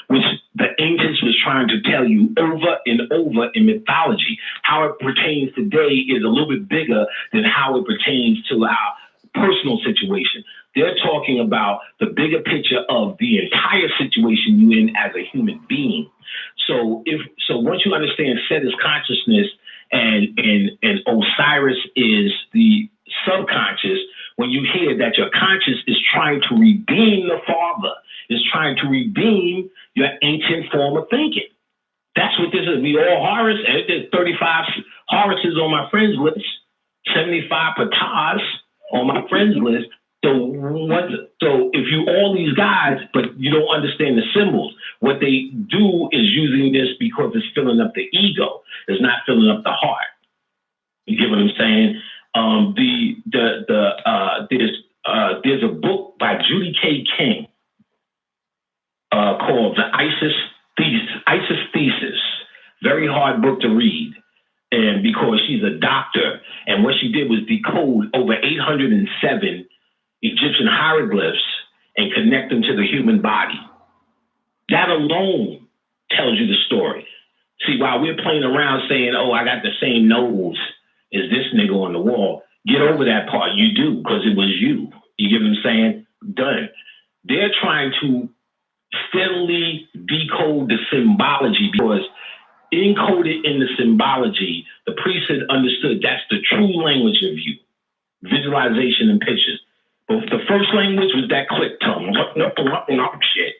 which the ancients was trying to tell you over and over in mythology. How it pertains today is a little bit bigger than how it pertains to our personal situation. They're talking about the bigger picture of the entire situation you're in as a human being. So once you understand Set is consciousness and Osiris is the subconscious, when you hear that your conscious is trying to redeem the Father, is trying to redeem your ancient form of thinking. That's what this is. We all Horus, and there's 35 Horuses on my friends list, 75 Patas on my friends list. So if you all these guys, but you don't understand the symbols, what they do is using this because it's filling up the ego. It's not filling up the heart. You get what I'm saying? There's a book by Judy K. King called The Isis Thesis. Very hard book to read. And because she's a doctor, and what she did was decode over 807 Egyptian hieroglyphs and connect them to the human body. That alone tells you the story. See, while we're playing around saying, oh, I got the same nose as this nigga on the wall, get over that part. You do, because it was you. You get what I'm saying? Done. They're trying to steadily decode the symbology because encoded in the symbology, the priest had understood that's the true language of you. Visualization and pictures. But the first language was that click tone. Shit.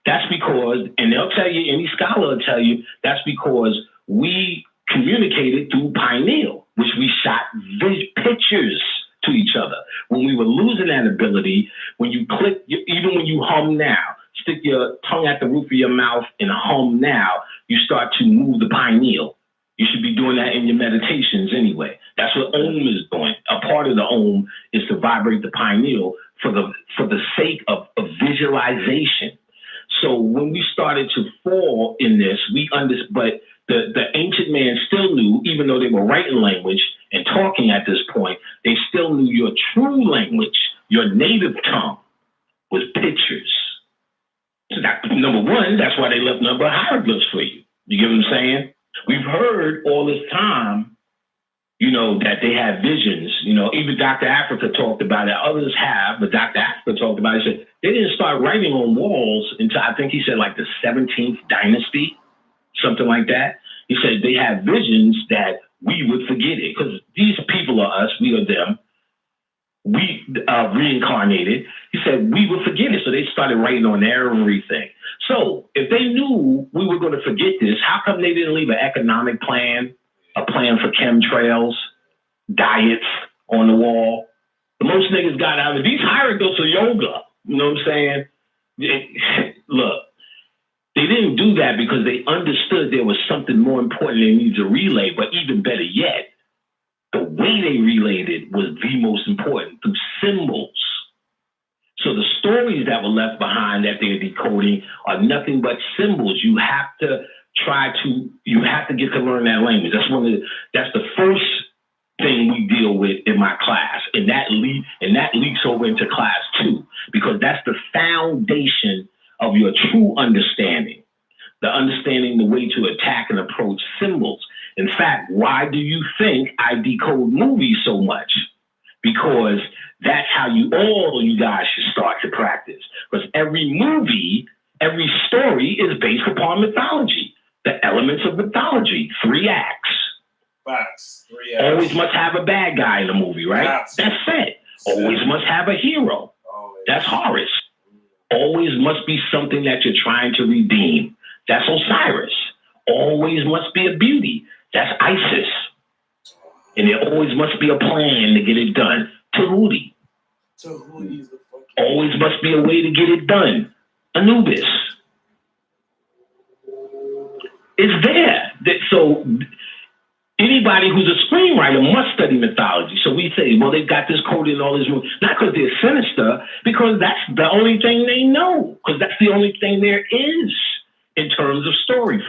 That's because, and they'll tell you, any scholar will tell you, that's because we communicated through pineal, which we shot pictures to each other. When we were losing that ability, when you click, even when you hum now, stick your tongue at the roof of your mouth and hum now, you start to move the pineal. You should be doing that in your meditations anyway. That's what Om is doing. A part of the Om is to vibrate the pineal for the sake of visualization. So when we started to fall in this, but the ancient man still knew, even though they were writing language and talking at this point, they still knew your true language, your native tongue, was pictures. So that, number one, that's why they left number of hieroglyphs for you. You get what I'm saying? We've heard all this time, you know, that they have visions. You know, even Dr. Africa talked about it. Others have, but Dr. Africa talked about it. He said they didn't start writing on walls until, I think he said, like the 17th dynasty, something like that. He said they have visions that we would forget it because these people are us, we are them. We reincarnated. He said we would forget it, so they started writing on everything. So if they knew we were going to forget this, how come they didn't leave an economic plan, a plan for chemtrails, diets on the wall? The most niggas got out of these hieroglyphs are yoga. You know what I'm saying? Look, They didn't do that because they understood there was something more important they needed to relay, but even better yet, the way they relayed it was the most important, through symbols. So the stories that were left behind that they're decoding are nothing but symbols. You have to get to learn that language. That's the first thing we deal with in my class. And that leaks over into class 2, because that's the foundation of your true understanding. The understanding the way to attack and approach symbols. In fact, why do you think I decode movies so much? Because that's how all you guys should start to practice. Because every movie, every story is based upon mythology. The elements of mythology, 3 acts. Facts. 3 acts. Always must have a bad guy in the movie, right? That's it. Always must have a hero. That's Horus. Always must be something that you're trying to redeem. That's Osiris. Always must be a beauty. That's Isis. And there always must be a plan to get it done. Tahuti. Always must be a way to get it done. Anubis. It's there. So anybody who's a screenwriter must study mythology. So we say, well, they've got this coded in all this movies. Not because they're sinister, because that's the only thing they know. Because that's the only thing there is in terms of story.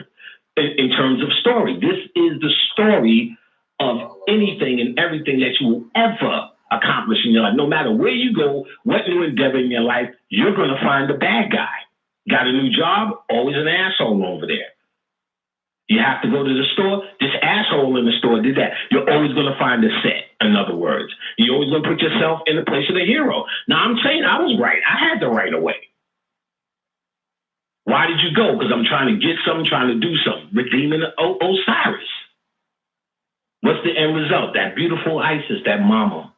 In terms of story. This is the story of anything and everything that you will ever accomplish in your life. No matter where you go, what new endeavor in your life, you're going to find a bad guy. Got a new job? Always an asshole over there. You have to go to the store. This asshole in the store did that. You're always going to find a set, in other words. You're always going to put yourself in the place of the hero. Now, I'm saying I was right. I had the right away. Why did you go? Because I'm trying to get something, trying to do something. Redeeming Osiris. What's the end result? That beautiful Isis, that mama.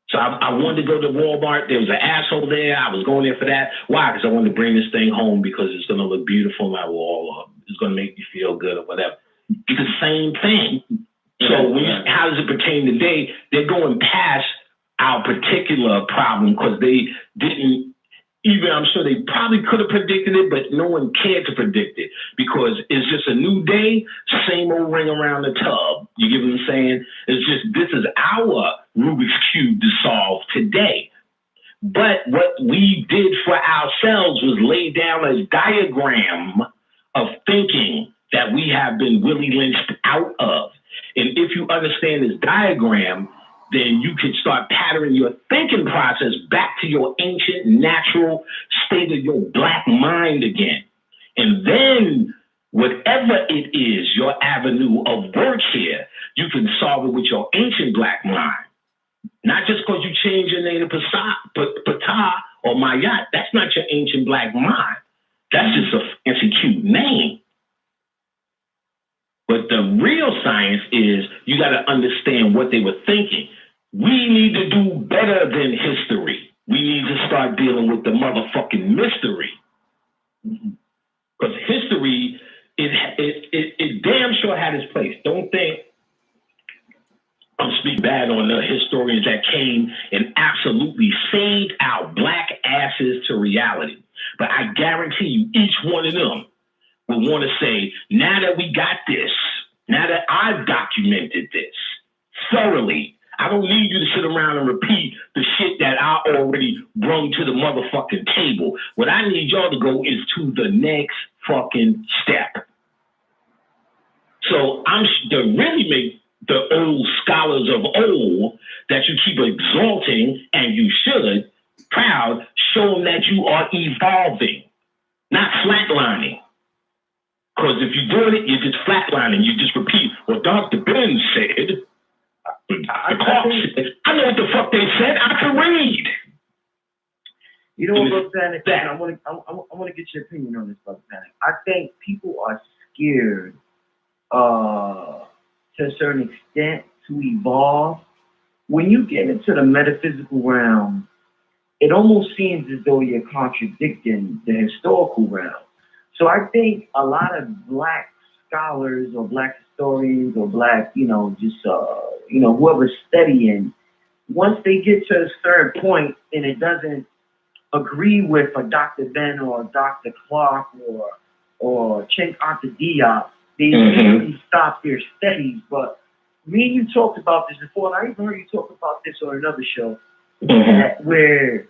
So I wanted to go to Walmart. There was an asshole there. I was going there for that. Why? Because I wanted to bring this thing home because it's going to look beautiful. It's going to make me feel good or whatever. It's the same thing. So how does it pertain today? They're going past our particular problem because they didn't. Even I'm sure they probably could have predicted it, but no one cared to predict it because it's just a new day, same old ring around the tub. You get what I'm saying? It's just, this is our Rubik's Cube to solve today. But what we did for ourselves was lay down a diagram of thinking that we have been Willie Lynched out of. And if you understand this diagram, then you can start patterning your thinking process back to your ancient natural state of your black mind again. And then whatever it is, your avenue of work here, you can solve it with your ancient black mind. Not just because you change your name to Ptah or Mayat. That's not your ancient black mind. That's just a fancy cute name. But the real science is you got to understand what they were thinking. We need to do better than history. We need to start dealing with the motherfucking mystery. Because history, it damn sure had its place. Don't think I'm speaking bad on the historians that came and absolutely saved our black asses to reality. But I guarantee you, each one of them will want to say, now that we got this, now that I've documented this thoroughly, I don't need you to sit around and repeat the shit that I already brung to the motherfucking table. What I need y'all to go is to the next fucking step. So I'm to really make the old scholars of old that you keep exalting, and you should, proud, show them that you are evolving, not flatlining. Because if you're doing it, you're just flatlining. You just repeat what Dr. Ben said. I know what the fuck they said. I can read. You know what, Brother Panic? I want to get your opinion on this, Brother Panic. I think people are scared to a certain extent to evolve. When you get into the metaphysical realm, it almost seems as though you're contradicting the historical realm. So I think a lot of black scholars or black historians or black, whoever's studying, once they get to a certain point and it doesn't agree with a Dr. Ben or a Dr. Clark or or Chink Anta Diop, they really stopped their studies. But me and you talked about this before, and I even heard you talk about this on another show, where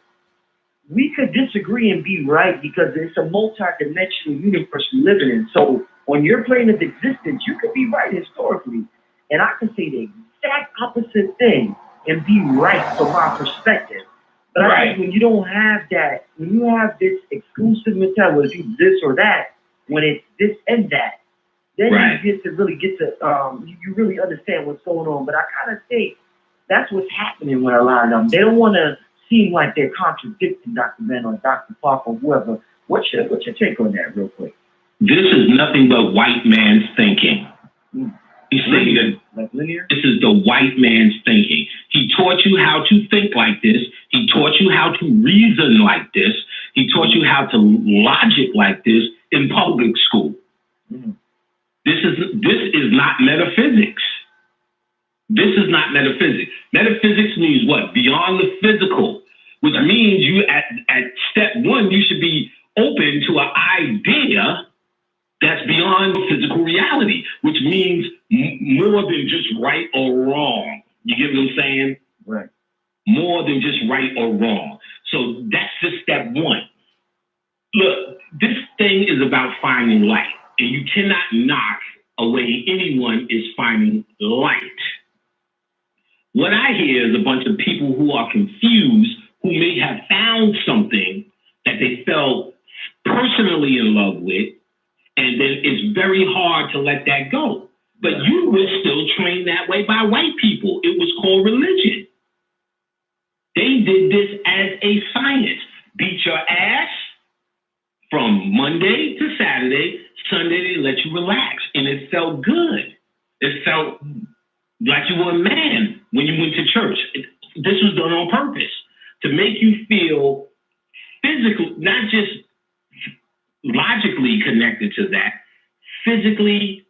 we could disagree and be right because it's a multi-dimensional universe we live in. So on your plane of existence, you could be right historically, and I can say the exact opposite thing and be right from my perspective. But I think when you don't have that, when you have this exclusive mentality, whether you this or that, when it's this and that, then you get to you really understand what's going on. But I kind of think that's what's happening with a lot of them. They don't want to seem like they're contradicting Dr. Ben or Dr. Park or whoever. What's your take on that, real quick? This is nothing but white man's thinking. He's saying that like linear? This is the white man's thinking. He taught you how to think like this. He taught you how to reason like this. He taught you how to logic like this in public school. This is not metaphysics. This is not metaphysics. Metaphysics means what? Beyond the physical, which means you at step one, you should be open to an idea that's beyond physical reality, which means more than just right or wrong. You get what I'm saying? Right. More than just right or wrong. So that's just step one. Look, this thing is about finding light, and you cannot knock away anyone is finding light. What I hear is a bunch of people who are confused, who may have found something that they felt personally in love with, and then it's very hard to let that go. But you were still trained that way by white people. It was called religion. They did this as a science. Beat your ass from Monday to Saturday. Sunday, they let you relax. And it felt good. It felt like you were a man when you went to church. This was done on purpose to make you feel physically, not just logically connected to that, physically,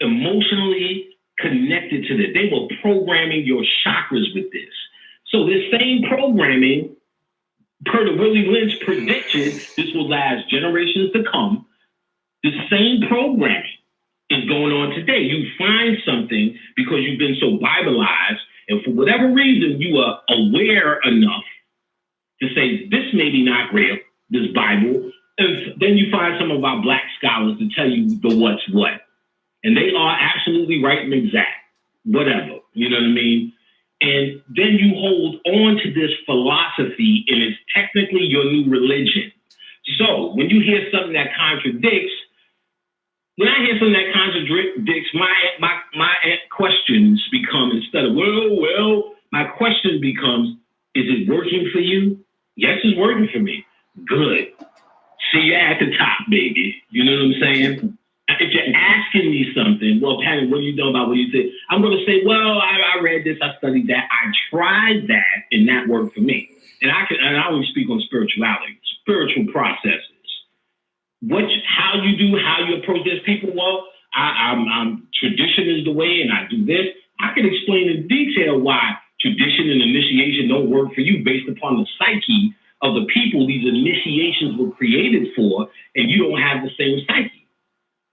emotionally connected to that. They were programming your chakras with this. So this same programming, per the Willie Lynch prediction, this will last generations to come. The same programming is going on today. You find something because you've been so Bibleized, and for whatever reason, you are aware enough to say, this may be not real, this Bible. And then you find some of our black scholars to tell you the what's what. And they are absolutely right and exact, whatever, you know what I mean? And then you hold on to this philosophy, and it's technically your new religion. So when you hear something that contradicts, when I hear something that contradicts, my questions become, instead of, well, my question becomes, is it working for you? Yes, it's working for me. Good. See you at the top, baby. You know what I'm saying? If you're asking me something, well, Patty, what do you know about what you say? I'm going to say, well, I read this, I studied that, I tried that, and that worked for me. And I only speak on spirituality, spiritual processes. How you approach this people. Well, I'm tradition is the way, and I do this. I can explain in detail why tradition and initiation don't work for you based upon the psyche of the people these initiations were created for, and you don't have the same psyche.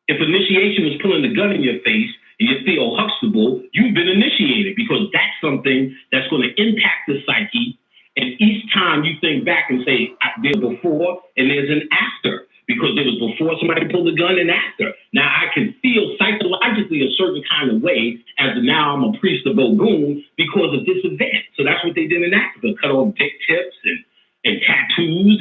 If initiation was pulling the gun in your face and you're Theo Huxtable, you've been initiated, because that's something that's going to impact the psyche. And each time you think back and say, there's before and there's an after, because there was before somebody pulled the gun and after. Now I can feel psychologically a certain kind of way as now I'm a priest of Ogun because of this event. So that's what they did in Africa, cut off dick tips and tattoos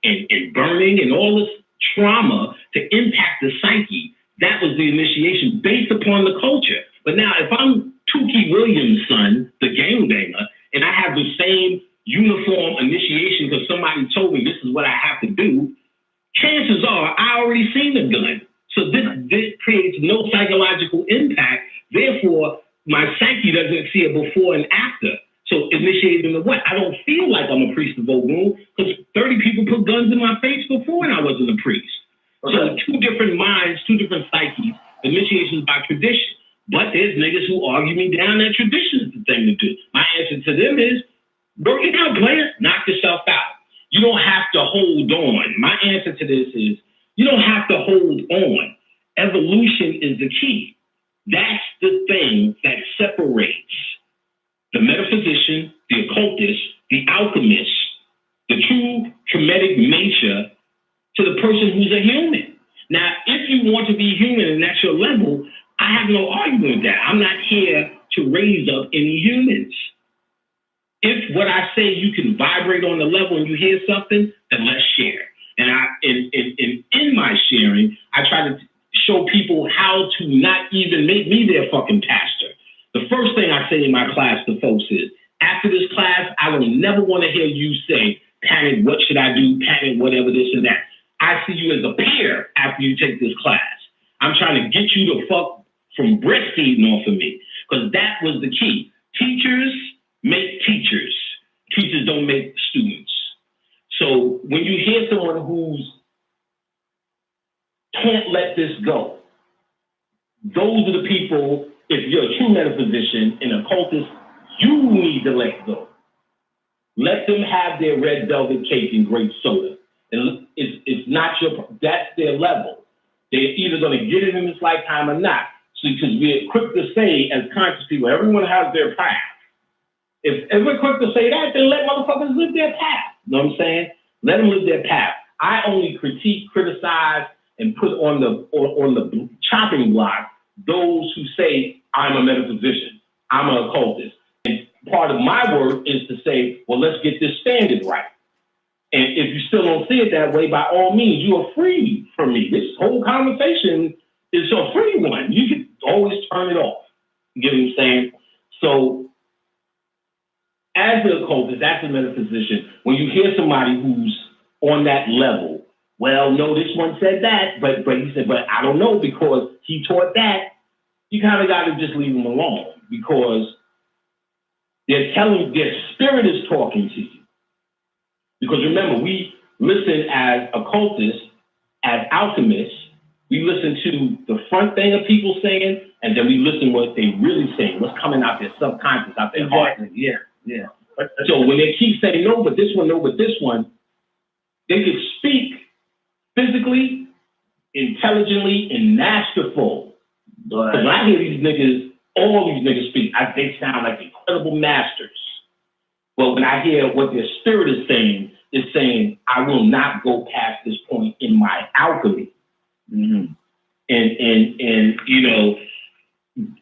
and burning and all this trauma to impact the psyche. That was the initiation based upon the culture. But now if I'm Tukey Williams' son, the gangbanger, and I have the same uniform initiation because somebody told me this is what I have to do, chances are I already seen the gun. So this creates no psychological impact. Therefore, my psyche doesn't see a before and after. So initiating the what? I don't feel like I'm a priest of Ogun because 30 people put guns in my face before and I wasn't a priest. Okay. So two different minds, two different psyches, initiations by tradition. But there's niggas who argue me down that tradition is the thing to do. My answer to them is, work it out, player. Knock yourself out. You don't have to hold on. My answer to this is, You don't have to hold on. Evolution is the key. That's the thing that separates the metaphysician, the occultist, the alchemist, the true Kemetic nature to the person who's a human. Now, if you want to be human and that's your level, I have no argument with that. I'm not here to raise up any humans. If what I say you can vibrate on the level and you hear something, then let's share. And in my sharing, I try to show people how to not even make me their fucking pastor. The first thing I say in my class to folks is, after this class, I will never want to hear you say, Panic, what should I do? Panic, whatever, this and that. I see you as a peer after you take this class. I'm trying to get you to fuck from breastfeeding off of me, because that was the key. Teachers make teachers. Teachers don't make students. So when you hear someone who's can't let this go, those are the people, if you're a true metaphysician and occultist, you need to let go. Let them have their red velvet cake and grape soda. And it's not that's their level. They're either going to get it in this lifetime or not. So, because we're quick to say, as conscious people, everyone has their path. If we're quick to say that, then let motherfuckers live their path. You know what I'm saying? Let them live their path. I only critique, criticize, and put on the chopping block those who say, I'm a metaphysician, I'm an occultist. And part of my work is to say, well, let's get this standard right. And if you still don't see it that way, by all means, you are free from me. This whole conversation is a free one. You can always turn it off. You get what I'm saying? So, as an occultist, as a metaphysician, when you hear somebody who's on that level, well, no, this one said that, but he said, but I don't know because he taught that, you kind of got to just leave them alone, because they're telling, their spirit is talking to you. Because remember, we listen as occultists, as alchemists, we listen to the front thing of people saying, and then we listen what they really saying, what's coming out their subconscious, out their heart. Yeah. So when they keep saying, no, but this one, they could speak physically, intelligently, and masterful. Because when I hear these niggas, all these niggas speak, they sound like incredible masters. But when I hear what their spirit is saying, I will not go past this point in my alchemy. Mm-hmm. And you know,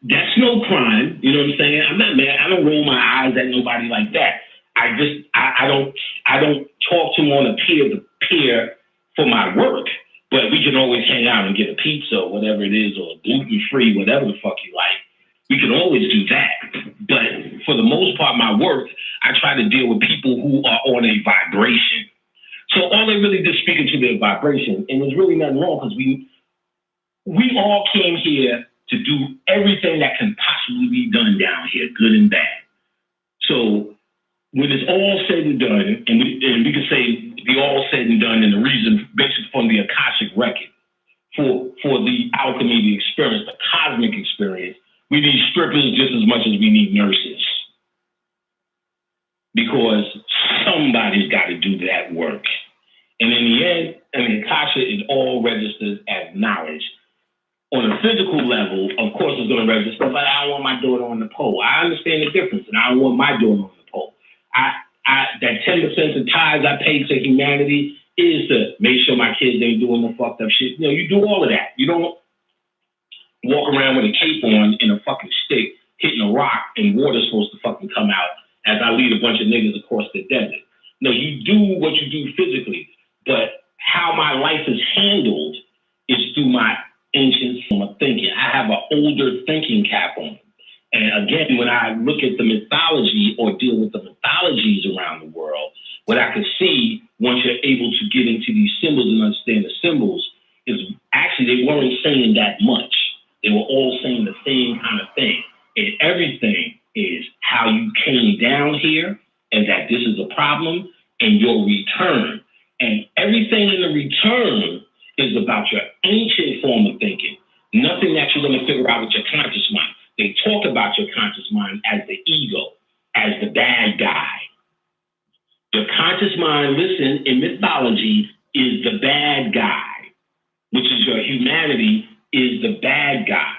that's no crime. You know what I'm saying? I'm not mad. I don't roll my eyes at nobody like that. I don't talk to them on a peer to peer for my work, but we can always hang out and get a pizza or whatever it is, or gluten-free, whatever the fuck you like. We can always do that. But for the most part, my work, I try to deal with people who are on a vibration. So all they really just speaking to their vibration, and there's really nothing wrong, because we all came here to do everything that can possibly be done down here, good and bad. So when it's all said and done, and we can say the all said and done, and the reason based upon the Akashic record for the alchemy, the experience, the cosmic experience, we need strippers just as much as we need nurses. Because somebody's got to do that work. And in the end, Akasha is all registered as knowledge. On a physical level, of course, it's going to register, but I don't want my daughter on the pole. I understand the difference, and I don't want my daughter on the pole. That 10% of tithes I pay to humanity is to make sure my kids ain't doing the fucked up shit. You know, you do all of that. You don't walk around with a cape on and a fucking stick hitting a rock and water's supposed to fucking come out as I lead a bunch of niggas across the desert. No, you do what you do physically, but how my life is handled is through my ancient form of thinking. I have an older thinking cap on. And again, when I look at the mythology or deal with the mythologies around the world, what I can see once you're able to get into these symbols and understand the symbols is actually they weren't saying that much. They were all saying the same kind of thing. And everything is how you came down here and that this is a problem and your return. And everything in the return is about your ancient form of thinking. Nothing that you're going to figure out with your conscious mind. They talk about your conscious mind as the ego, as the bad guy. Your conscious mind, listen, in mythology, is the bad guy. which is your humanity, is the bad guy.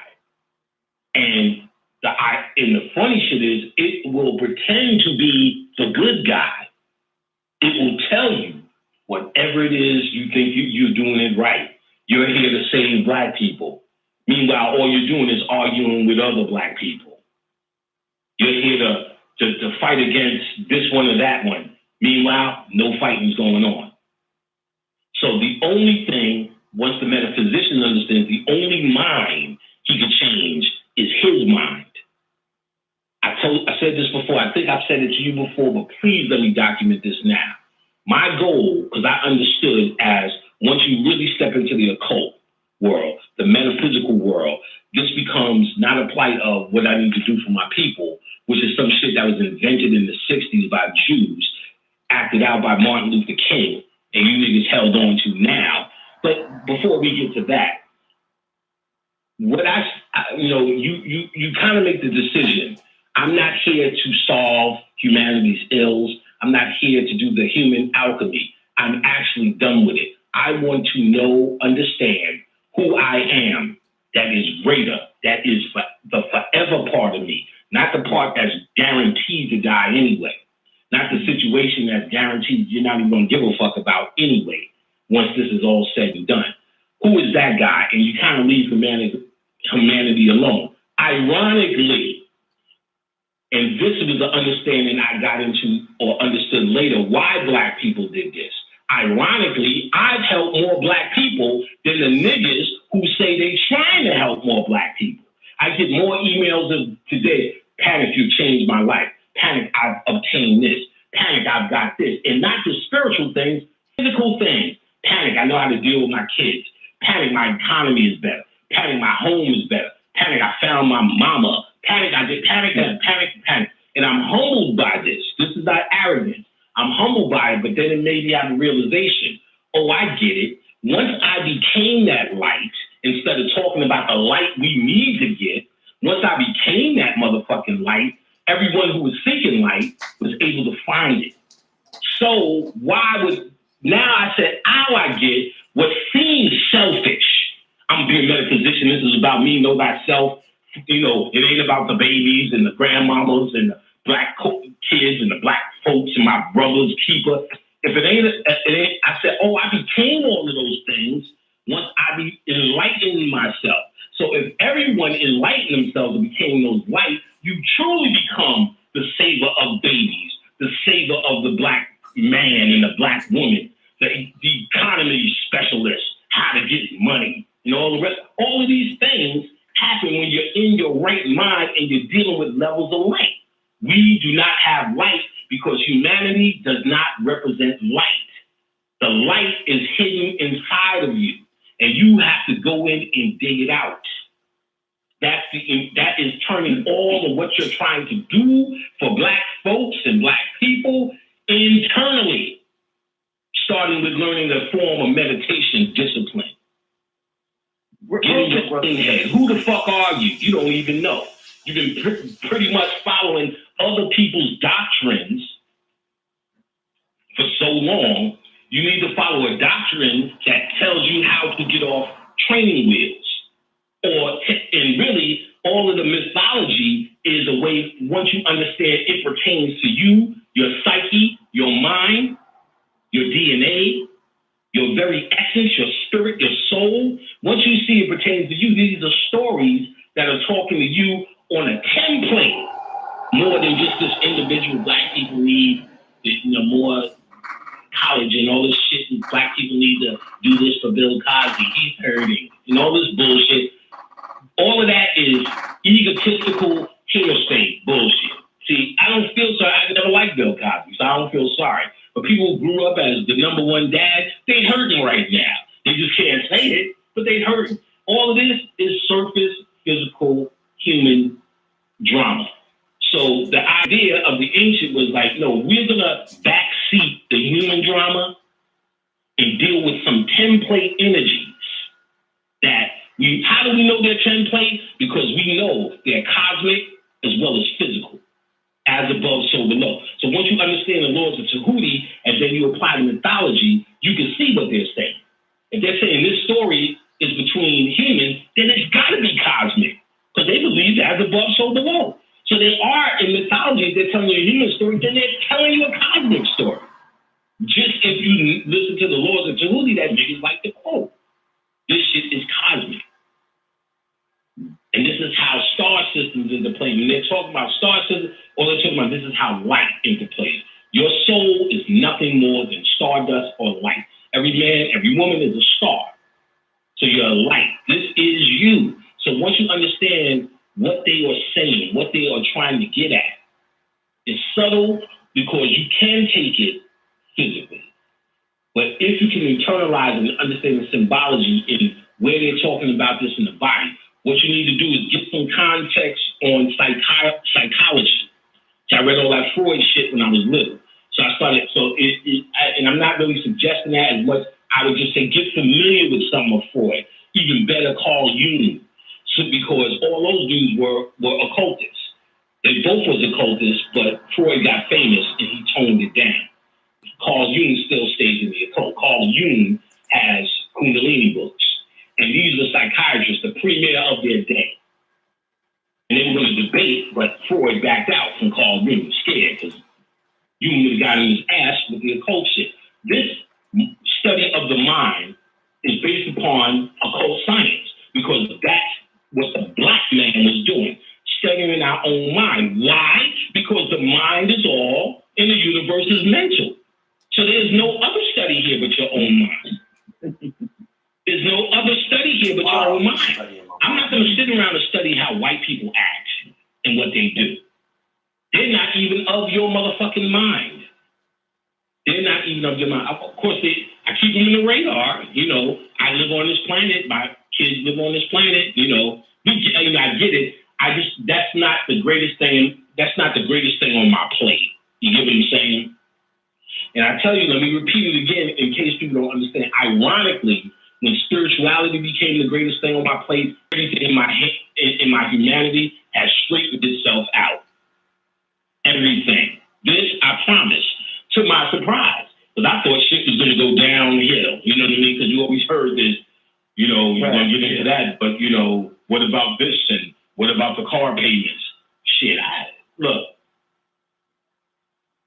And the funny shit is, it will pretend to be the good guy. It will tell you whatever it is you think you're doing it right. You're here to save black people. Meanwhile, all you're doing is arguing with other black people. You're here to fight against this one or that one. Meanwhile, no fighting's going on. So the only thing, once the metaphysician understands, the only mind he can change is his mind. I said this before, I think I've said it to you before, but please let me document this now. My goal, because I understood as once you really step into the occult world, the metaphysical world, this becomes not a plight of what I need to do for my people, which is some shit that was invented in the 60s by Jews, acted out by Martin Luther King, and you niggas held on to now. But before we get to that, what you kind of make the decision. I'm not here to solve humanity's ills. I'm not here to do the human alchemy. I'm actually done with it. I want to know, understand who I am that is greater, that is the forever part of me, not the part that's guaranteed to die anyway, not the situation that's guaranteed you're not even going to give a fuck about anyway once this is all said and done. Who is that guy? And you kind of leave humanity alone. Ironically, and this was the understanding I got into or understood later why black people did this. Ironically, I've helped more black people than the niggas who say they trying to help more black people. I get more emails of today, Panic, you changed my life. Panic, I've obtained this. Panic, I've got this. And not just spiritual things, physical things. Panic, I know how to deal with my kids. Panic, my economy is better. Panic, my home is better. Panic, I found my mama. Panic, I did panic. And I'm humbled by this. This is not arrogance. I'm humbled by it, but then it made me have a realization. Oh, I get it. Once I became that light, instead of talking about the light we need to get, once I became that motherfucking light, everyone who was seeking light was able to find it. So now I said, I get what seems selfish. I'm being metaphysician. This is about me, know thyself. You know, it ain't about the babies and the grandmamas and the black kids and the black folks and my brother's keeper. If it ain't, I said, I became all of those things once I be enlightening myself. So if everyone enlightened themselves and became those light, you truly become the saver of babies, the saver of the black man and the black woman, the economy specialist, how to get money, all the rest. All of these things happen when you're in your right mind and you're dealing with levels of light. We do not have light because humanity does not represent light. The light is hidden inside of you, and you have to go in and dig it out. That is turning all of what you're trying to do for black folks and black people internally, starting with learning a form of meditation discipline. Getting your own head. Who the fuck are you? You don't even know. You've been pretty much following other people's doctrines for so long. You need to follow a doctrine that tells you how to get off training wheels. And really, all of the mythology is a way, once you understand it pertains to you, your psyche, your mind, your DNA, your very essence, your spirit, your soul. Once you see it pertains to you, these are stories that are talking to you on a template more than just this individual black people need, more college and all this shit, and black people need to do this for Bill Cosby, he's hurting, and all this bullshit. All of that is egotistical hearsay bullshit. See, I don't feel sorry. I never liked Bill Cosby, so I don't feel sorry. But people who grew up as the number one dad, they hurting right now. They just can't say it, but they hurting. All of this is surface, physical, human drama. So the idea of the ancient was like, no, we're going to backseat the human drama and deal with some template energies that how do we know they're template? Because we know they're cosmic as well as physical. As above, so below. So once you understand the laws of Tahuti and then you apply the mythology, you can see what they're saying. If they're saying this story mythology, they're telling you a human story, then they're telling you a cosmic story. Just if you listen to the laws of Tahuti, that niggas like to quote. This shit is cosmic. And this is how star systems interplay. When they're talking about star systems, all they're talking about, this is how light interplays. Your soul is nothing more than stardust or light. Every man, every woman is a star. So you're a light. This is you. So once you understand what they are saying, what they are trying to get at, it's subtle because you can take it physically. But if you can internalize and understand the symbology in where they're talking about this in the body, what you need to do is get some context on psychology. So I read all that Freud shit when I was little. So I started, and I'm not really suggesting that as much. I would just say get familiar with some of Freud. Even better, Carl Jung. So because all those dudes were occultists. They both was occultists, but Freud got famous and he toned it down. Carl Jung still stays in the occult. Carl Jung has Kundalini books. And these were psychiatrists, the premier of their day. And they were going to debate, but Freud backed out from Carl Jung, scared, because Jung would have got in his ass with the occult shit. This study of the mind is based upon occult science, because that's what the black man was doing, studying our own mind. Why? Because the mind is all, and the universe is mental. So there's no other study here but your own mind. There's no other study here but your own mind. I'm not going to sit around and study how white people act and what they do. They're not even of your motherfucking mind. They're not even of your mind. Of course, I keep them in the radar. You know, I live on this planet. My kids live on this planet. You know, I get it. That's not the greatest thing. That's not the greatest thing on my plate. You get what I'm saying? And I tell you, let me repeat it again in case people don't understand. Ironically, when spirituality became the greatest thing on my plate, everything in my humanity has straightened itself out. Everything. This, I promise, to my surprise. Because I thought shit was going to go downhill. You know what I mean? Because you always heard this, you know, you're going to get into that. But, you know, what about this? And what about the car payments? Shit, look.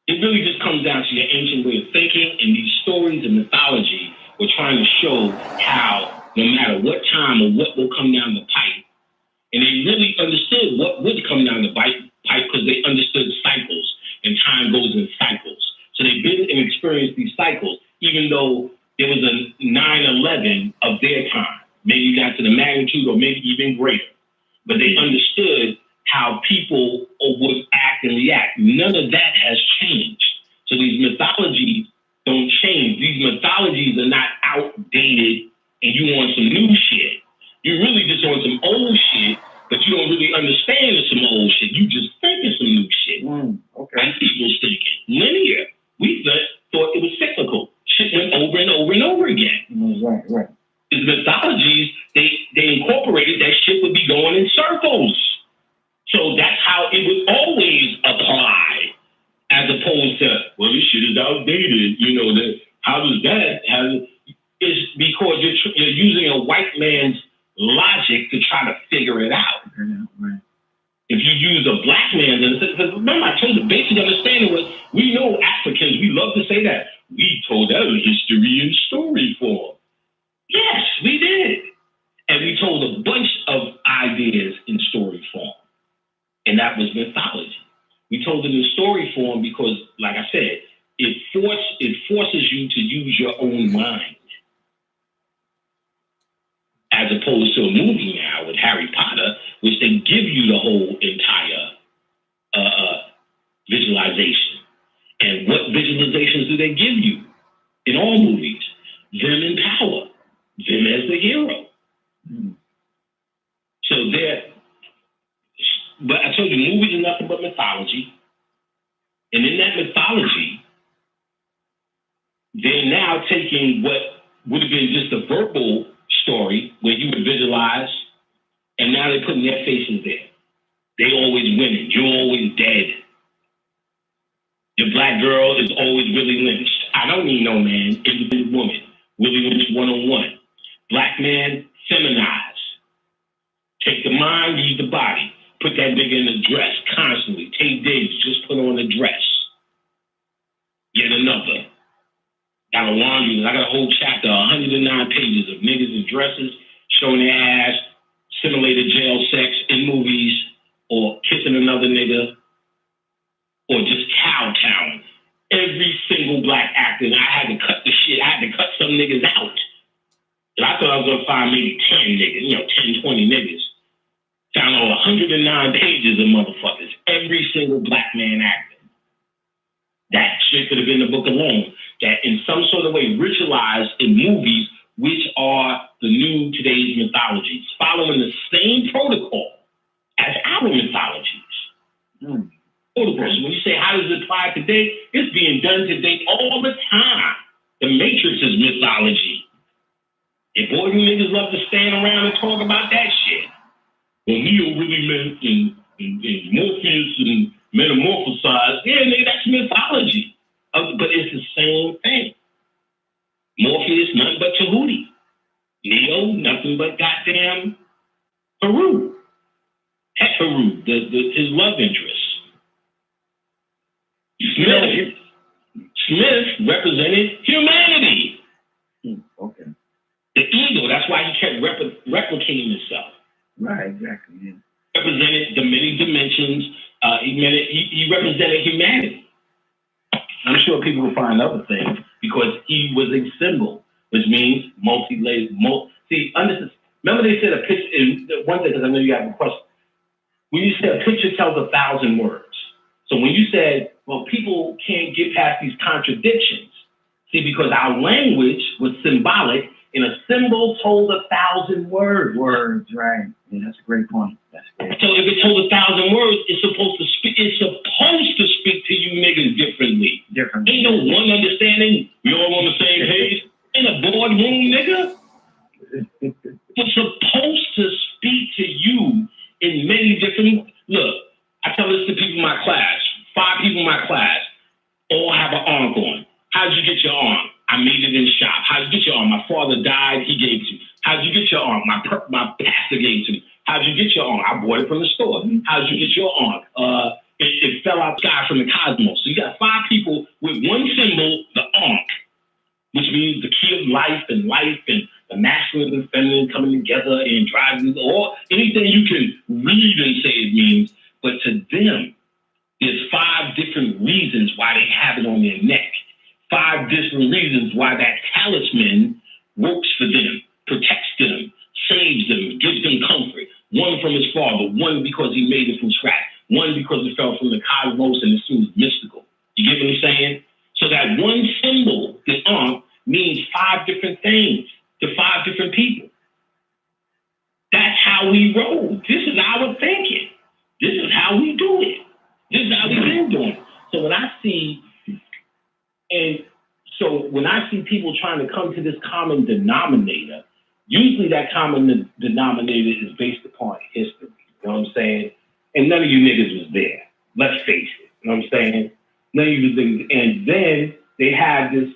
It really just comes down to your ancient way of thinking, and these stories and mythology were trying to show how no matter what time or what will come down the pipe, and they really understood what would come down the pipe because they understood cycles, and time goes in cycles. So they've been and experienced these cycles, even though there was a 9/11 of their time. Maybe you got to the magnitude or maybe even greater. But they understood how people would act and react. None of that has changed. So these mythologies don't change. These mythologies are not outdated and you want some new shit. You're really just on some old shit, but you don't really understand some old shit. You just thinking some new shit. Okay. And people's thinking. Linear. We thought it was cyclical. Shit went over and over and over again. Right. These mythologies, they incorporated that shit would be going in circles. So that's how it would always apply, as opposed to, well, this shit is outdated. You know, how does that have? It's because you're using a white man's logic to try to figure it out. Right. If you use a black man's, because remember I told you, basic understanding was, we know Africans, we love to say that. We told that in history and story form. Yes, we did. And we told a bunch of ideas in story form. And that was mythology. We told it in story form because, like I said, it forces you to use your own mind. As opposed to a movie now with Harry Potter, which they give you the whole entire visualization. And what visualizations do they give you in all movies? Them in power. Them as the hero. So but I told you, movies are nothing but mythology. And in that mythology, they're now taking what would have been just a verbal story where you would visualize, and now they're putting their faces there. They always winning. You're always dead. Your black girl is always Willie lynched. I don't need no man, independent woman. Willie Lynch one-on-one. Black man, feminize. Take the mind, use the body. Put that nigga in a dress constantly. Take days, just put on a dress. Yet another. Got a laundry list. I got a whole chapter, 109 pages of niggas in dresses, showing their ass, simulated jail sex in movies, or kissing another nigga, or just kowtowing. Every single black actor, and I had to cut the shit. I had to cut some niggas out. And I thought I was going to find maybe 10 niggas, 10, 20 niggas. Found over 109 pages of motherfuckers. Every single black man acting. That shit could have been the book alone. That in some sort of way ritualized in movies, which are the new today's mythologies, following the same protocol as our mythologies. Protocols. When you say how does it apply today, it's being done today all the time. The Matrix is mythology. And boy, you niggas love to stand around and talk about that shit. Well, Neo really meant in Morpheus and metamorphosized. Yeah, nigga, that's mythology. But it's the same thing. Morpheus, nothing but Tahuti. Neo, nothing but goddamn Haru. Haru, his love interest. Smith represented humanity. Okay. The ego, that's why he kept replicating himself. Right, exactly. Yeah. Represented the many dimensions. He represented humanity. I'm sure people will find other things because he was a symbol, which means multi-layered. Remember they said a picture, one thing, because I know you have a question. When you said a picture tells 1,000 words. So when you said, well, people can't get past these contradictions. See, because our language was symbolic, and a symbol told 1,000 words. Words, right. Yeah, that's a great point. That's great. So if it told 1,000 words, it's supposed to speak to you niggas differently. Ain't no one understanding. We all on the same page. In a boardroom, nigga. It's supposed to speak to you in many different. Look, I tell this to people in my class. 5 people in my class all have an arm on. How'd you get your arm? I made it in the shop. How'd you get your arm? My father died. He gave it to me. How'd you get your arm? My pastor gave it to me. How'd you get your arm? I bought it from the store. How'd you get your arm? It fell out the sky from the cosmos. So you got 5 people with one symbol, the Ankh, which means the key of life and the masculine and feminine coming together and driving, or anything you can read and say it means. But to them, there's 5 different reasons why they have it on their neck. 5 different reasons why that talisman works for them, protects them, saves them, gives them comfort. One from his father, one because he made it from scratch, one because it fell from the cosmos and it seems mystical. You get what I'm saying? So that one symbol, the Ankh, means 5 different things to 5 different people. That's how we roll. This is our thinking. This is how we do it. This is how we've been doing it. So when I see people trying to come to this common denominator, usually that common denominator is based upon history. You know what I'm saying? And none of you niggas was there. Let's face it. You know what I'm saying? None of you niggas. And then they have this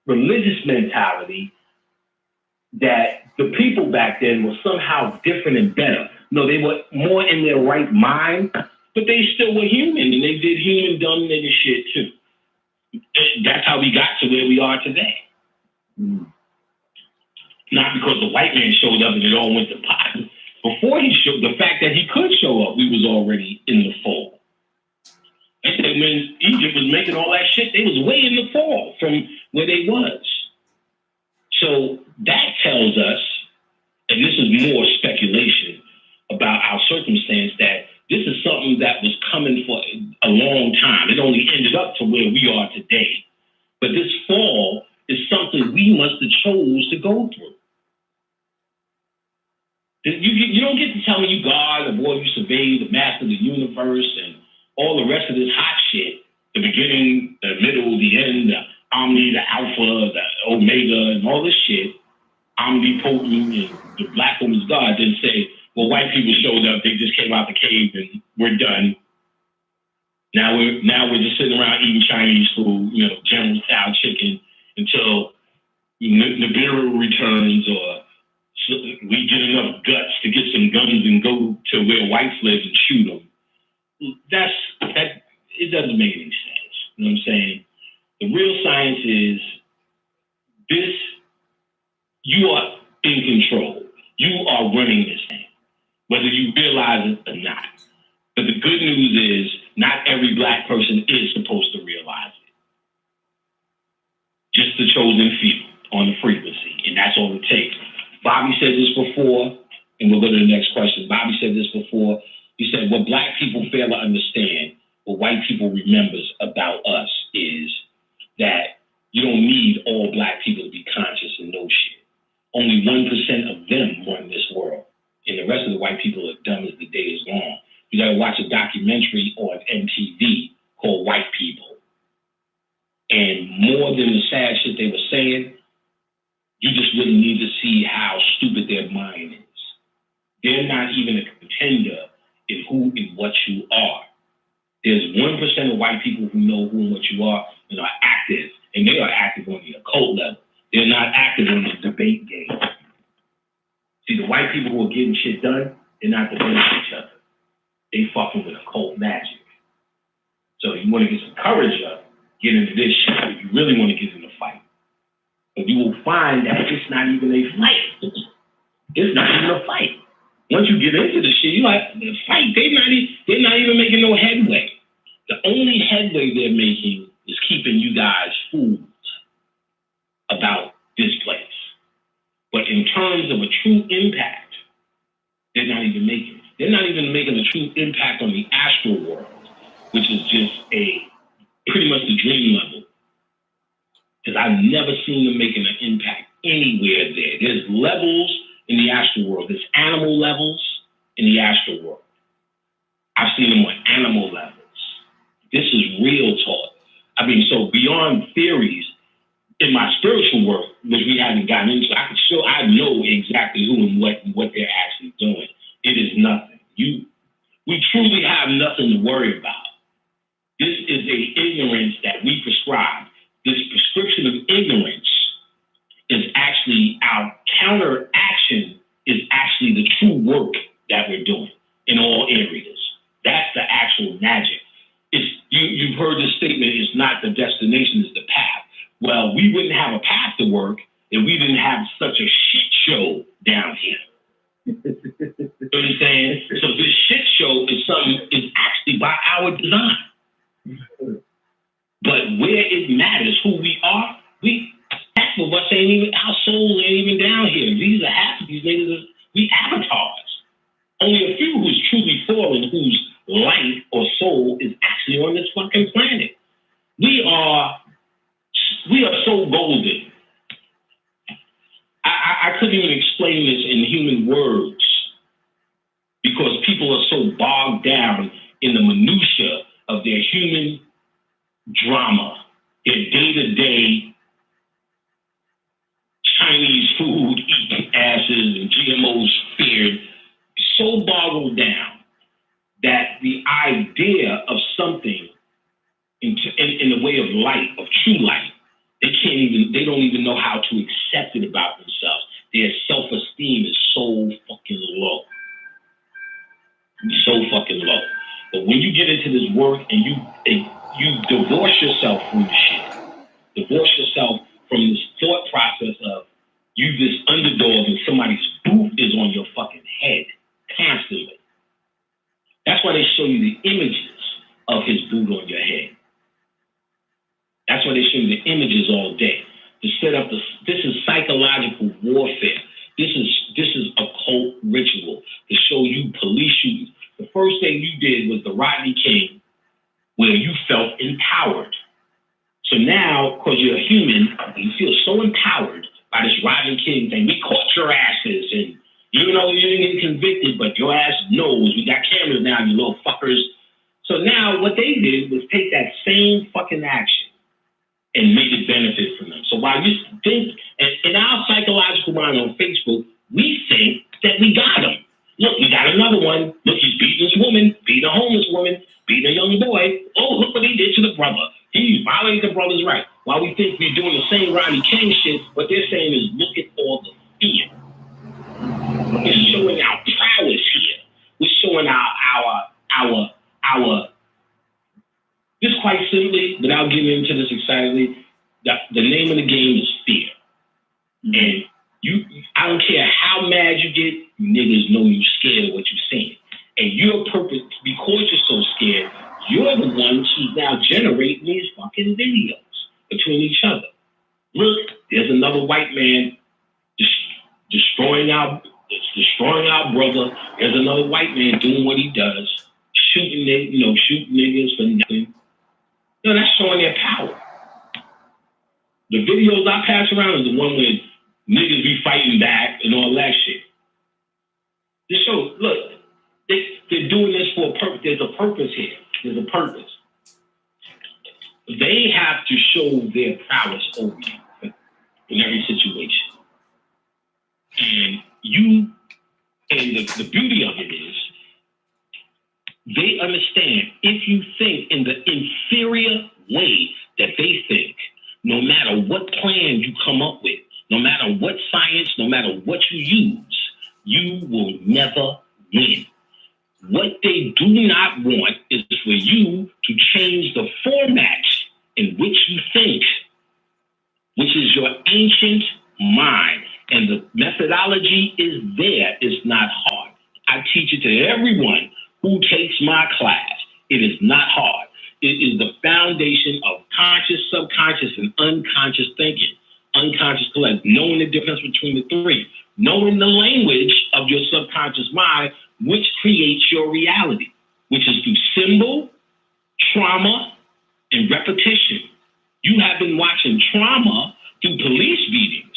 religious mentality that the people back then were somehow different and better. No, they were more in their right mind, but they still were human, and they did human dumb nigga shit too. That's how we got to where we are today. Not because the white man showed up and it all went to pot. Before he showed, the fact that he could show up, we was already in the fall. And when Egypt was making all that shit, they was way in the fall from where they was. So that tells us, and this is more speculation about our circumstance, that this is something that was coming for a long time. It only ended up to where we are today. But this fall is something we must have chose to go through. You don't get to tell me you God, the boy you survey, the master of the universe, and all the rest of this hot shit, the beginning, the middle, the end, the omni, the alpha, the omega, and all this shit, omnipotent, and the black woman's God, didn't say, well, white people showed up, they just came out the cave and we're done. Now we're just sitting around eating Chinese food, General Tso chicken until Nibiru returns or we get enough guts to get some guns and go to where whites live and shoot them. It doesn't make any sense. You know what I'm saying? The real science is this: you are in control. You are running this thing, whether you realize it or not. But the good news is not every black person is supposed to realize it. Just the chosen few on the frequency, and that's all it takes. Bobby said this before, and we'll go to the next question. Bobby said this before. He said, what black people fail to understand, what white people remembers about us is that you don't need all black people to be conscious and know shit. Only 1% of them run this world. And the rest of the white people are dumb as the day is long. You gotta watch a documentary on MTV called White People. And more than the sad shit they were saying, you just really need to see how stupid their mind is. They're not even a contender in who and what you are. There's 1% of white people who know who and what you are and are active, and they are active on the occult level. They're not active on the debate game. See, the white people who are getting shit done, they're not debating each other. They fucking with occult magic. So you want to get some courage up, get into this shit. If you really want to get in a fight. But you will find that it's not even a fight. It's not even a fight. Once you get into the shit, you're like, the fight, they're not even making no headway. The only headway they're making is keeping you guys fooled about this place. But in terms of a true impact, they're not even making it. They're not even making a true impact on the astral world, which is just pretty much the dream level. Because I've never seen them making an impact anywhere there. There's levels in the astral world. There's animal levels in the astral world. I've seen them on animal levels. This is real talk. I mean, so beyond theories, in my spiritual work, which we haven't gotten into, I know exactly who and what they're actually doing. It is nothing. We truly have nothing to worry about. This is a ignorance that we prescribe. This prescription of ignorance is actually our counteraction, is actually the true work that we're doing in all areas. That's the actual magic. You've heard this statement, it's not the destination, it's the path. Well, we wouldn't have a path to work if we didn't have such a shit show down here. You know what I'm saying? So this shit show is actually by our design. But where it matters, who we are, half of us ain't even, our souls ain't even down here. These are half of these niggas, we avatars. Only a few who's truly fallen, whose life or soul is actually on this fucking planet. We are so golden. I couldn't even explain this in human words because people are so bogged down in the minutia of their human drama, their day-to-day Chinese food, eating asses and GMOs feared, so boggled down that the idea of something in the way of light, of true light, they don't even know how to accept it about themselves. Their self-esteem is so fucking low. So fucking low. But when you get into this work and you divorce yourself from the shit, divorce yourself from this thought process of you this underdog and somebody's boot is on your fucking head constantly. That's why they show you the images of his boot on your head. That's why they show you the images all day to set up this is psychological warfare. This is occult ritual to show you police shootings. The first thing you did was the Rodney King, where you felt empowered. So now, because you're a human, you feel so empowered by this Rodney King thing. We caught your asses, and even though you didn't get convicted, but your ass knows. We got cameras now, you little fuckers. So now what they did was take that same fucking action and make it benefit from them. So while you think, in our psychological mind on Facebook, we think that we got them. Look, we got another one. Look, he's beating this woman, beating a homeless woman, beating a young boy. Oh, look what he did to the brother. He violated the brother's right. While we think we're doing the same Rodney King shit, what they're saying is, look at all the fear. We're showing our prowess here. We're showing our. Just quite simply, without getting into this excitedly, the name of the game is fear. And I don't care how mad you get, you niggas know you scared of what you're saying. And your purpose, because you're so scared, you're the ones who's now generating these fucking videos between each other. Look, there's another white man destroying our brother. There's another white man doing what he does, shooting niggas for nothing. No, that's showing their power. The videos I pass around is the one where niggas be fighting back and all that shit. This show, look, they're doing this for a purpose. There's a purpose here. There's a purpose. They have to show their prowess over you in every situation. And the beauty of it is, they understand if you think in the inferior way that they think, no matter what plan you come up with, no matter what science, no matter what you use, you will never win. What they do not want is for you to change the format in which you think, which is your ancient mind. And the methodology is there. It's not hard. I teach it to everyone who takes my class. It is not hard. It is the foundation of conscious, subconscious, and unconscious thinking. Unconscious collect, knowing the difference between the three, knowing the language of your subconscious mind, which creates your reality, which is through symbol, trauma, and repetition. You have been watching trauma through police beatings,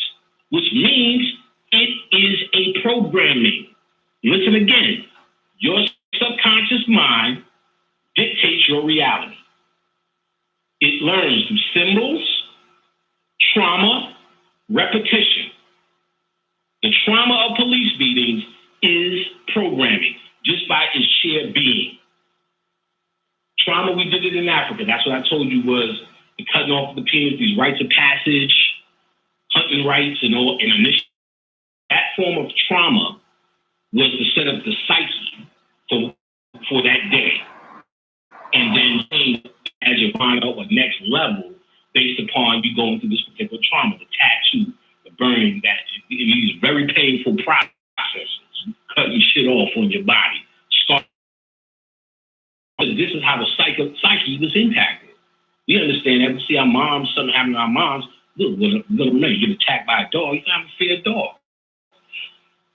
which means it is a programming. Listen again. Your subconscious mind dictates your reality. It learns through symbols, trauma, repetition. The trauma of police beatings is programming, just by its sheer being. Trauma, we did it in Africa. That's what I told you was the cutting off the penis, these rites of passage, hunting rights, and all. And that form of trauma was to set up the psyche for that day. And then as you find out what next level, based upon you going through this particular trauma, the tattoo, the burning, that these very painful processes, cutting shit off on your body. This is how the psyche was impacted. We understand that. We see our moms, something happening to our moms. Look, you get attacked by a dog, you can have a fear dog.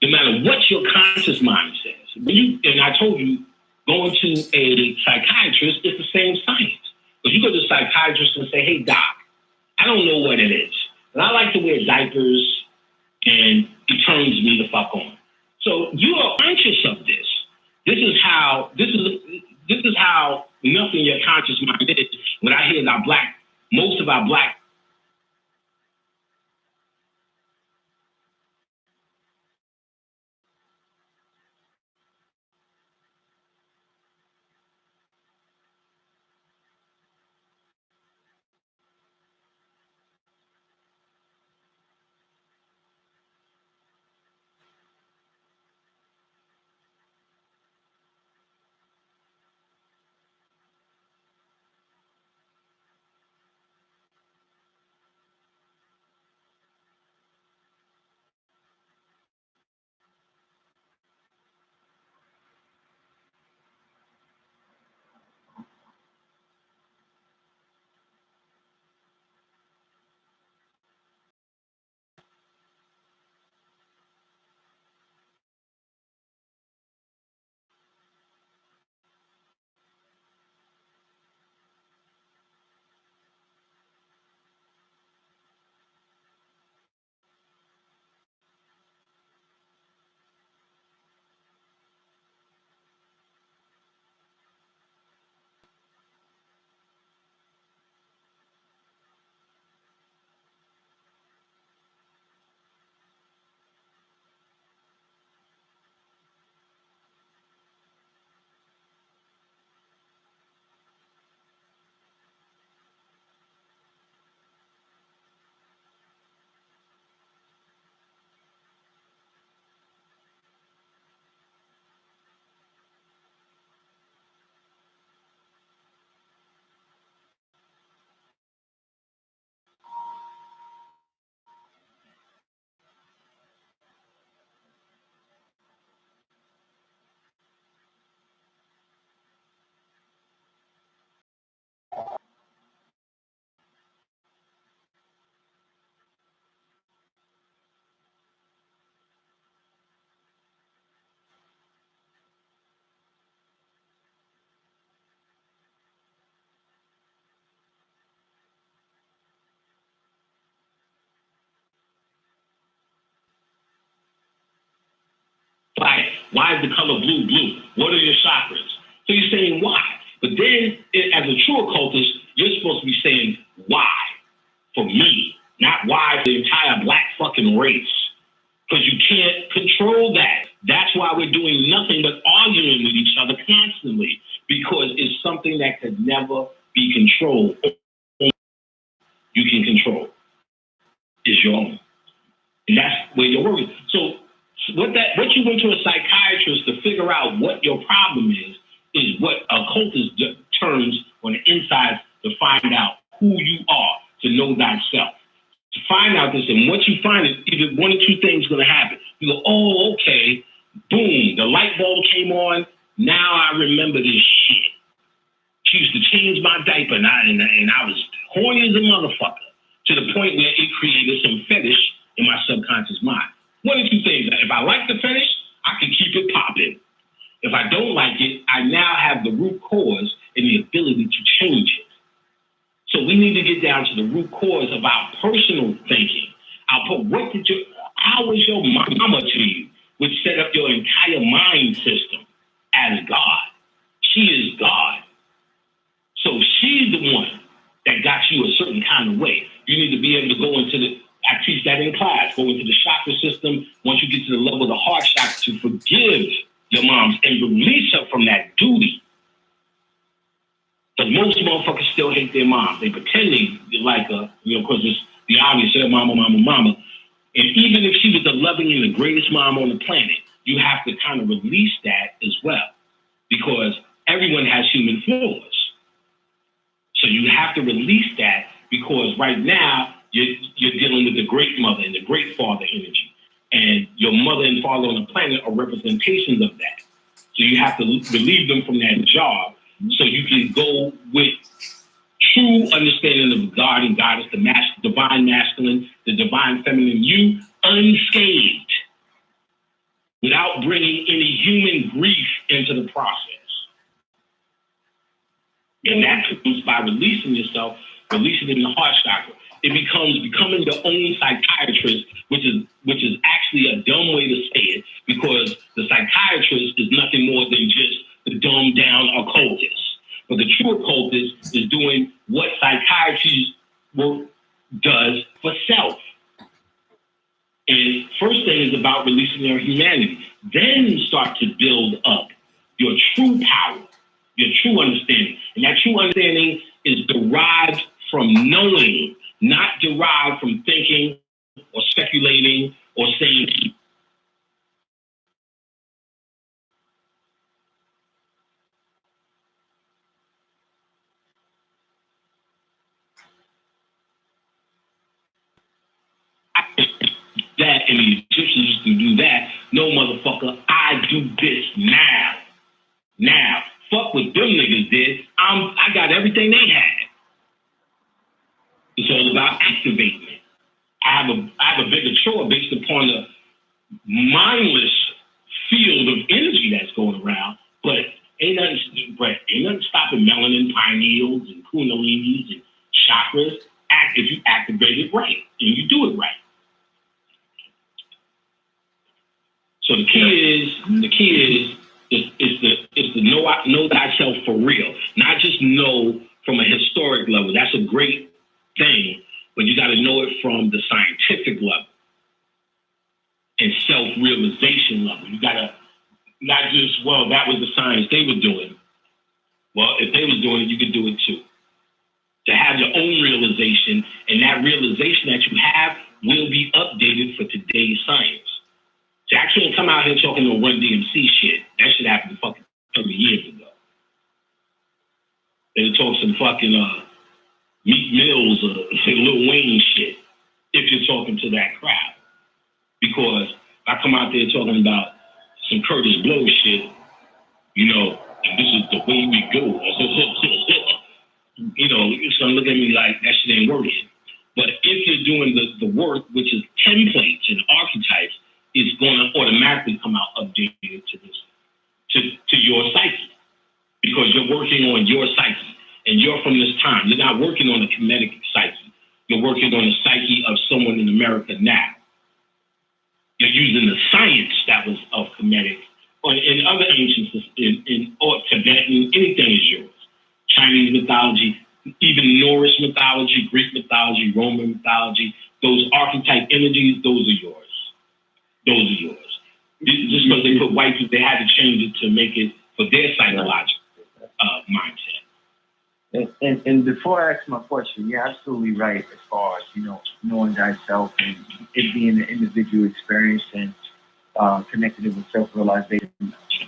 No matter what your conscious mind says. And I told you, going to a psychiatrist is the same science. Because you go to a psychiatrist and say, hey, doc, I don't know what it is. And I like to wear diapers, and it turns me the fuck on. So you are conscious of this. This is how nothing your conscious mind is. When I hear most of our black Like, why is the color blue blue? What are your chakras? So you're saying why. But then, as a true occultist, you're supposed to be saying why for me, not why for the entire black fucking race. Because you can't control that. That's why we're doing nothing but arguing with each other constantly. Because it's something that could never be controlled. You can control. It's your own. And that's where you're working. So what you went to a psychiatrist to figure out what your problem is what occultist terms on the inside to find out who you are, to know thyself. To find out this, and what you find is either one or two things going to happen. You go, oh, okay, boom, the light bulb came on. Now I remember this shit. She used to change my diaper, and I was horny as a motherfucker, to the point where it created some fetish in my subconscious mind. One or two things. If I like the fetish, I can keep it popping. If I don't like it, I now have the root cause and the ability to change it. So we need to get down to the root cause of our personal thinking. How was your mama to you, which set up your entire mind system as God? She is God. So she's the one that got you a certain kind of way. You need to be able to go into I teach that in class, go into the chakra system. Once you get to the level of the heart chakra, to forgive your moms and release her from that duty. Because most motherfuckers still hate their moms. They pretend they like her, because it's the obvious, their mama, mama, mama. And even if she was the loving and the greatest mom on the planet, you have to kind of release that as well. Because everyone has human flaws. So you have to release that, because right now you're dealing with the great mother and the great father energy. And your mother and father on the planet are representations of that. So you have to relieve them from that job so you can go with true understanding of God and Goddess, the divine masculine, the divine feminine, you unscathed, without bringing any human grief into the process. And that comes by releasing yourself, releasing it in the heart chakra. It becomes becoming your own psychiatrist, which is actually a dumb way to say it, because the psychiatrist is nothing more than just the dumbed down occultist. But the true occultist is doing what psychiatry does for self. And first thing is about releasing your humanity. Then you start to build up your true power, your true understanding. And that true understanding is derived from knowing, not derived from thinking or speculating or saying. That and the Egyptians used to do that. No, motherfucker, I do this now. Now, fuck what them niggas did. I got everything they had. It's all about activating it. I have a bigger chore based upon the mindless field of energy that's going around, but ain't nothing stopping melanin, pineals, and kundalinis and chakras. If you activate it right and you do it right. So the key is to know thyself for real, not just know from a historic level. That's a great thing, but you got to know it from the scientific level and self-realization level. You got to not just, well, that was the science they were doing. Well, if they was doing it, you could do it too. To have your own realization, and that realization that you have will be updated for today's science. See, I can't come out here talking no Run DMC shit. That shit happened fucking 30 years ago. They talk some fucking Meek Mills or Lil Wayne shit if you're talking to that crowd. Because if I come out there talking about some Curtis Blow shit, and this is the way we go. So look at me like that shit ain't working. But if you're doing the work, which is templates and archetypes, it's going to automatically come out updated to your psyche, because you're working on your psyche and you're from this time. You're not working on a kinetic psyche. You're working on the psyche of someone in America now. You're using the science that was of Kemetic, or in other ancient systems, or Tibetan, anything is yours. Chinese mythology, even Norse mythology, Greek mythology, Roman mythology, those archetype energies, those are yours. Those are yours. Just because they put white people, they had to change it to make it for their psychological mindset. And before I ask my question, you're absolutely right as far as, knowing thyself and it being an individual experience and connecting it with self-realization.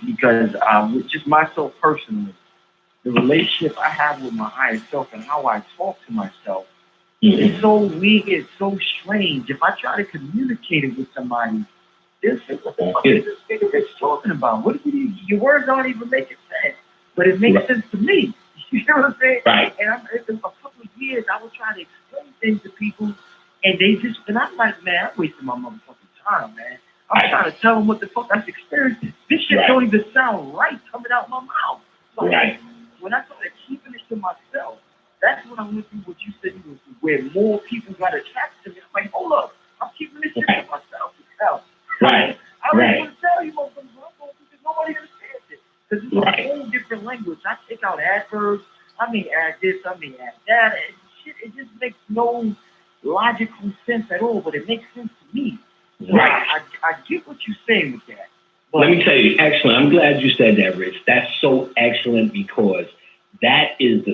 Because with just myself personally, the relationship I have with my higher self and how I talk to myself, it's so weird, so strange. If I try to communicate it with somebody, they'll say, what the fuck is this nigga that's talking about? What are your words don't even make sense, but it makes sense to me. You know what I'm saying? Right. And a couple of years, I was trying to explain things to people, and I'm like, man, I'm wasting my motherfucking time, man. I'm trying to tell them what the fuck I've experienced. This shit don't even sound right coming out my mouth. Like, when I started keeping it to myself, that's when I went through what you said, where more people got attracted to me. I'm like, hold up, I'm keeping this shit to myself. Right. I don't want to tell you what I'm going through because nobody understands it. Because it's a whole different language. I take out adverbs. I mean add this, I mean add that. And shit, it just makes no logical sense at all, but it makes sense to me. Right. I get what you're saying with that. But let me tell you, excellent. I'm glad you said that, Rich. That's so excellent because that is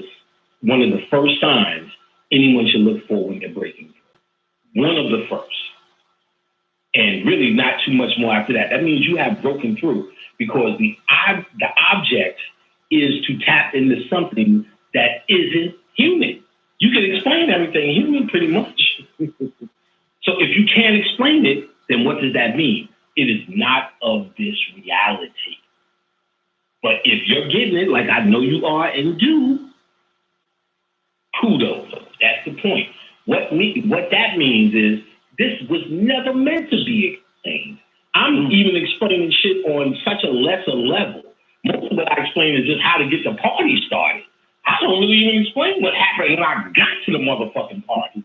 one of the first signs anyone should look for when they're breaking through. One of the first. And really not too much more after that. That means you have broken through because the object is to tap into something that isn't human. You can explain everything human pretty much. So if you can't explain it, then what does that mean? It is not of this reality. But if you're getting it, like I know you are and do, kudos. That's the point. What that means is this was never meant to be explained. I'm even explaining shit on such a lesser level. Most of what I explain is just how to get the party started. I don't really even explain what happened when I got to the motherfucking party.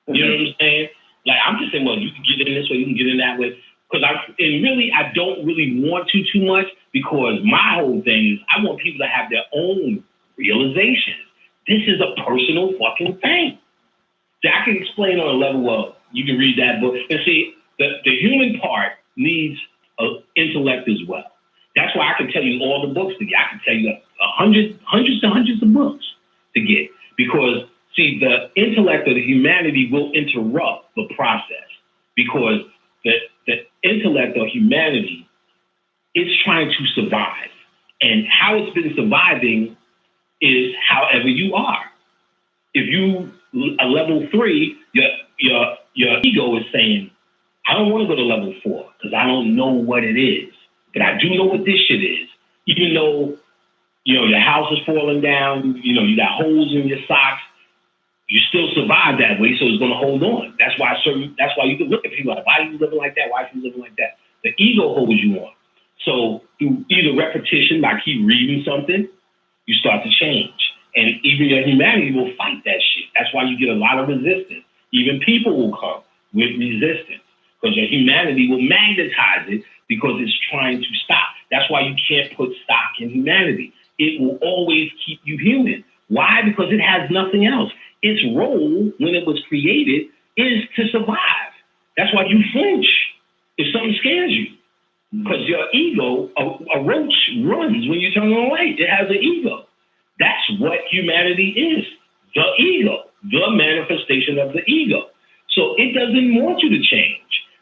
You know what I'm saying? Like, I'm just saying, well, you can get in this way, you can get in that way. Because I don't really want to too much because my whole thing is I want people to have their own realizations. This is a personal fucking thing. So I can explain on a level of, you can read that book. And see, the human part needs intellect as well. That's why I can tell you all the books to get. I can tell you hundreds of books to get. Because, see, the intellect of the humanity will interrupt the process. Because the intellect of humanity is trying to survive. And how it's been surviving is however you are. If you are level 3, your ego is saying, I don't want to go to level 4 because I don't know what it is. But I do know what this shit is. Even though, your house is falling down, you got holes in your socks, you still survive that way, so it's going to hold on. That's why you can look at people like, why are you living like that? Why are you living like that? The ego holds you on. So through either repetition, by keep reading something, you start to change. And even your humanity will fight that shit. That's why you get a lot of resistance. Even people will come with resistance because your humanity will magnetize it because it's trying to stop. That's why you can't put stock in humanity. It will always keep you human. Why? Because it has nothing else. Its role when it was created is to survive. That's why you flinch if something scares you. Because your ego, a roach runs when you turn on a light. It has an ego. That's what humanity is. The ego, the manifestation of the ego. So it doesn't want you to change.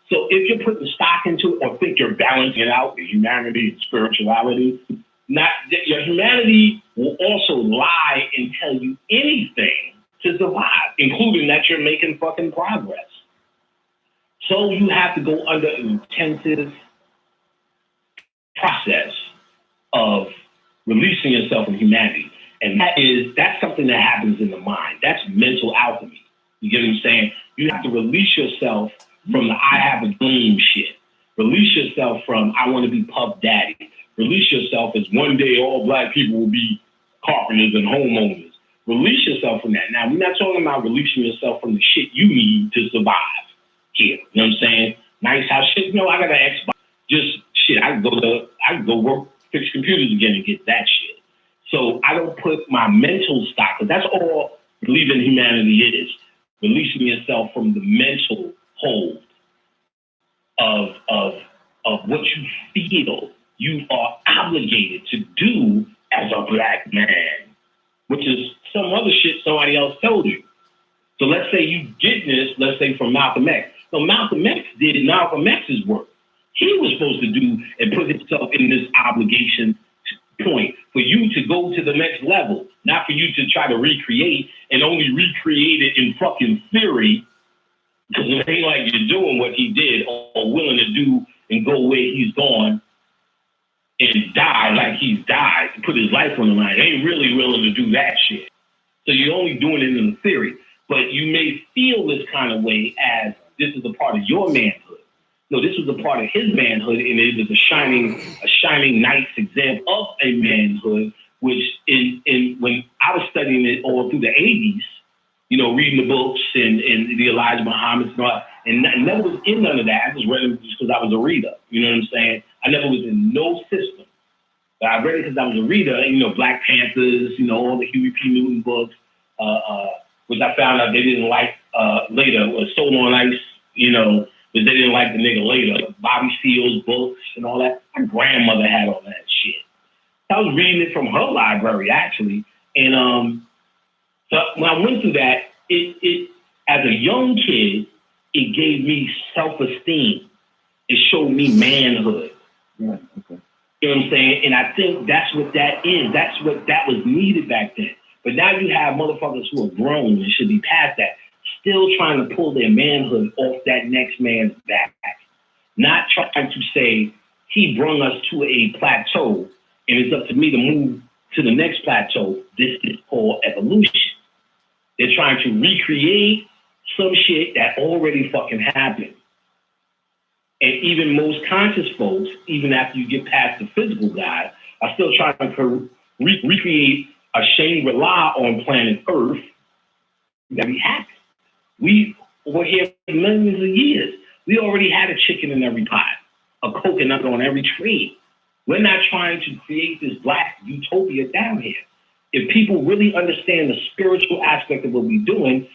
So if you're putting stock into it or think you're balancing it out, the humanity and spirituality, your humanity will also lie and tell you anything to survive, including that you're making fucking progress. So you have to go under an intensive process of releasing yourself from humanity. And that's something that happens in the mind. That's mental alchemy. You get what I'm saying? You have to release yourself from the I have a dream shit. Release yourself from I want to be Puff Daddy. Release yourself as one day all black people will be carpenters and homeowners. Release yourself from that. Now, we're not talking about releasing yourself from the shit you need to survive here. You know what I'm saying? nice house. Shit, no, I got an Xbox. Just shit, I can go work, fix computers again and get that shit. So I don't put my mental stock, because that's all believing in humanity is. Releasing yourself from the mental hold of what you feel you are obligated to do as a black man, which is some other shit somebody else told you. So let's say you get this, let's say from Malcolm X. So Malcolm X did Malcolm X's work. He was supposed to do and put himself in this obligation point for you to go to the next level, not for you to try to recreate and only recreate it in fucking theory, because it ain't like you're doing what he did or willing to do and go where he's gone and die like he's died, to put his life on the line. Ain't really willing to do that shit. So you're only doing it in theory, but you may feel this kind of way as this is a part of your manhood. No, this was a part of his manhood, and it was a shining knight's example of a manhood, which when I was studying it all through the 80s, you know, reading the books and the Elijah Muhammad's and all that, and I never was in none of that. I just read them just because I was a reader. You know what I'm saying? I never was in no system. But I read it because I was a reader, and, you know, Black Panthers, you know, all the Huey P. Newton books, which I found out they didn't like later, was Soul on Ice, you know, but they didn't like the nigga later. Bobby Seale's books and all that. My grandmother had all that shit. I was reading it from her library, actually. And so when I went through that, it as a young kid, it gave me self-esteem. It showed me manhood. Yeah, okay. You know what I'm saying? And I think that's what that is. That's what that was needed back then. But now you have motherfuckers who are grown and should be past that, still trying to pull their manhood off that next man's back. Not trying to say, he brought us to a plateau, and it's up to me to move to the next plateau. This is called evolution. They're trying to recreate some shit that already fucking happened. And even most conscious folks, even after you get past the physical guy, are still trying to recreate a Shangri-La on planet Earth that we haven't. We were here for millions of years. We already had a chicken in every pot, a coconut on every tree. We're not trying to create this black utopia down here. If people really understand the spiritual aspect of what we're doing,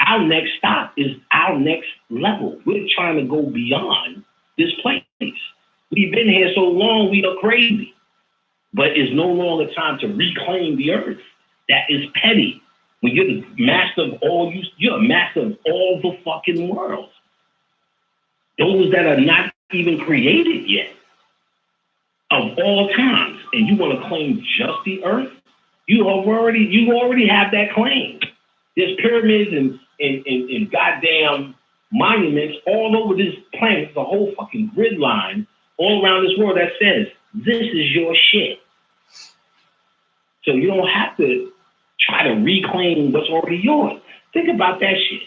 our next stop is our next level. We're trying to go beyond this place. We've been here so long, we are crazy. But it's no longer time to reclaim the earth. That is petty. When you're the master of all, you're a master of all the fucking worlds. Those that are not even created yet, of all times, and you want to claim just the earth, you already have that claim. There's pyramids and goddamn monuments all over this planet, the whole fucking grid line all around this world that says, this is your shit. So you don't have to try to reclaim what's already yours. Think about that shit.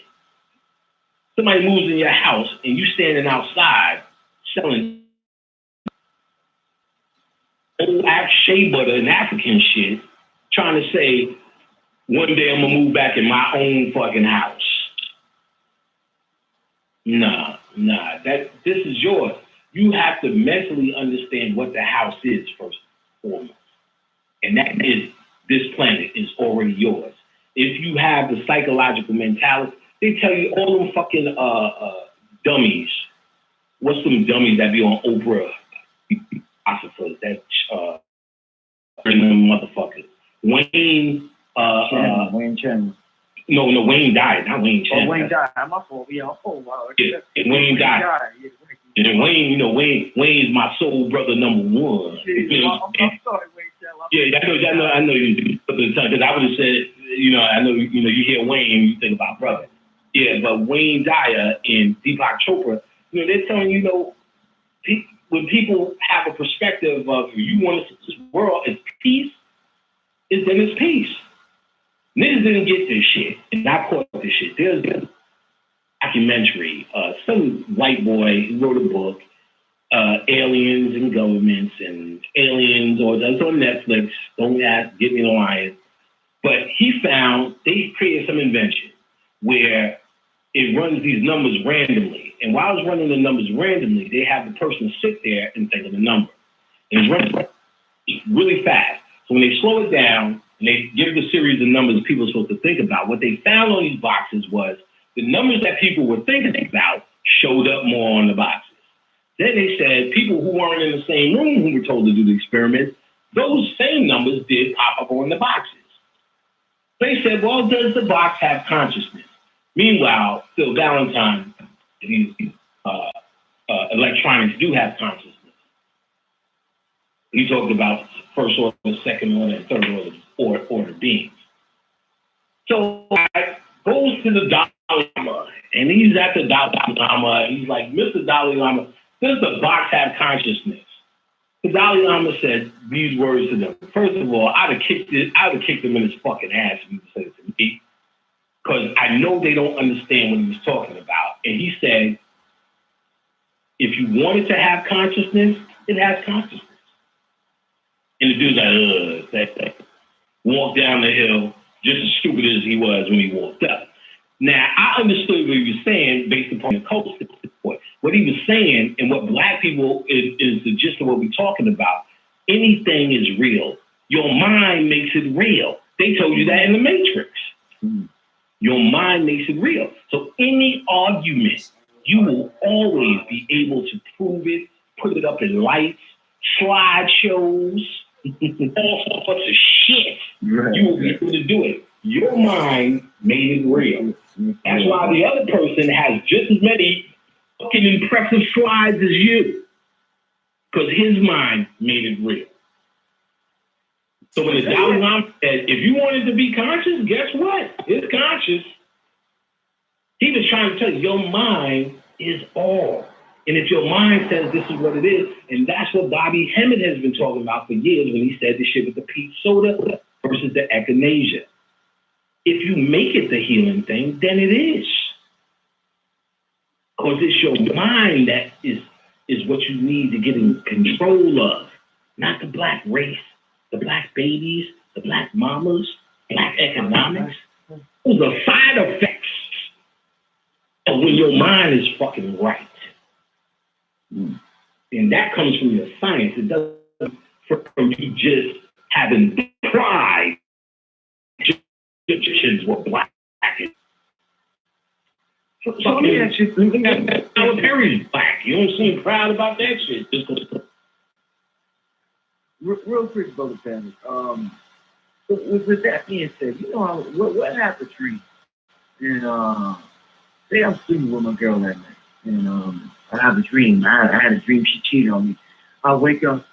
Somebody moves in your house and you standing outside selling old shea butter and African shit, trying to say, one day I'm gonna move back in my own fucking house. Nah, this is yours. You have to mentally understand what the house is first and foremost. And that is, this planet is already yours. If you have the psychological mentality, they tell you all them fucking dummies. What's some dummies that be on Oprah? That motherfucker. Wayne Chen. No, Wayne died. Not Wayne Chen. Oh, Wayne died. My fault. Yeah. Oh, wow. Yeah, Wayne died. And then Wayne, Wayne is my soul brother number one. I'm sorry, Wayne Chen. Yeah, I know you because I would have said, I know you hear Wayne and you think about brother. Yeah, but Wayne Dyer and Deepak Chopra, they're telling when people have a perspective of you want to see this world as peace, then it's peace. Niggas didn't get this shit, and I caught this shit. There's a documentary, some white boy who wrote a book, Aliens and Governments and Aliens, or that's on Netflix. Don't ask, get me the line. But he found they created some invention where it runs these numbers randomly. And while it's running the numbers randomly, they have the person sit there and think of the number. And it's running really fast. So when they slow it down and they give the series of numbers people are supposed to think about, what they found on these boxes was the numbers that people were thinking about showed up more on the boxes. Then they said people who weren't in the same room who were told to do the experiment, those same numbers did pop up on the boxes. They said, well, does the box have consciousness? Meanwhile, Phil Valentine, electronics do have consciousness. He talked about first order, second order, and third order beings. So I goes to the Dalai Lama, and he's at the Dalai Lama, and he's like, Mr. Dalai Lama, does the box have consciousness? The Dalai Lama said these words to them. First of all, I'd have kicked him in his fucking ass if he said it to me, because I know they don't understand what he was talking about. And he said, if you wanted to have consciousness, it has consciousness. And the dude's like, walked down the hill, just as stupid as he was when he walked up. Now, I understood what he was saying based upon the culture. What he was saying and what black people is the gist of what we're talking about. Anything is real. Your mind makes it real. They told you that in the Matrix. Your mind makes it real. So any argument, you will always be able to prove it, put it up in lights, slideshows, all sorts of shit. You will be able to do it. Your mind made it real. That's why the other person has just as many fucking impressive slides as you, because his mind made it real. So when the Dalai Lama said, if you wanted to be conscious, guess what? It's conscious. He was trying to tell you, your mind is all. And if your mind says this is what it is, and that's what Bobby Hemmett has been talking about for years when he said the shit with the peach soda versus the echinacea. If you make it the healing thing, then it is. Because it's your mind that is what you need to get in control of, not the black race, the black babies, the black mamas, black economics. Those are side effects of when your mind is fucking right. And that comes from your science. It doesn't from you just having pride. Egyptians were black. So let me ask you, Tyler Perry's black. You don't seem proud about that shit. Real quick, Brother Family. With that being said, you know, what happened, Tree? And say I'm sleeping with my girl that night, and I have a dream. I had a dream she cheated on me. I wake up,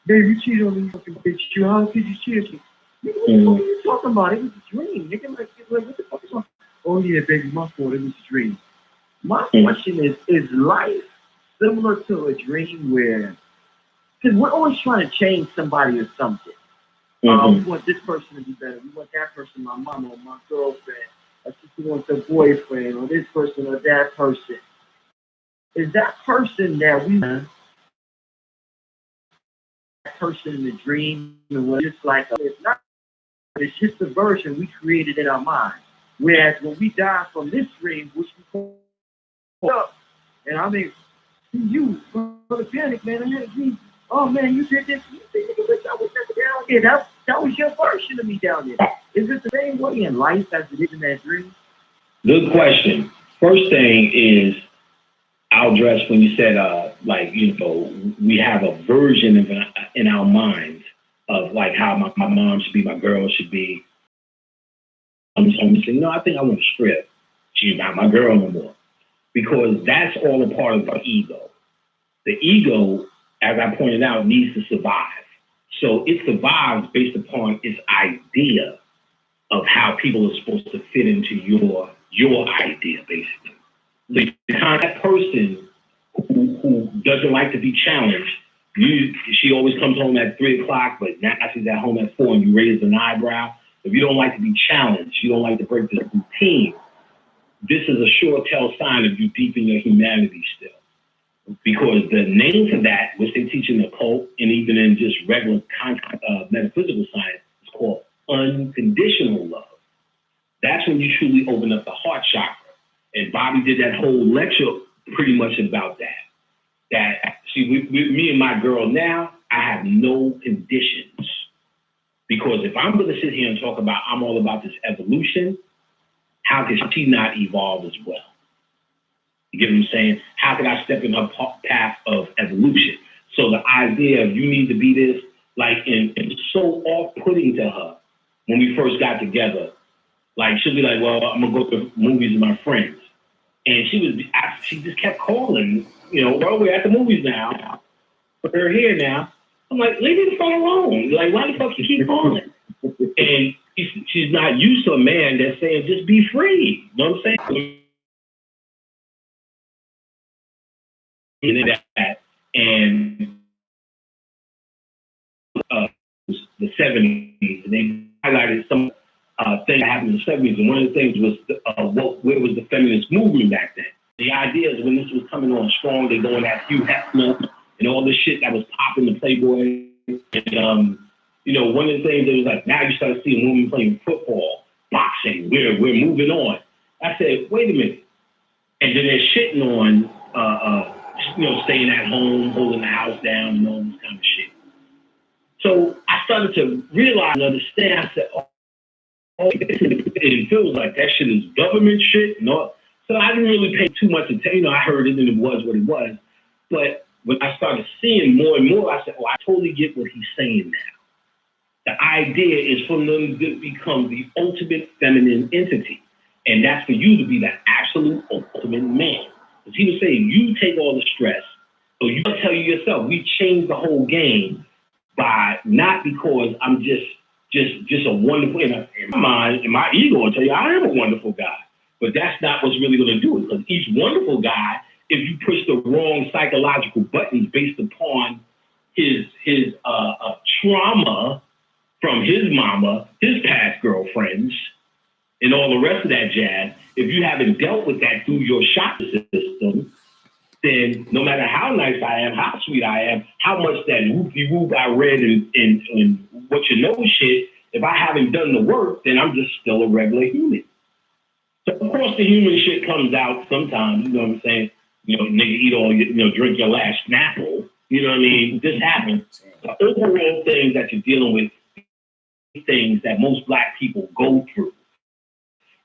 baby, you cheated on me, you fucking bitch. How could you cheat on me? Nigga, what are you talking about? It was a dream. Nigga, like, what the fuck is wrong? Oh yeah, baby, my fault. It was a dream. My question is life similar to a dream where, because we're always trying to change somebody or something. We want this person to be better. We want that person, my mama or my girlfriend. Our sister wants a boyfriend, or this person or that person. Is that person that we that person in the dream, and just like it's not. It's just a version we created in our mind. Whereas when we die from this dream, which we call up, and I mean, you, brother Panic, man, I had a dream. Oh man, you did this. You did this. I was never down there. That was your version of me down there. Is it the same way in life as it is in that dream? Good question. First thing is, I'll address when you said, like, you know, we have a version of in our minds of like how my mom should be, my girl should be. I'm saying, no, I think I want to strip. She's not my girl no more. Because that's all a part of the ego. The ego, as I pointed out, needs to survive. So it survives based upon its idea of how people are supposed to fit into your idea, basically. So you kind of that person who doesn't like to be challenged. She always comes home at 3 o'clock, but now she's at home at 4 and you raise an eyebrow. If you don't like to be challenged, you don't like to break this routine, this is a sure tell sign of you deep in your humanity still. Because the name for that, which they teach in the occult and even in just regular metaphysical science, is called unconditional love. That's when you truly open up the heart chakra. And Bobby did that whole lecture pretty much about that. That, see, with me and my girl now, I have no conditions. Because if I'm going to sit here and talk about, I'm all about this evolution, how can she not evolve as well? You get what I'm saying? How can I step in her path of evolution? So the idea of you need to be this, like, and it's so off-putting to her when we first got together. Like, she'll be like, well, I'm going to go to movies with my friends. And she just kept calling, you know, well, we're at the movies now. We're here now. I'm like, leave me the fuck alone. Like, why the fuck you keep calling? And she's not used to a man that's saying, just be free. You know what I'm saying? And the 70s, and they highlighted some things that happened in the 70s. And one of the things was where was the feminist movement back then? The idea is when this was coming on strong, they going at Hugh Hefner and all this shit that was popping the Playboy. And, you know, one of the things that was like, now you start seeing women playing football, boxing, we're moving on. I said, wait a minute. And then they're shitting on, you know, staying at home, holding the house down, and all this kind of shit. So I started to realize and understand. I said, oh, it feels like that shit is government shit. You know? So I didn't really pay too much attention. You know, I heard it and it was what it was. But when I started seeing more and more, I said, oh, I totally get what he's saying now. The idea is for them to become the ultimate feminine entity. And that's for you to be the absolute ultimate man. Because he was saying, you take all the stress. So you tell you yourself, we changed the whole game by not because I'm just a wonderful, in my mind, in my ego, I'll tell you, I am a wonderful guy. But that's not what's really going to do it. Because each wonderful guy, if you push the wrong psychological buttons based upon his trauma from his mama, his past girlfriends, and all the rest of that jazz, if you haven't dealt with that through your shock system, then no matter how nice I am, how sweet I am, how much that whoop-de-whoop I read in what you know shit, if I haven't done the work, then I'm just still a regular human. So of course the human shit comes out sometimes, you know what I'm saying? You know, nigga eat all your, you know, drink your last Snapple. You know what I mean? This happens. The overall thing that you're dealing with, things that most black people go through,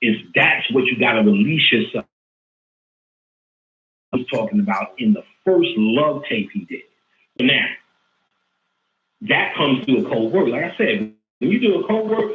is that's what you got to release yourself. I was talking about in the first love tape he did. But now, that comes through a cold word. Like I said, when you do a cold word,